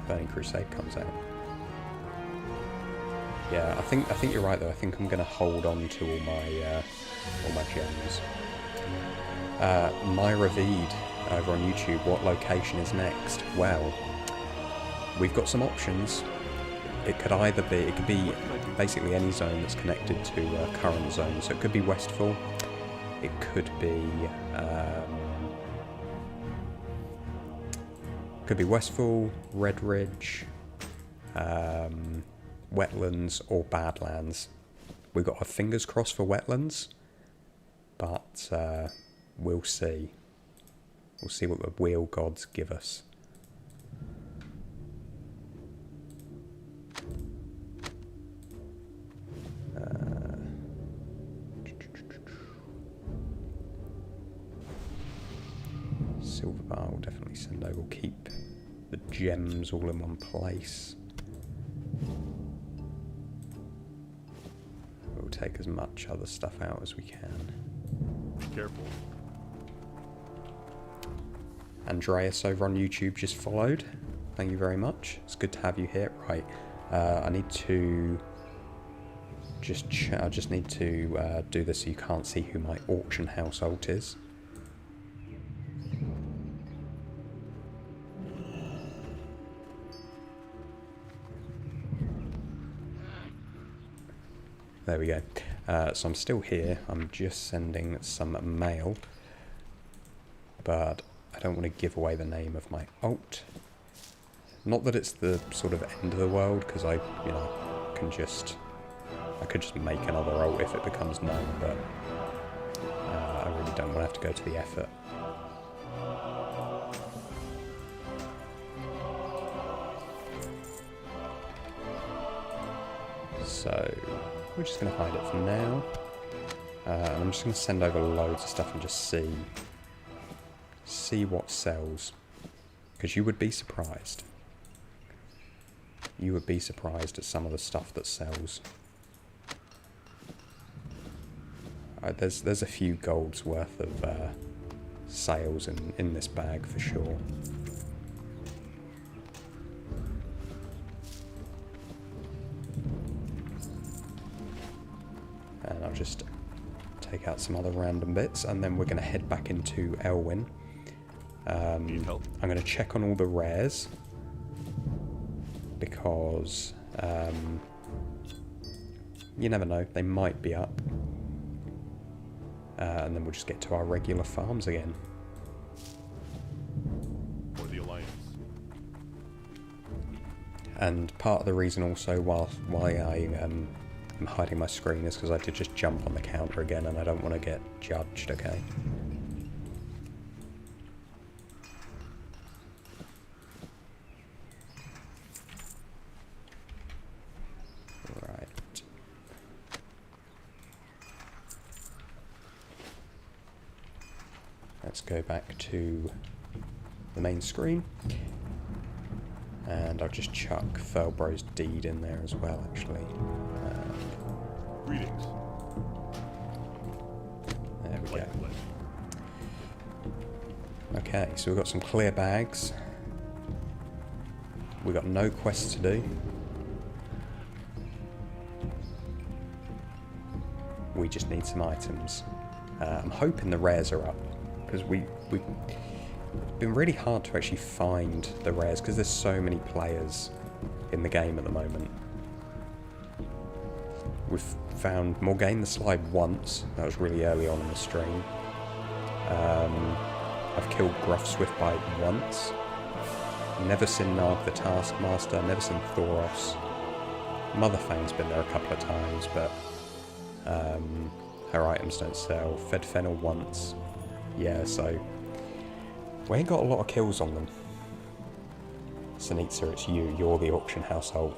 Burning Crusade comes out. Yeah, I think you're right though. I think I'm going to hold on to all my gems. Myra Veed over on YouTube, what location is next? Well, we've got some options. It could be basically any zone that's connected to a current zone. So it could be Westfall. It could be Westfall, Red Ridge, Wetlands, or Badlands. We've got our fingers crossed for Wetlands, but we'll see. We'll see what the wheel gods give us. Silver bar will definitely send over. We'll keep the gems all in one place. We'll take as much other stuff out as we can. Careful. Andreas over on YouTube just followed. Thank you very much. It's good to have you here. Right, I need to I just need to do this so you can't see who my auction house alt is. There we go. So I'm still here. I'm just sending some mail, but I don't want to give away the name of my alt. Not that it's the sort of end of the world, because I could just make another alt if it becomes known, but I really don't want to have to go to the effort. So we're just going to hide it for now. And I'm just going to send over loads of stuff and just see what sells. Because you would be surprised. You would be surprised at some of the stuff that sells. There's a few gold's worth of sales in this bag for sure. And I'll just take out some other random bits, and then we're going to head back into Elwyn. Need help? I'm going to check on all the rares, because you never know, they might be up. And then we'll just get to our regular farms again. Or the Alliance. And part of the reason also why I am hiding my screen is because I did just jump on the counter again, and I don't want to get judged, okay? Right. Let's go back to the main screen. And I'll just chuck Furlbrow's deed in there as well, actually. Greetings. There we go. Like flesh. Okay, so we've got some clear bags. We've got no quests to do. We just need some items. I'm hoping the rares are up, because we've been really hard to actually find the rares, because there's so many players in the game at the moment. We've found Morgaine the Slide once. That was really early on in the stream. I've killed Gruff Swiftbite once. Never seen Narg the Taskmaster. Never seen Thoros. Motherfang's been there a couple of times, but her items don't sell. Fed Fennel once. Yeah, so we ain't got a lot of kills on them. Sanitza, it's you. You're the auction household.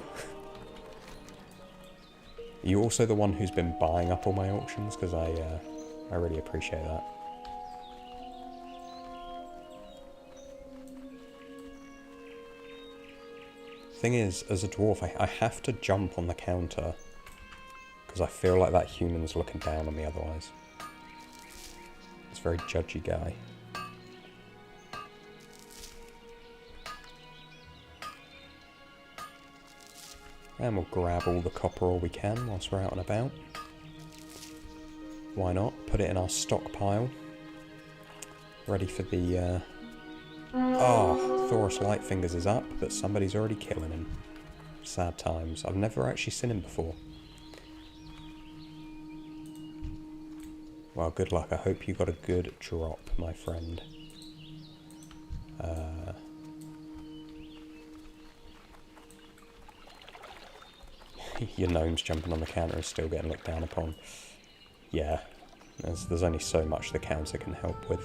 Are you also the one who's been buying up all my auctions? Because I really appreciate that. Thing is, as a dwarf, I have to jump on the counter. Because I feel like that human's looking down on me otherwise. It's a very judgy guy. And we'll grab all the copper ore we can whilst we're out and about. Why not? Put it in our stockpile. Ready for the... Oh, Thoros Lightfingers is up, but somebody's already killing him. Sad times. I've never actually seen him before. Well, good luck. I hope you got a good drop, my friend. Your gnomes jumping on the counter is still getting looked down upon. Yeah, there's only so much the counter can help with.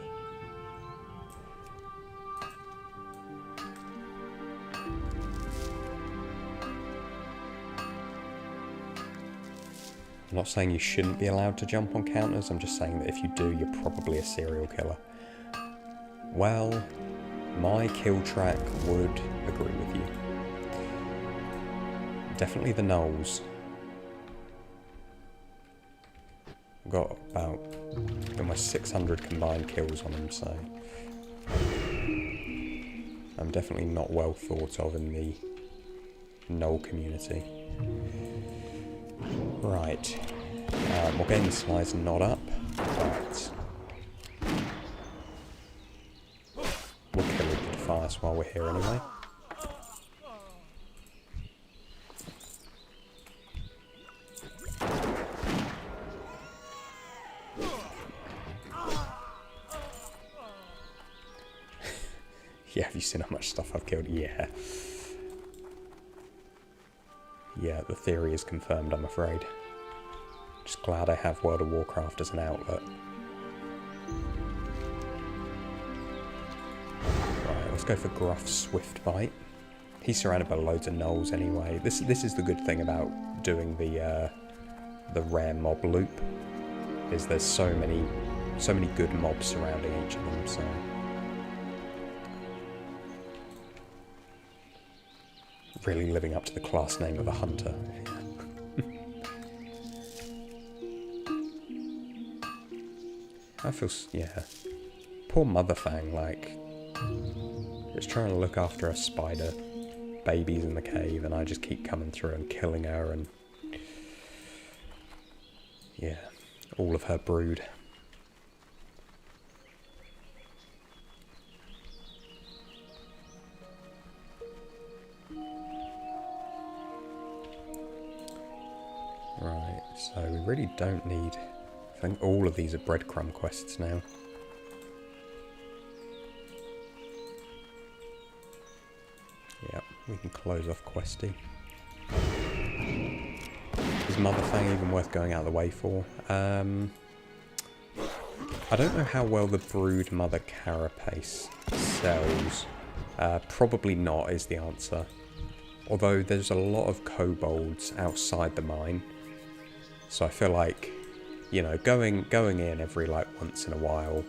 I'm not saying you shouldn't be allowed to jump on counters, I'm just saying that if you do, you're probably a serial killer. Well, my kill track would agree with you. Definitely the gnolls. I've got about almost 600 combined kills on them, so... I'm definitely not well thought of in the gnoll community. Right. We'll gain the slice not up, but... we'll kill the Defias while we're here anyway. Yeah, have you seen how much stuff I've killed? Yeah. Yeah, the theory is confirmed, I'm afraid. Just glad I have World of Warcraft as an outlet. Right, let's go for Gruff's Swift Bite. He's surrounded by loads of gnolls anyway. This is the good thing about doing the rare mob loop, is there's so many good mobs surrounding each of them, so... really living up to the class name of a hunter. I feel... yeah. Poor Motherfang, like... just trying to look after her spider babies in the cave, and I just keep coming through and killing her, and... yeah. All of her brood. Right, so we really don't need... I think all of these are breadcrumb quests now. Yep, we can close off Questy. Is Motherfang even worth going out of the way for? I don't know how well the Brood Mother Carapace sells. Probably not is the answer. Although there's a lot of kobolds outside the mine. So I feel like, you know, going in every, like, once in a while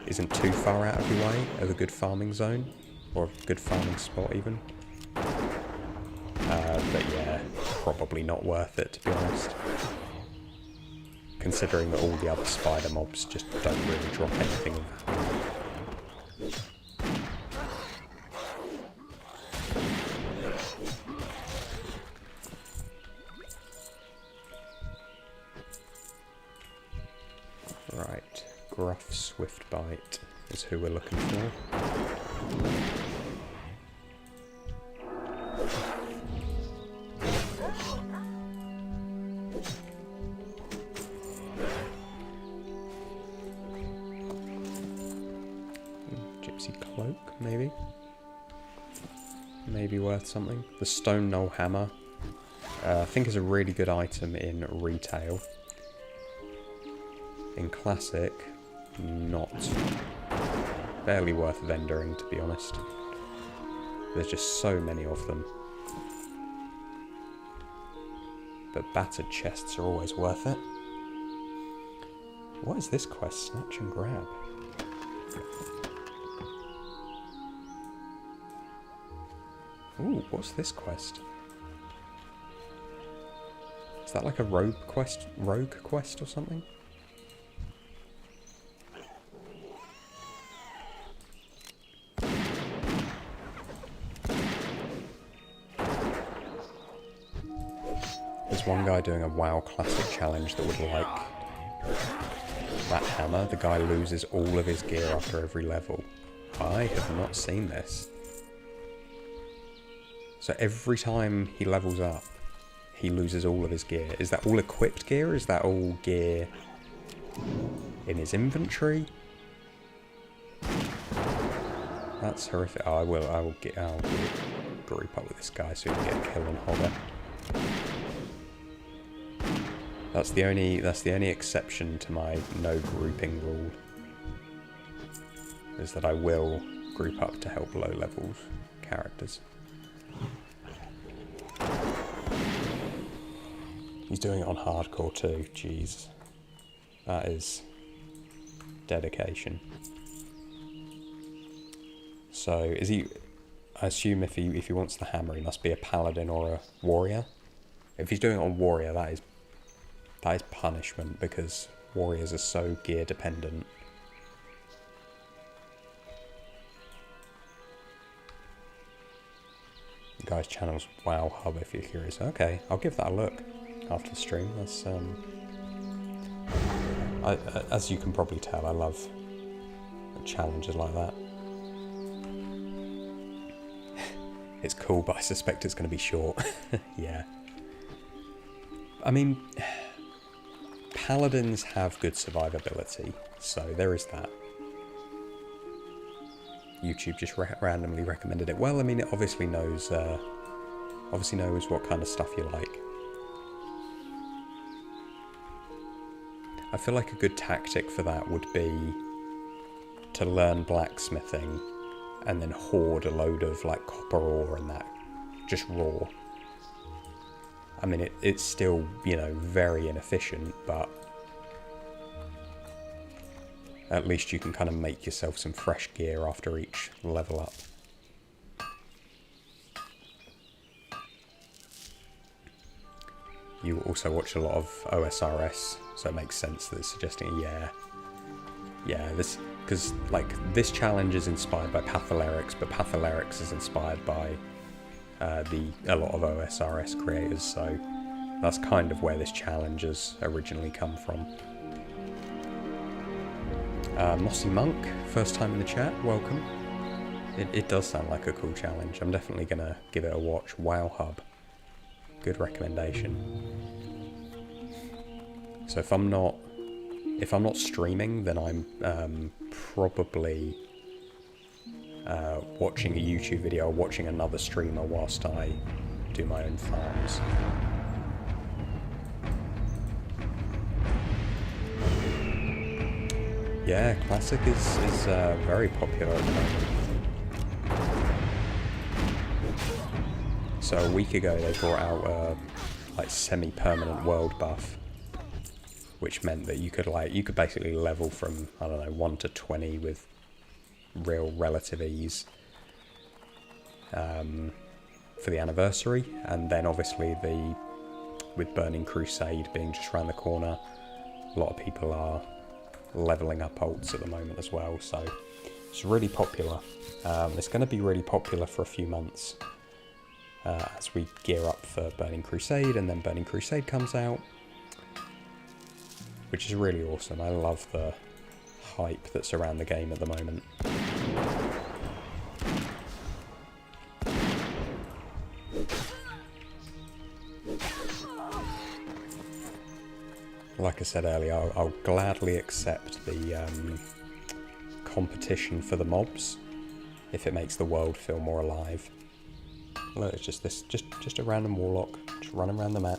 isn't too far out of your way of a good farming zone. Or a good farming spot, even. But yeah, probably not worth it, to be honest. Considering that all the other spider mobs just don't really drop anything of value. Right, Gruff Swift Bite is who we're looking for. Gypsy Cloak, maybe? Maybe worth something. The Stone Knoll Hammer, I think is a really good item in retail. In Classic, not. Barely worth vendoring, to be honest. There's just so many of them. But battered chests are always worth it. What is this quest? Snatch and grab. Ooh, what's this quest? Is that like a rogue quest or something? There's one guy doing a WoW Classic challenge that would like that hammer. The guy loses all of his gear after every level. I have not seen this. So every time he levels up, he loses all of his gear. Is that all equipped gear? Or is that all gear in his inventory? That's horrific. Oh, I'll group up with this guy so we can get a kill on Hogger. That's the only exception to my no grouping rule. Is that I will group up to help low levels characters. He's doing it on hardcore too, jeez. That is dedication. So is he, I assume if he wants the hammer he must be a paladin or a warrior. If he's doing it on warrior, that is punishment because warriors are so gear dependent. The guy's channel's WoW Hub if you're curious. Okay, I'll give that a look after the stream. That's as you can probably tell, I love challenges like that. It's cool, but I suspect it's going to be short. Yeah. I mean, paladins have good survivability, so there is that. YouTube just randomly recommended it. Well, I mean, it obviously knows what kind of stuff you like. I feel like a good tactic for that would be to learn blacksmithing and then hoard a load of like copper ore and that, just raw. I mean, it's still, you know, very inefficient, but at least you can kind of make yourself some fresh gear after each level up. You also watch a lot of OSRS, so it makes sense that it's suggesting, yeah, this, because like this challenge is inspired by Patholerics, but Patholerics is inspired by a lot of OSRS creators, so that's kind of where this challenge has originally come from. Mossy Monk, first time in the chat, welcome. It does sound like a cool challenge. I'm definitely gonna give it a watch. WoW Hub, good recommendation. So if I'm not streaming, then I'm probably watching a YouTube video or watching another streamer whilst I do my own farms. Yeah, Classic is very popular at the moment. So a week ago they brought out a like semi-permanent world buff, which meant that you could basically level from, I don't know, 1 to 20 with real relative ease for the anniversary, and then obviously with Burning Crusade being just around the corner, a lot of people are leveling up ults at the moment as well, so it's really popular. It's going to be really popular for a few months as we gear up for Burning Crusade, and then Burning Crusade comes out, which is really awesome. I love the hype that's around the game at the moment. Like I said earlier, I'll gladly accept the competition for the mobs if it makes the world feel more alive. Look, it's just a random warlock just running around the map.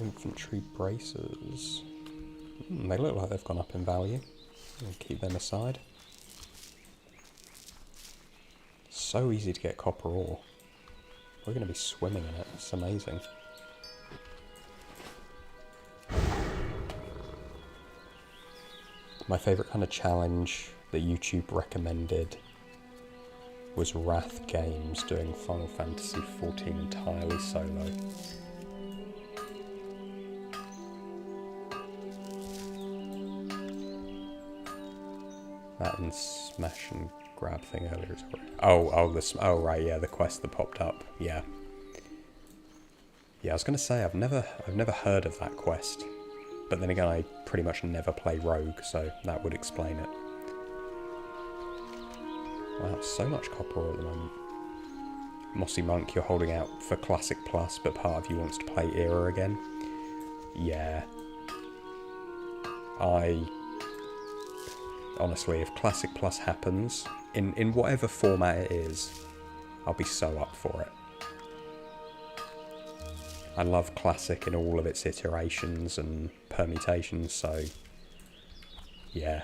Infantry bracers. They look like they've gone up in value. I'll keep them aside. So easy to get copper ore. We're going to be swimming in it. It's amazing. My favourite kind of challenge that YouTube recommended was Wrath Games doing Final Fantasy XIV entirely solo. That and smash and grab thing earlier is already... Oh, right, yeah, the quest that popped up, yeah. Yeah, I was gonna say I've never heard of that quest, but then again I pretty much never play Rogue, so that would explain it. Wow, so much copper at the moment. Mossy Monk, you're holding out for Classic Plus, but part of you wants to play Era again. Yeah. Honestly, if Classic Plus happens, in whatever format it is, I'll be so up for it. I love Classic in all of its iterations and permutations, so yeah.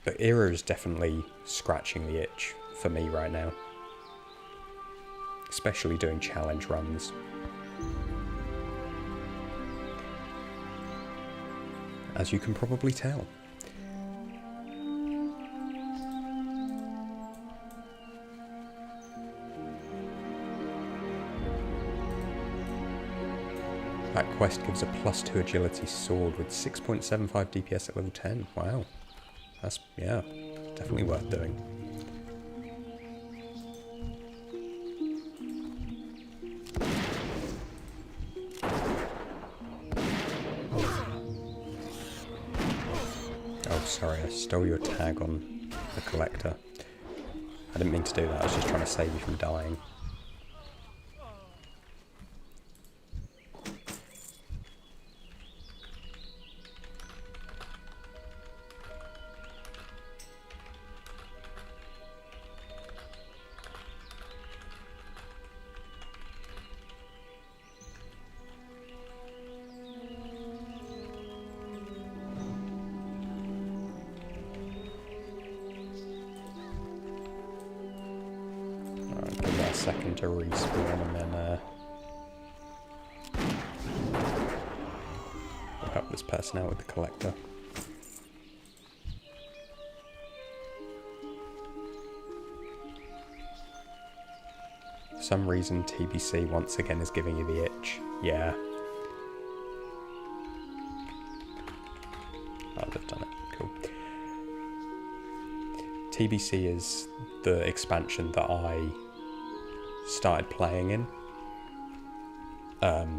But Era is definitely scratching the itch for me right now. Especially doing challenge runs. As you can probably tell. That quest gives a +2 agility sword with 6.75 DPS at level 10. Wow. That's, yeah, definitely worth doing. Oh, sorry, I stole your tag on the collector. I didn't mean to do that, I was just trying to save you from dying. Second to respawn and then we'll help this person out with the collector. For some reason TBC once again is giving you the itch. Yeah. Oh, they've done it. Cool. TBC is the expansion that I started playing in.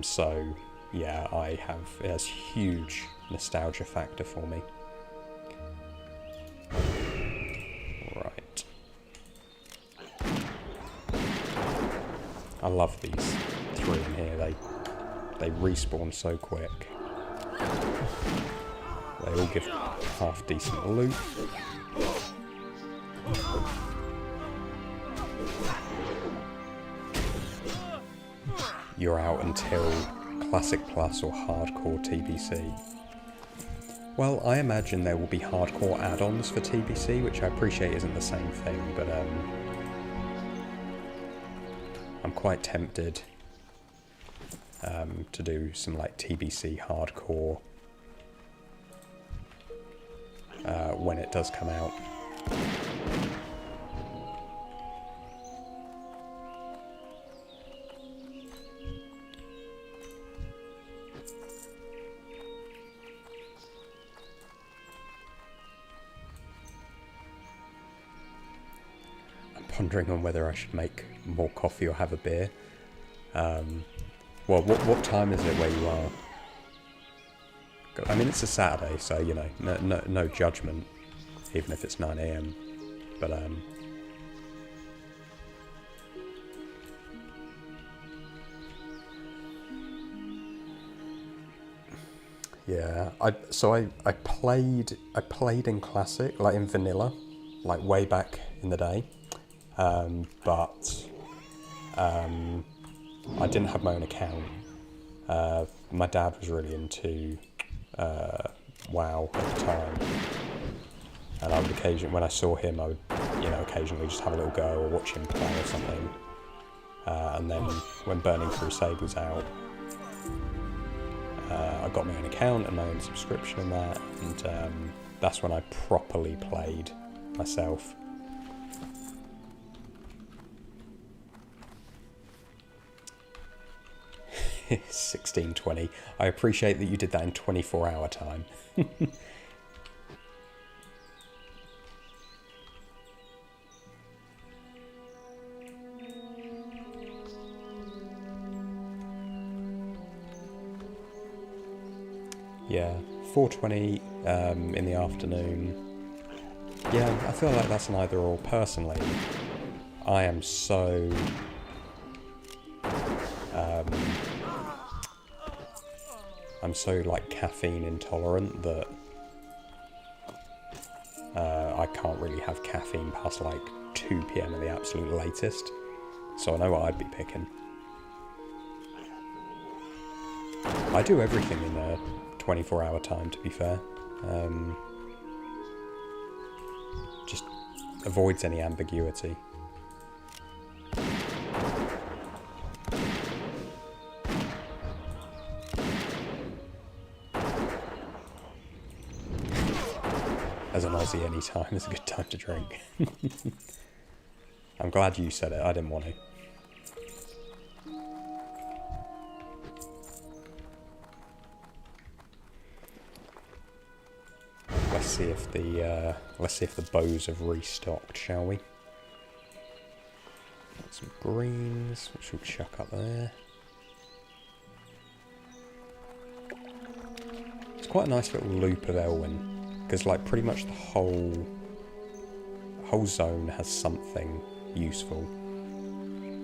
So yeah, it has huge nostalgia factor for me. Right. I love these three in here. They respawn so quick. They all give half decent loot. You're out until Classic Plus or Hardcore TBC. Well, I imagine there will be hardcore add-ons for TBC, which I appreciate isn't the same thing, but I'm quite tempted to do some like TBC hardcore when it does come out. Pondering on whether I should make more coffee or have a beer. Well, what time is it where you are? I mean, it's a Saturday, so you know, no judgment, even if it's 9 AM. But yeah, I played in Classic, like in vanilla, like way back in the day. But I didn't have my own account. My dad was really into WoW at the time, and I would occasionally, when I saw him, I would, occasionally just have a little go or watch him play or something. And then when Burning Crusade was out, I got my own account and my own subscription and that, and that's when I properly played myself. $16.20. I appreciate that you did that in 24-hour time. Yeah, 4:20 in the afternoon. Yeah, I feel like that's an either or. Personally, I am so I'm so like caffeine intolerant that I can't really have caffeine past like 2 PM at the absolute latest. So I know what I'd be picking. I do everything in a 24-hour time, to be fair. Just avoids any ambiguity. As an Aussie, any time is a good time to drink. I'm glad you said it, I didn't want to. Let's see if the bows have restocked, shall we? Got some greens, which we'll chuck up there. It's quite a nice little loop of Elwyn, because like pretty much the whole zone has something useful.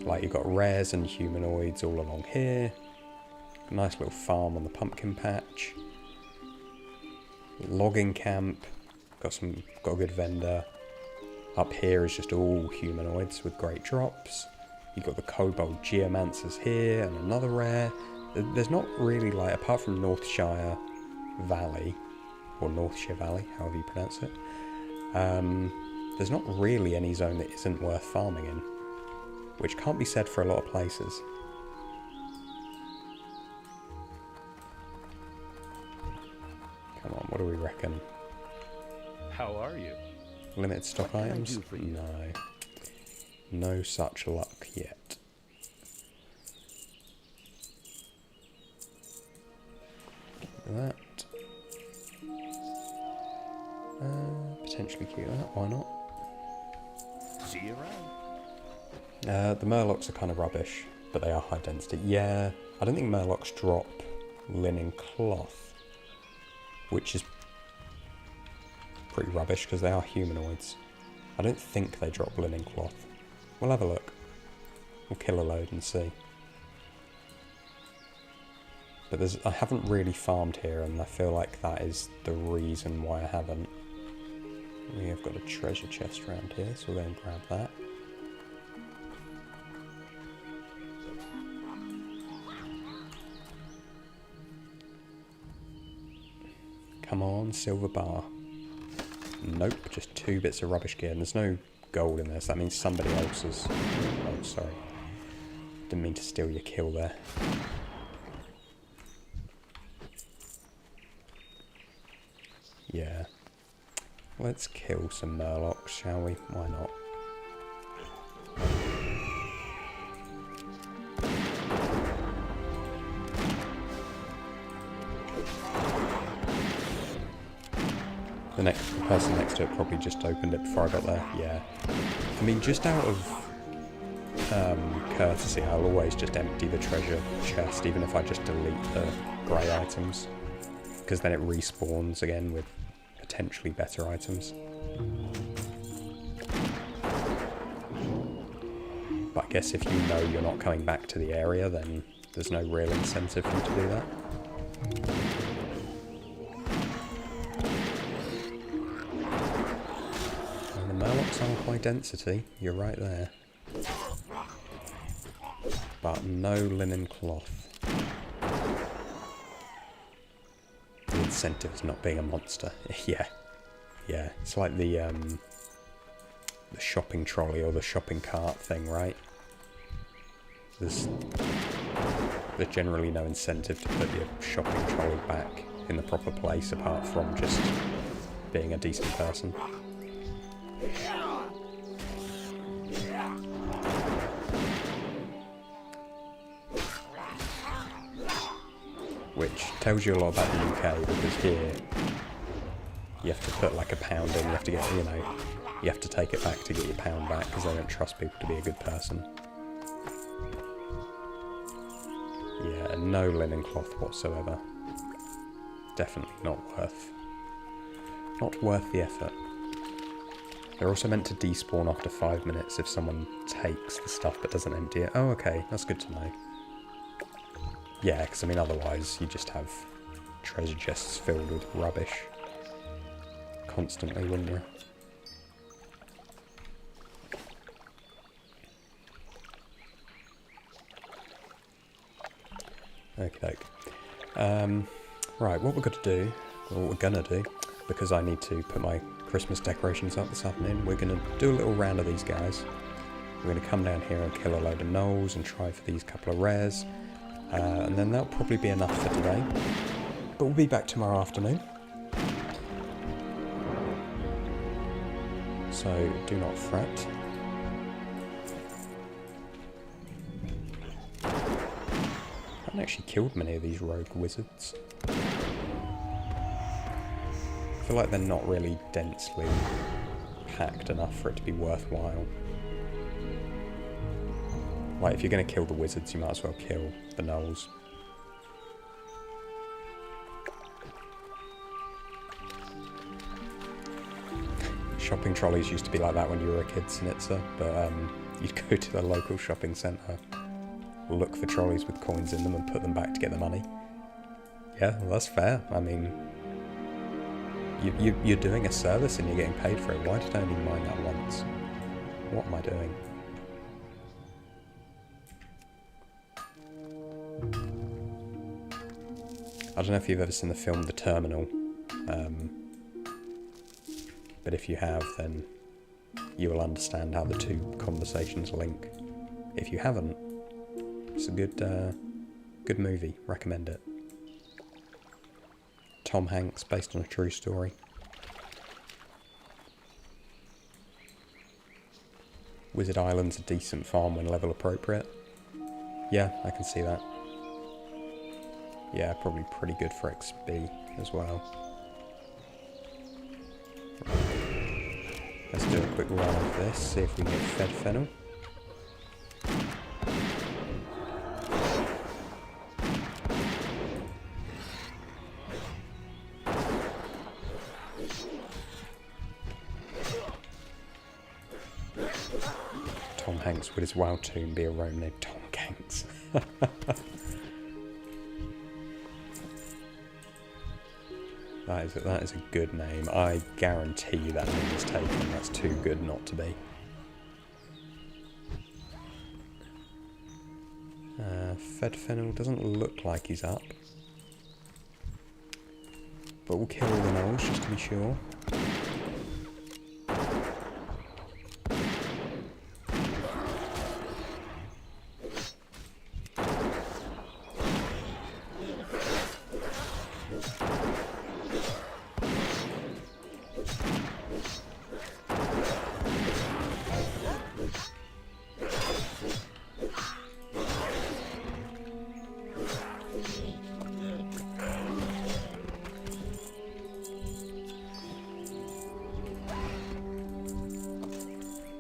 Like you've got rares and humanoids all along here. A nice little farm on the pumpkin patch. Logging camp. Got a good vendor. Up here is just all humanoids with great drops. You've got the kobold geomancers here and another rare. There's not really, like, apart from Northshire Valley, or Northshire Valley, however you pronounce it, there's not really any zone that isn't worth farming in, which can't be said for a lot of places. Come on, what do we reckon? How are you? Limited stock What can I items? do for you? No. No such luck yet. That. Potentially keep that, why not? See you around. The Murlocs are kind of rubbish, but they are high density. Yeah, I don't think Murlocs drop linen cloth, which is pretty rubbish because they are humanoids. I don't think they drop linen cloth. We'll have a look. We'll kill a load and see. But I haven't really farmed here, and I feel like that is the reason why I haven't. We have got a treasure chest around here, so we'll go and grab that. Come on, silver bar. Nope, just 2 bits of rubbish gear, and there's no gold in there, so that means somebody else's. Oh, sorry. Didn't mean to steal your kill there. Yeah. Let's kill some Murlocs, shall we? Why not? The person next to it probably just opened it before I got there. Yeah. I mean, just out of courtesy, I'll always just empty the treasure chest, even if I just delete the grey items, because then it respawns again with potentially better items. But I guess if you know you're not coming back to the area, then there's no real incentive for you to do that. And the Murlocs are high density, you're right there. But no linen cloth. The incentive is not being a monster. Yeah. Yeah, it's like the shopping trolley or the shopping cart thing, right? There's there's generally no incentive to put your shopping trolley back in the proper place apart from just being a decent person. Which tells you a lot about the UK, because here you have to put like a pound in, you have to get, you know, you have to take it back to get your pound back because they don't trust people to be a good person. Yeah, no linen cloth whatsoever. Definitely not worth the effort. They're also meant to despawn after 5 minutes if someone takes the stuff but doesn't empty it. Oh, okay, that's good to know. Yeah, because I mean otherwise you just have treasure chests filled with rubbish constantly, wouldn't you? Okay. Right, what we're gonna do, because I need to put my Christmas decorations up this afternoon, we're gonna do a little round of these guys. We're gonna come down here and kill a load of gnolls and try for these couple of rares, and then that'll probably be enough for today. But we'll be back tomorrow afternoon. So do not fret. I haven't actually killed many of these rogue wizards. I feel like they're not really densely packed enough for it to be worthwhile. Like, if you're going to kill the wizards, you might as well kill the gnolls. Shopping trolleys used to be like that when you were a kid, Snitzer, but you'd go to the local shopping centre, look for trolleys with coins in them and put them back to get the money. Yeah, well, that's fair. I mean, you're doing a service and you're getting paid for it. Why did I only mine that once? What am I doing? I don't know if you've ever seen the film The Terminal, but if you have, then you will understand how the two conversations link. If you haven't, it's a good movie. Recommend it. Tom Hanks, based on a true story. Wizard Island's a decent farm when level appropriate. Yeah, I can see that. Yeah, probably pretty good for XP as well. Right. Let's do a quick run of this, see if we can get fed fennel. Tom Hanks would his wild tomb be a Rome named Tom Hanks? That is a good name. I guarantee that name is taken. That's too good not to be. Fed Fennel doesn't look like he's up. But we'll kill all the gnolls just to be sure.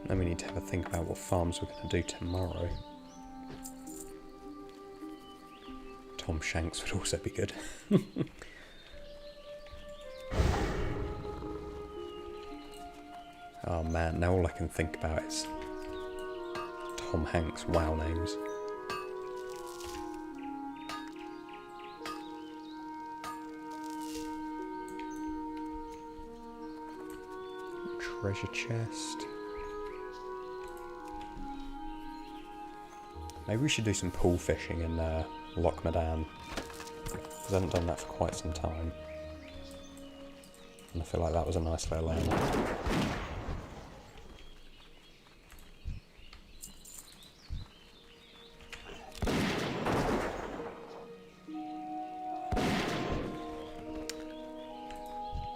Then we need to have a think about what farms we're going to do tomorrow. Tom Shanks would also be good. Oh man, now all I can think about is Tom Hanks' WoW names. Treasure chest. Maybe we should do some pool fishing in Loch Madan, because I haven't done that for quite some time. And I feel like that was a nice little lane.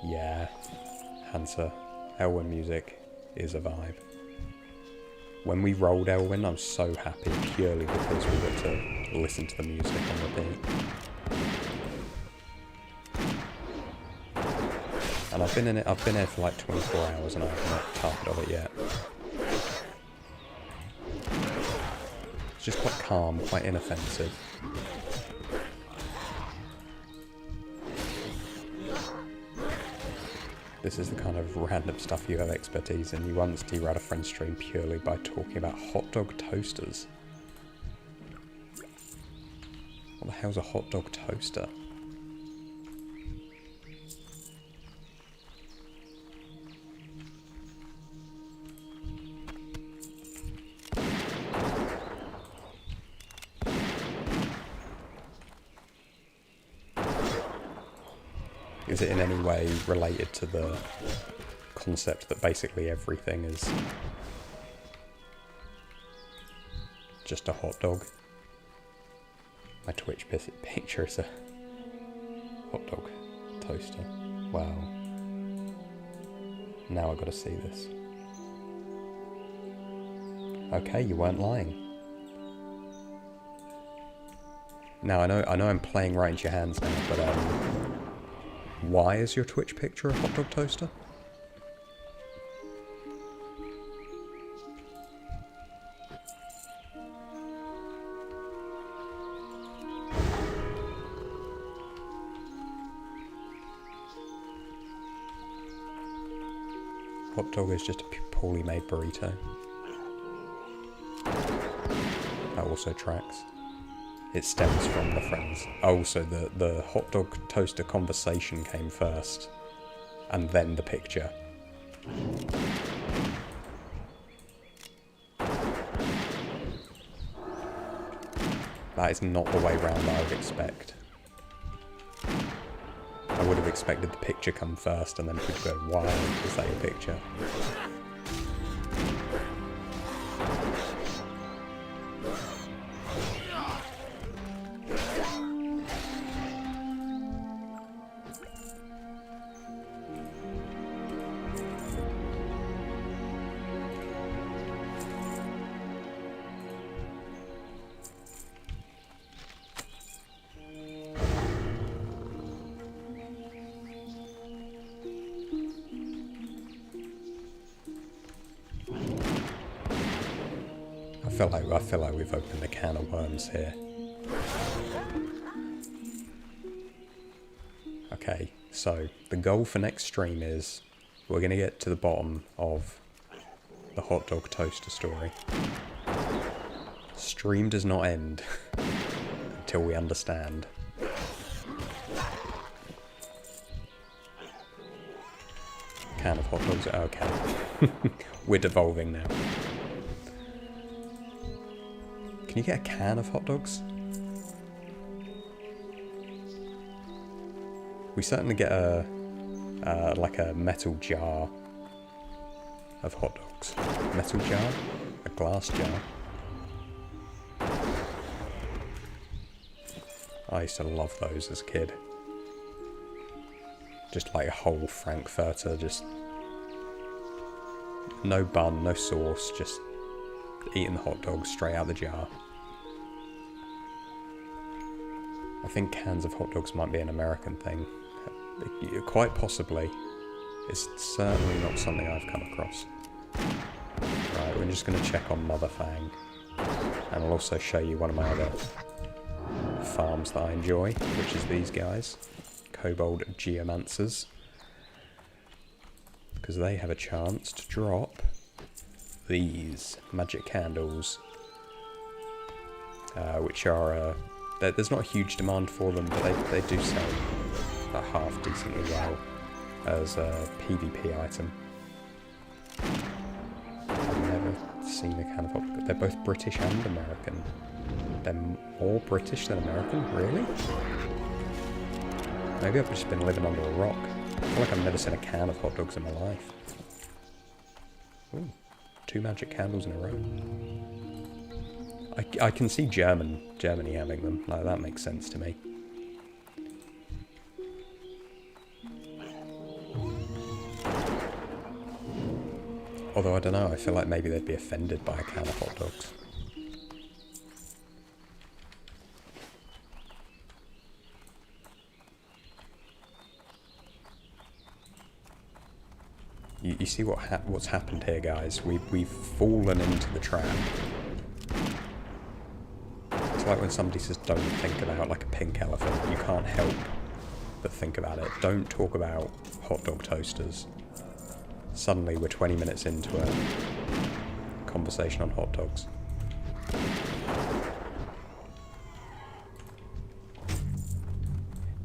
Yeah, Hansa, Elwyn music is a vibe. When we rolled Elwyn, I was so happy purely because we got to listen to the music on repeat. And I've been here for like 24 hours and I've not tired of it yet. It's just quite calm, quite inoffensive. This is the kind of random stuff you have expertise in. You once derailed a friend's stream purely by talking about hot dog toasters. What the hell's a hot dog toaster? Is it in any way related to the concept that basically everything is just a hot dog? My Twitch picture is a hot dog toaster. Wow. Now I've got to see this. Okay, you weren't lying. Now I know I'm playing right into your hands now, but why is your Twitch picture a hot dog toaster? Hot dog is just a poorly made burrito. That also tracks. It stems from the friends. Oh, so the hot dog toaster conversation came first, and then the picture. That is not the way round that I would expect. I would have expected the picture come first, and then people go, "Why is that your picture?" I feel like we've opened a can of worms here. Okay, so the goal for next stream is we're going to get to the bottom of the hot dog toaster story. Stream does not end until we understand. Can of hot dogs, okay. We're devolving now. Can you get a can of hot dogs? We certainly get a like a metal jar of hot dogs. Metal jar? A glass jar? I used to love those as a kid. Just like a whole Frankfurter, just no bun, no sauce, just eating the hot dogs straight out the jar. I think cans of hot dogs might be an American thing. Quite possibly. It's certainly not something I've come across. Right, we're just going to check on Mother Fang. And I'll also show you one of my other farms that I enjoy, which is these guys. Kobold Geomancers. Because they have a chance to drop these magic candles, which are there's not a huge demand for them, but they do sell about half decently well as a PvP item. I've never seen a can of hot dog. They're both British and American. They're more British than American, really? Maybe I've just been living under a rock. I feel like I've never seen a can of hot dogs in my life. Ooh. 2 magic candles in a row. I can see Germany having them. Like, that makes sense to me. Although, I don't know, I feel like maybe they'd be offended by a can of hot dogs. You see what's happened here, guys? We've fallen into the trap. It's like when somebody says don't think about like a pink elephant. You can't help but think about it. Don't talk about hot dog toasters. Suddenly we're 20 minutes into a conversation on hot dogs.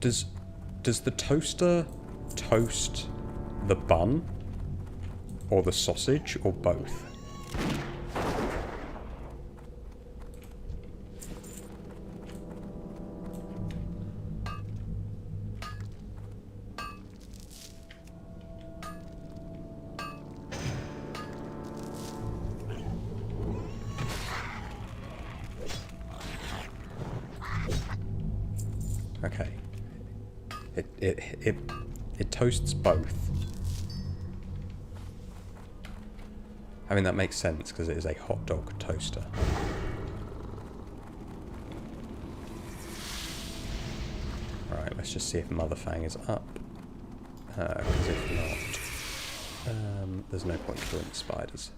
Does the toaster toast the bun? Or the sausage, or both? Okay. It toasts both. I mean, that makes sense because it is a hot dog toaster. Alright, let's just see if Mother Fang is up. Because if not, there's no point killing the spiders.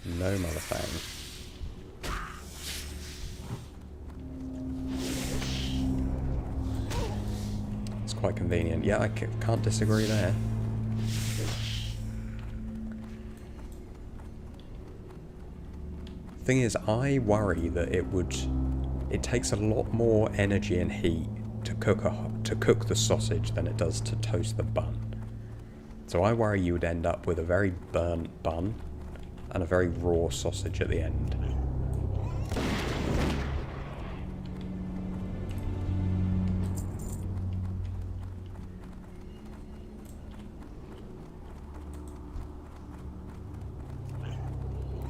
No Mother Fang. It's quite convenient. Yeah, I can't disagree there. Thing is, I worry that it takes a lot more energy and heat to cook the sausage than it does to toast the bun. So I worry you would end up with a very burnt bun and a very raw sausage at the end.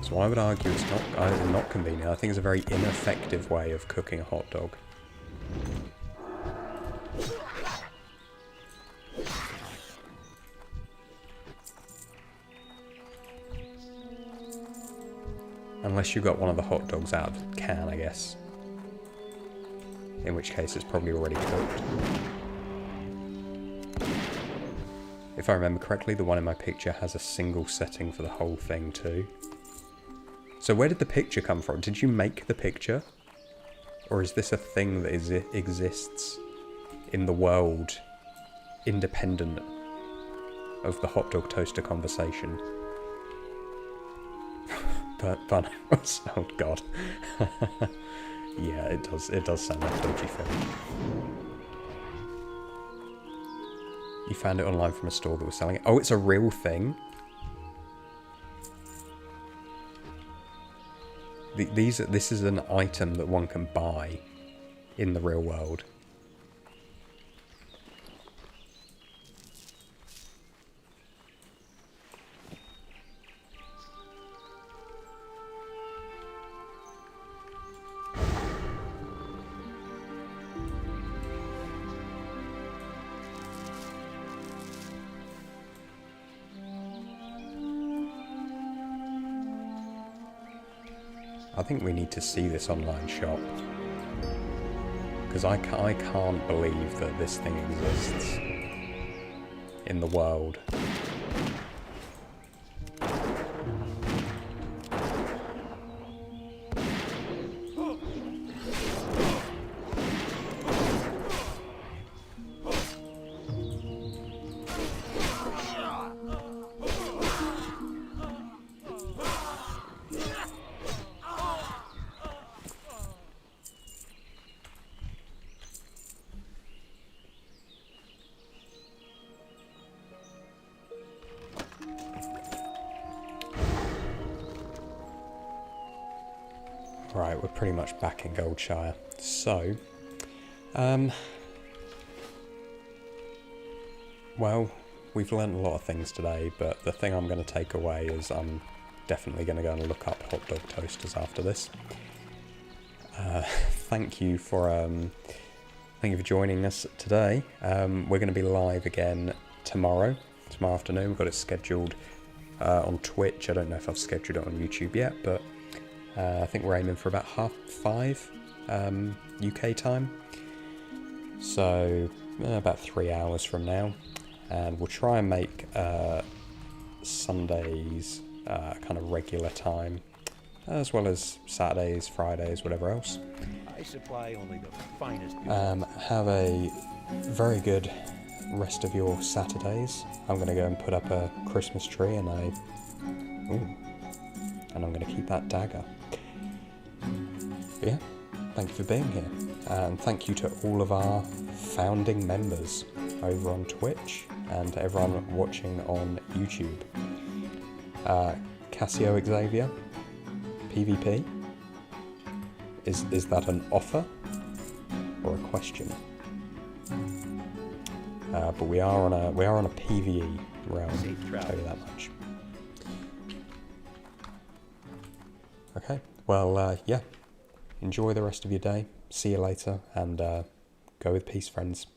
So I would argue it's not convenient. I think it's a very ineffective way of cooking a hot dog. Unless you got one of the hot dogs out of the can, I guess. In which case it's probably already cooked. If I remember correctly, the one in my picture has a single setting for the whole thing too. So where did the picture come from? Did you make the picture? Or is this a thing that exists in the world independent of the hot dog toaster conversation? But oh god. Yeah, it does sound like a dodgy film. You found it online from a store that was selling it. Oh, it's a real thing? This is an item that one can buy in the real world. I think we need to see this online shop. Because I can't believe that this thing exists in the world. Right, we're pretty much back in Goldshire. So, well, we've learnt a lot of things today, but the thing I'm going to take away is I'm definitely going to go and look up hot dog toasters after this. Thank you for joining us today. We're going to be live again tomorrow afternoon. We've got it scheduled on Twitch. I don't know if I've scheduled it on YouTube yet, but I think we're aiming for about 5:30 UK time. So about 3 hours from now. And we'll try and make Sundays kind of regular time, as well as Saturdays, Fridays, whatever else. I supply only the finest. Have a very good rest of your Saturdays. I'm going to go and put up a Christmas tree, and I'm going to keep that dagger. But yeah, thank you for being here, and thank you to all of our founding members over on Twitch and everyone watching on YouTube. Cassio Xavier, PvP. Is that an offer or a question? But we are on a PvE realm. I'll tell you that much. Okay. Well, yeah. Enjoy the rest of your day. See you later, and go with peace, friends.